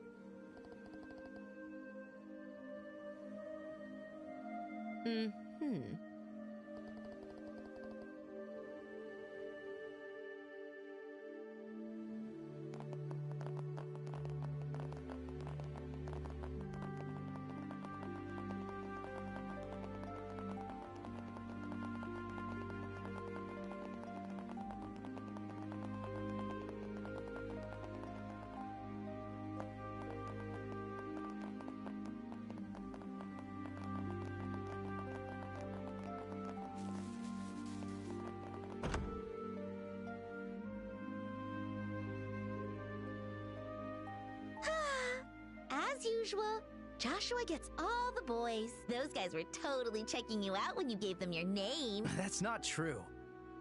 Speaker 3: As usual, Joshua gets all the boys. Those guys were totally checking you out when you gave them your name.
Speaker 5: That's not true.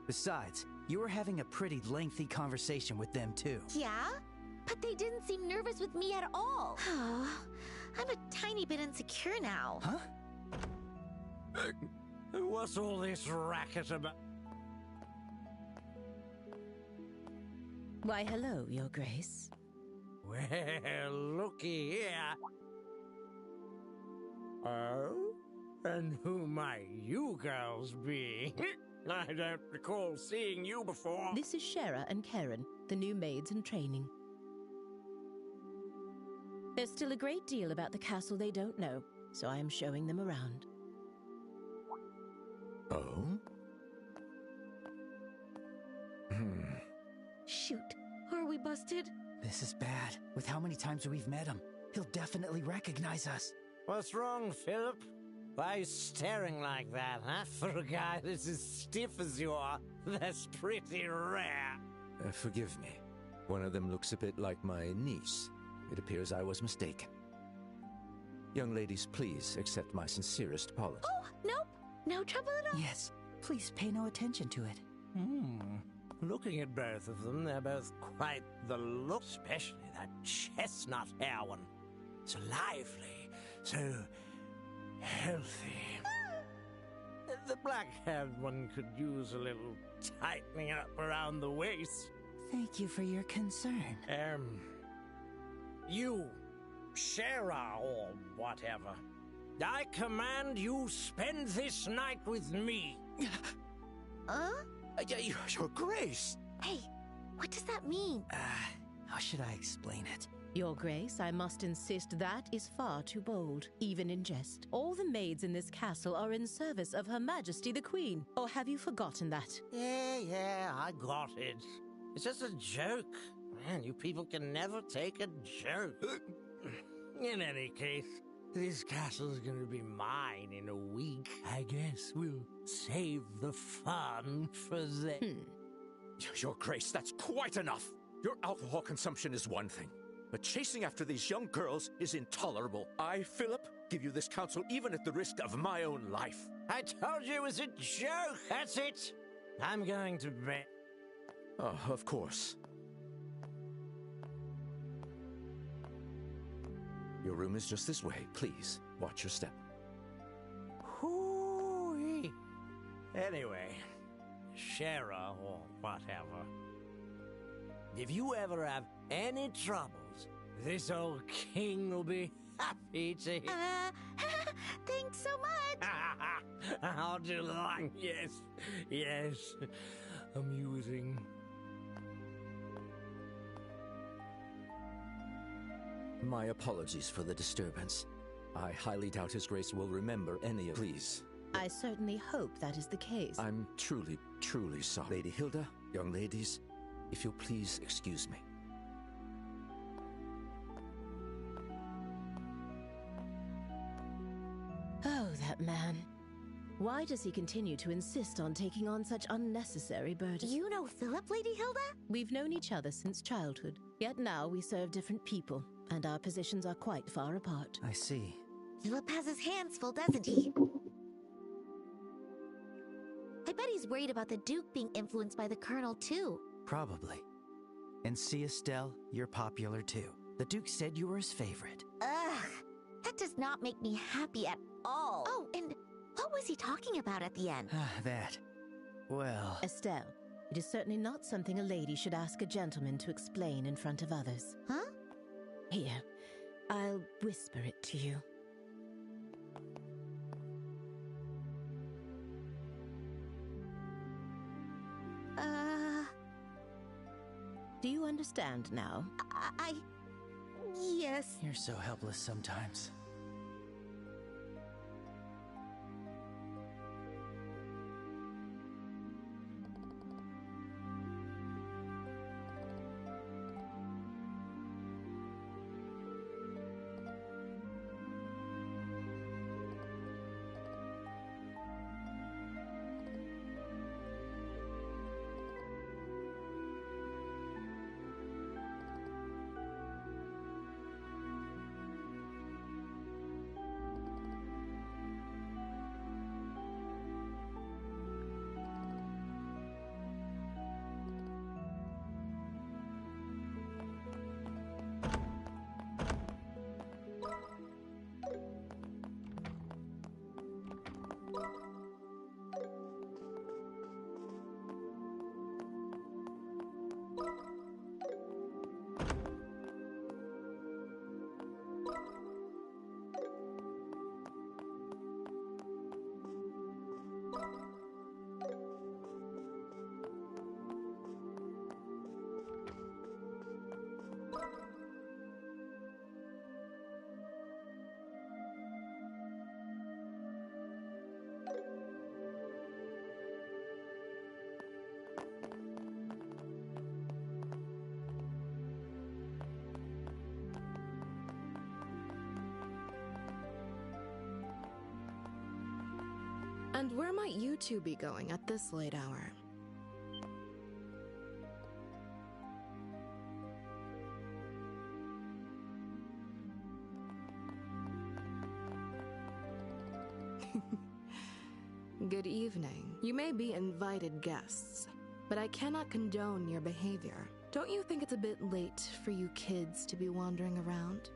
Speaker 5: Besides, you were having a pretty lengthy conversation with them too.
Speaker 3: Yeah? But they didn't seem nervous with me at all. I'm a tiny bit insecure now.
Speaker 5: Huh?
Speaker 11: What's all this racket about?
Speaker 19: Why, hello, Your Grace.
Speaker 11: Well, looky here. Oh? And who might you girls be? I don't recall seeing you before.
Speaker 19: This is Shera and Karen, the new maids in training. There's still a great deal about the castle they don't know, so I am showing them around.
Speaker 10: Oh?
Speaker 3: Shoot, are we busted?
Speaker 5: This is bad. With how many times we've met him, he'll definitely recognize us.
Speaker 11: What's wrong, Philip? Why are you staring like that, huh? For a guy that's as stiff as you are, that's pretty rare.
Speaker 20: Forgive me. One of them looks a bit like my niece. It appears I was mistaken. Young ladies, please accept my sincerest apology.
Speaker 17: Oh, nope. No trouble at all.
Speaker 5: Yes, please pay no attention to it.
Speaker 11: Looking at both of them, they're both quite the look, especially that chestnut hair one. So lively, so healthy. The black-haired one could use a little tightening up around the waist.
Speaker 5: Thank you for your concern.
Speaker 11: You, Shara, or whatever, I command you spend this night with me.
Speaker 20: Your Grace!
Speaker 3: Hey, what does that mean?
Speaker 5: How should I explain it?
Speaker 19: Your Grace, I must insist that is far too bold, even in jest. All the maids in this castle are in service of Her Majesty the Queen. Or have you forgotten that?
Speaker 11: Yeah, I got it. It's just a joke. Man, you people can never take a joke. In any case, this castle's gonna be mine in a week. I guess we'll save the fun for then.
Speaker 20: Your Grace, that's quite enough! Your alcohol consumption is one thing, but chasing after these young girls is intolerable. I, Philip, give you this counsel even at the risk of my own life.
Speaker 11: I told you it was a joke! That's it! I'm going to bed.
Speaker 20: Oh, of course. Your room is just this way. Please, watch your step.
Speaker 11: Hoo-wee. Anyway, Shara or whatever, if you ever have any troubles, this old king will be happy to hear.
Speaker 3: Thanks so much!
Speaker 11: How do you like? Yes. Amusing.
Speaker 20: My apologies for the disturbance. I highly doubt His Grace will remember any of these.
Speaker 19: I certainly hope that is the case.
Speaker 20: I'm truly, truly sorry. Lady Hilda, young ladies, if you'll please excuse me.
Speaker 19: Oh, that man. Why does he continue to insist on taking on such unnecessary burdens?
Speaker 3: You know Philip, Lady Hilda?
Speaker 19: We've known each other since childhood, yet now we serve different people, and our positions are quite far apart.
Speaker 5: I see.
Speaker 3: Philip has his hands full, doesn't he? I bet he's worried about the Duke being influenced by the Colonel, too.
Speaker 5: Probably. And see, Estelle, you're popular too. The Duke said you were his favorite.
Speaker 3: Ugh, that does not make me happy at all. Oh, and what was he talking about at the end?
Speaker 5: That. Well...
Speaker 19: Estelle, it is certainly not something a lady should ask a gentleman to explain in front of others.
Speaker 3: Huh?
Speaker 19: Here, I'll whisper it to you. Do you understand now?
Speaker 3: Yes.
Speaker 5: You're so helpless sometimes.
Speaker 12: And where might you two be going at this late hour? Good evening. You may be invited guests, but I cannot condone your behavior. Don't you think it's a bit late for you kids to be wandering around?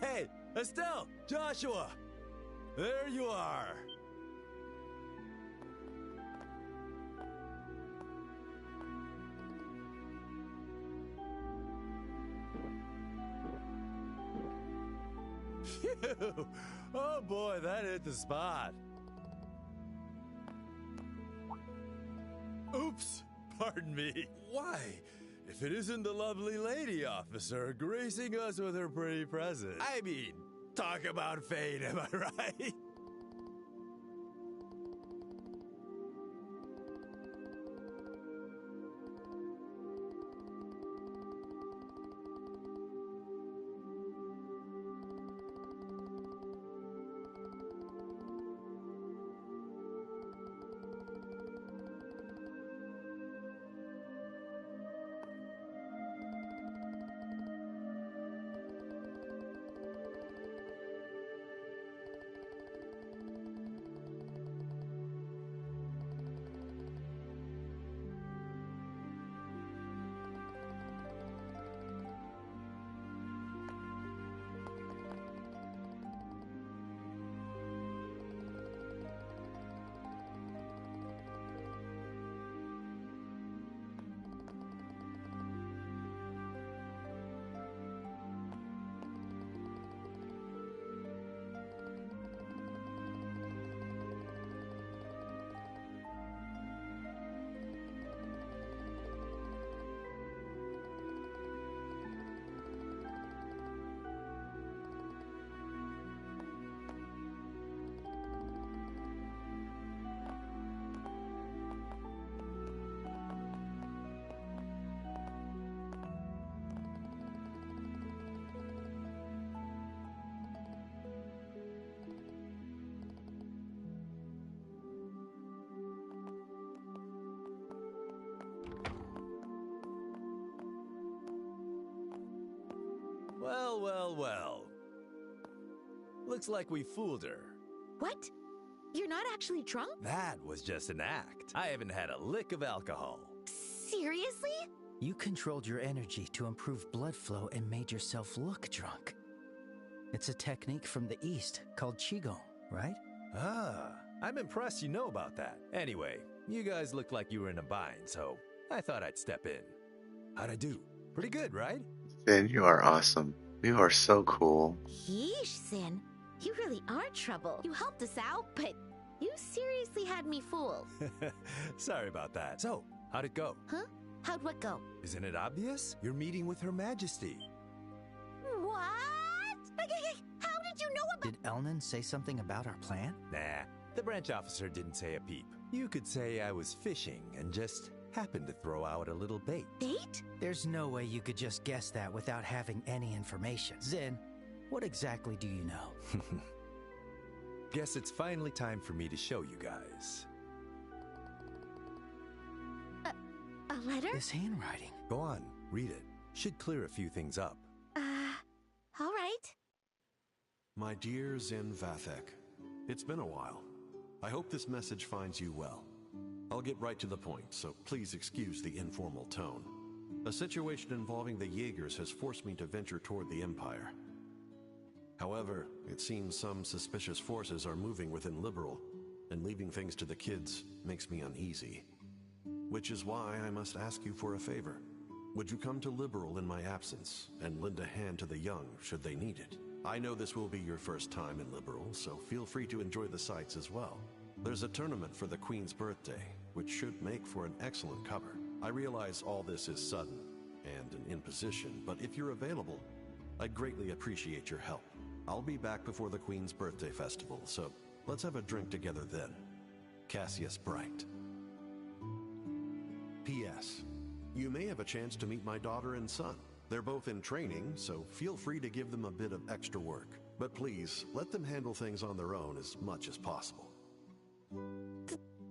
Speaker 8: Hey, Estelle! Joshua! There you are! Phew! Oh boy, that hit the spot. Oops! Pardon me. Why? If it isn't the lovely lady officer gracing us with her pretty presence. I mean, talk about fate, am I right? Well, well, well. Looks like we fooled her.
Speaker 19: What? You're not actually drunk?
Speaker 8: That was just an act. I haven't had a lick of alcohol.
Speaker 19: Seriously?
Speaker 5: You controlled your energy to improve blood flow and made yourself look drunk. It's a technique from the East called Qigong, right?
Speaker 8: Ah, I'm impressed you know about that. Anyway, you guys look like you were in a bind, so I thought I'd step in. How'd I do? Pretty good, right?
Speaker 2: Sin, you are awesome. You are so cool.
Speaker 3: Yeesh, Sin. You really are trouble. You helped us out, but you seriously had me fooled.
Speaker 8: Sorry about that. So, how'd it go?
Speaker 3: Huh? How'd what go?
Speaker 8: Isn't it obvious? You're meeting with Her Majesty.
Speaker 3: What? How
Speaker 5: Did Elnan say something about our plan?
Speaker 8: Nah, the branch officer didn't say a peep. You could say I was fishing and just happened to throw out a little bait.
Speaker 17: Bait?
Speaker 5: There's no way you could just guess that without having any information. Zin, what exactly do you know?
Speaker 8: Guess it's finally time for me to show you guys.
Speaker 17: A letter?
Speaker 5: This handwriting.
Speaker 8: Go on, read it. Should clear a few things up.
Speaker 17: All right.
Speaker 10: My dear Zin Vathek, it's been a while. I hope this message finds you well. I'll get right to the point, so please excuse the informal tone. A situation involving the Jaegers has forced me to venture toward the Empire. However, it seems some suspicious forces are moving within Liberal, and leaving things to the kids makes me uneasy. Which is why I must ask you for a favor. Would you come to Liberal in my absence, and lend a hand to the young should they need it? I know this will be your first time in Liberal, so feel free to enjoy the sights as well. There's a tournament for the Queen's birthday, which should make for an excellent cover. I realize all this is sudden and an imposition, but if you're available, I'd greatly appreciate your help. I'll be back before the Queen's birthday festival, so let's have a drink together then. Cassius Bright. P.S. You may have a chance to meet my daughter and son. They're both in training, so feel free to give them a bit of extra work. But please, let them handle things on their own as much as possible.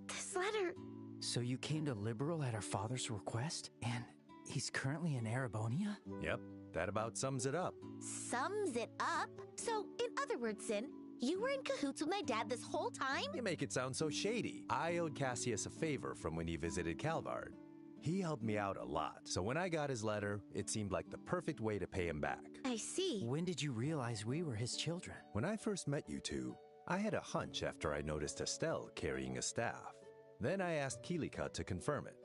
Speaker 17: This letter...
Speaker 5: So you came to Liberal at our father's request? And he's currently in Erebonia?
Speaker 8: Yep, that about sums it up.
Speaker 3: Sums it up? So, in other words, Sin, you were in cahoots with my dad this whole time?
Speaker 8: You make it sound so shady. I owed Cassius a favor from when he visited Calvard. He helped me out a lot, so when I got his letter, it seemed like the perfect way to pay him back.
Speaker 3: I see.
Speaker 5: When did you realize we were his children?
Speaker 8: When I first met you two, I had a hunch after I noticed Estelle carrying a staff. Then I asked Kilika to confirm it.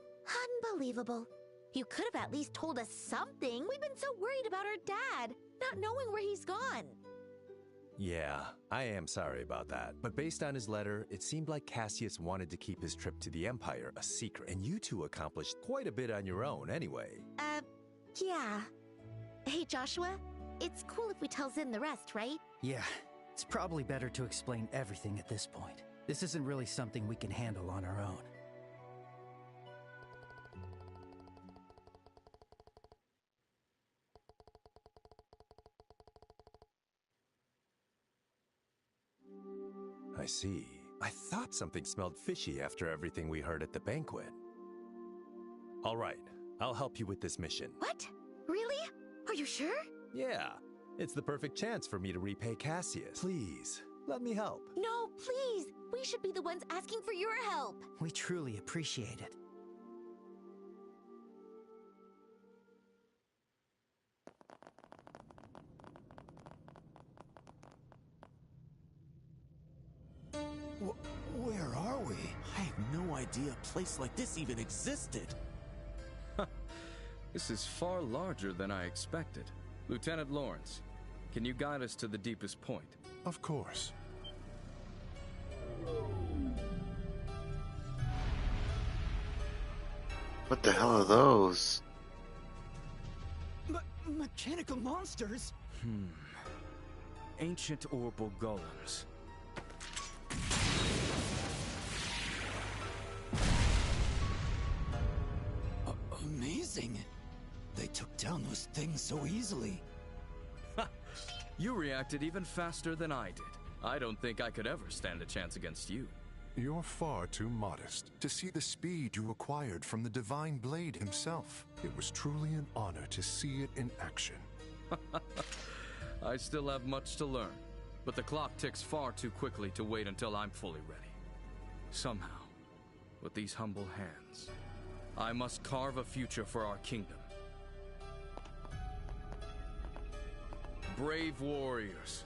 Speaker 3: Unbelievable. You could have at least told us something. We've been so worried about our dad, not knowing where he's gone.
Speaker 8: Yeah, I am sorry about that. But based on his letter, it seemed like Cassius wanted to keep his trip to the Empire a secret. And you two accomplished quite a bit on your own anyway.
Speaker 3: Yeah. Hey, Joshua, it's cool if we tell Zin the rest, right?
Speaker 5: Yeah, it's probably better to explain everything at this point. This isn't really something we can handle on our own.
Speaker 8: I see. I thought something smelled fishy after everything we heard at the banquet. All right, I'll help you with this mission.
Speaker 3: What? Really? Are you sure?
Speaker 8: Yeah, it's the perfect chance for me to repay Cassius. Please, let me help.
Speaker 3: No, please. We should be the ones asking for your help.
Speaker 5: We truly appreciate it.
Speaker 4: Where are we? I had no idea a place like this even existed.
Speaker 13: This is far larger than I expected. Lieutenant Lawrence, can you guide us to the deepest point?
Speaker 10: Of course.
Speaker 2: What the hell are those?
Speaker 4: Mechanical monsters?
Speaker 13: Ancient orbital golems.
Speaker 4: Amazing. They took down those things so easily.
Speaker 13: You reacted even faster than I did. I don't think I could ever stand a chance against you.
Speaker 6: You're far too modest to see the speed you acquired from the Divine Blade himself. It was truly an honor to see it in action.
Speaker 13: I still have much to learn, but the clock ticks far too quickly to wait until I'm fully ready. Somehow, with these humble hands, I must carve a future for our kingdom. Brave warriors,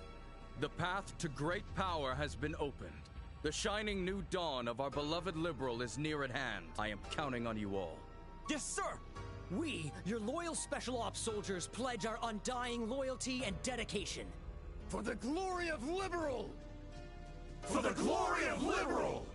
Speaker 13: the path to great power has been opened. The shining new dawn of our beloved Liberal is near at hand. I am counting on you all.
Speaker 11: Yes, sir! We, your loyal Special Ops soldiers, pledge our undying loyalty and dedication.
Speaker 4: For the glory of Liberal! For the glory of Liberal!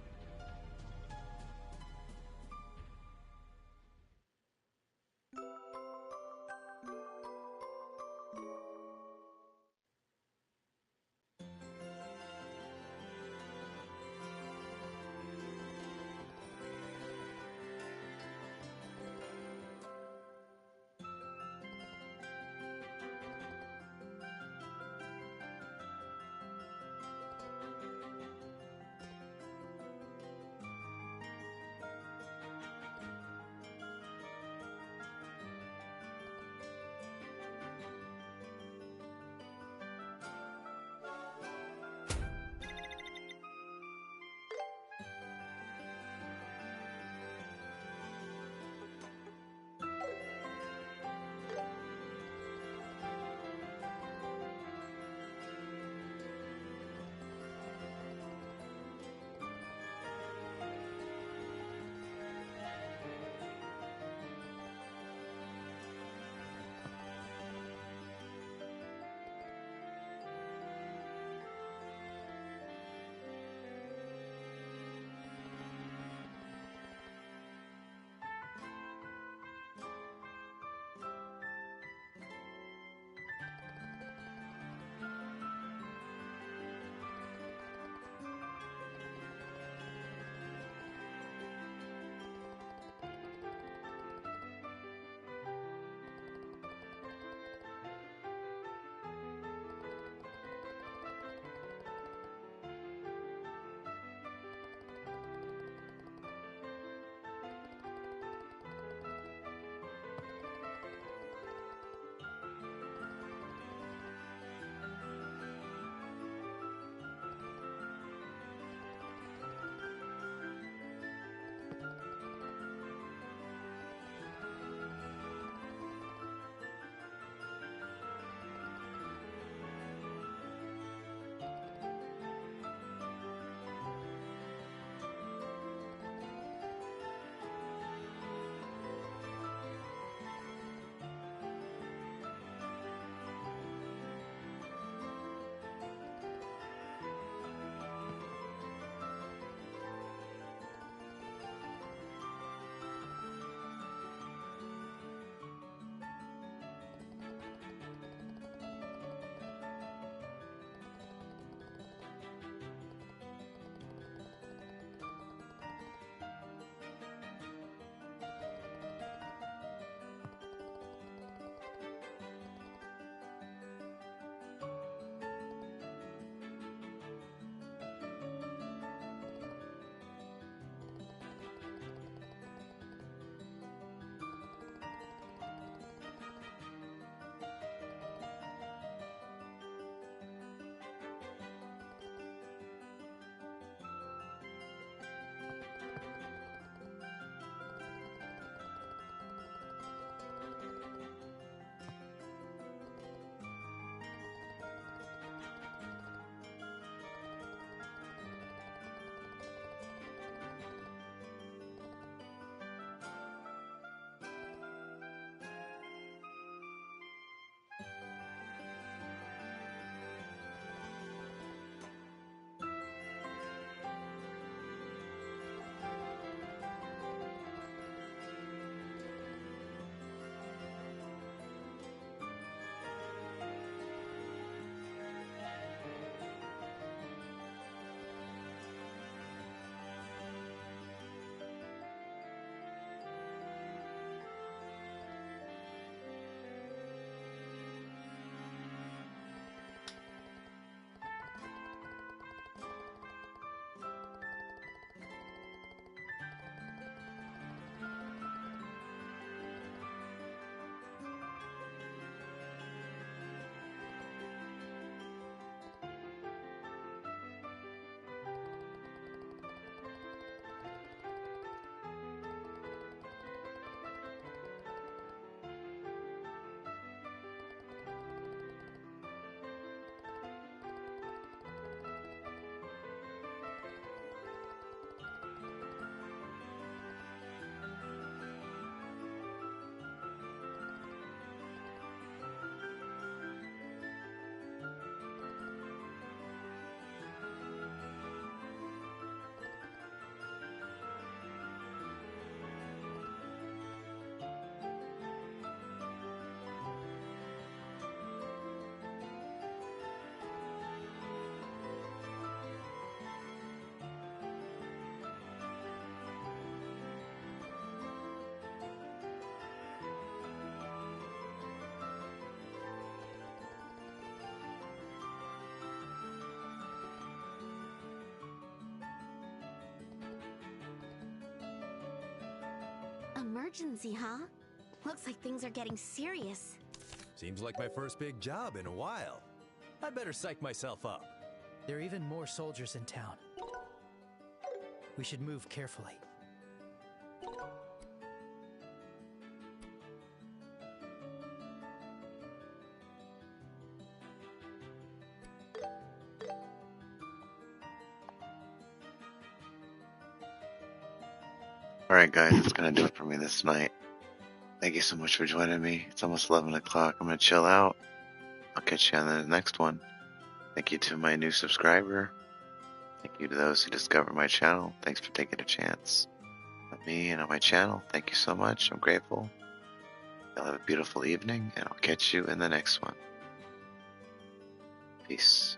Speaker 3: emergency, huh? Looks like things are getting serious.
Speaker 8: Seems like my first big job in a while. I'd better psych myself up.
Speaker 5: There are even more soldiers in town. We should move carefully.
Speaker 2: Alright guys, that's gonna do it for me this night. Thank you so much for joining me. It's almost 11 o'clock. I'm gonna chill out. I'll catch you on the next one. Thank you to my new subscriber. Thank you to those who discover my channel. Thanks for taking a chance on me and on my channel. Thank you so much. I'm grateful. Y'all have a beautiful evening, and I'll catch you in the next one. Peace.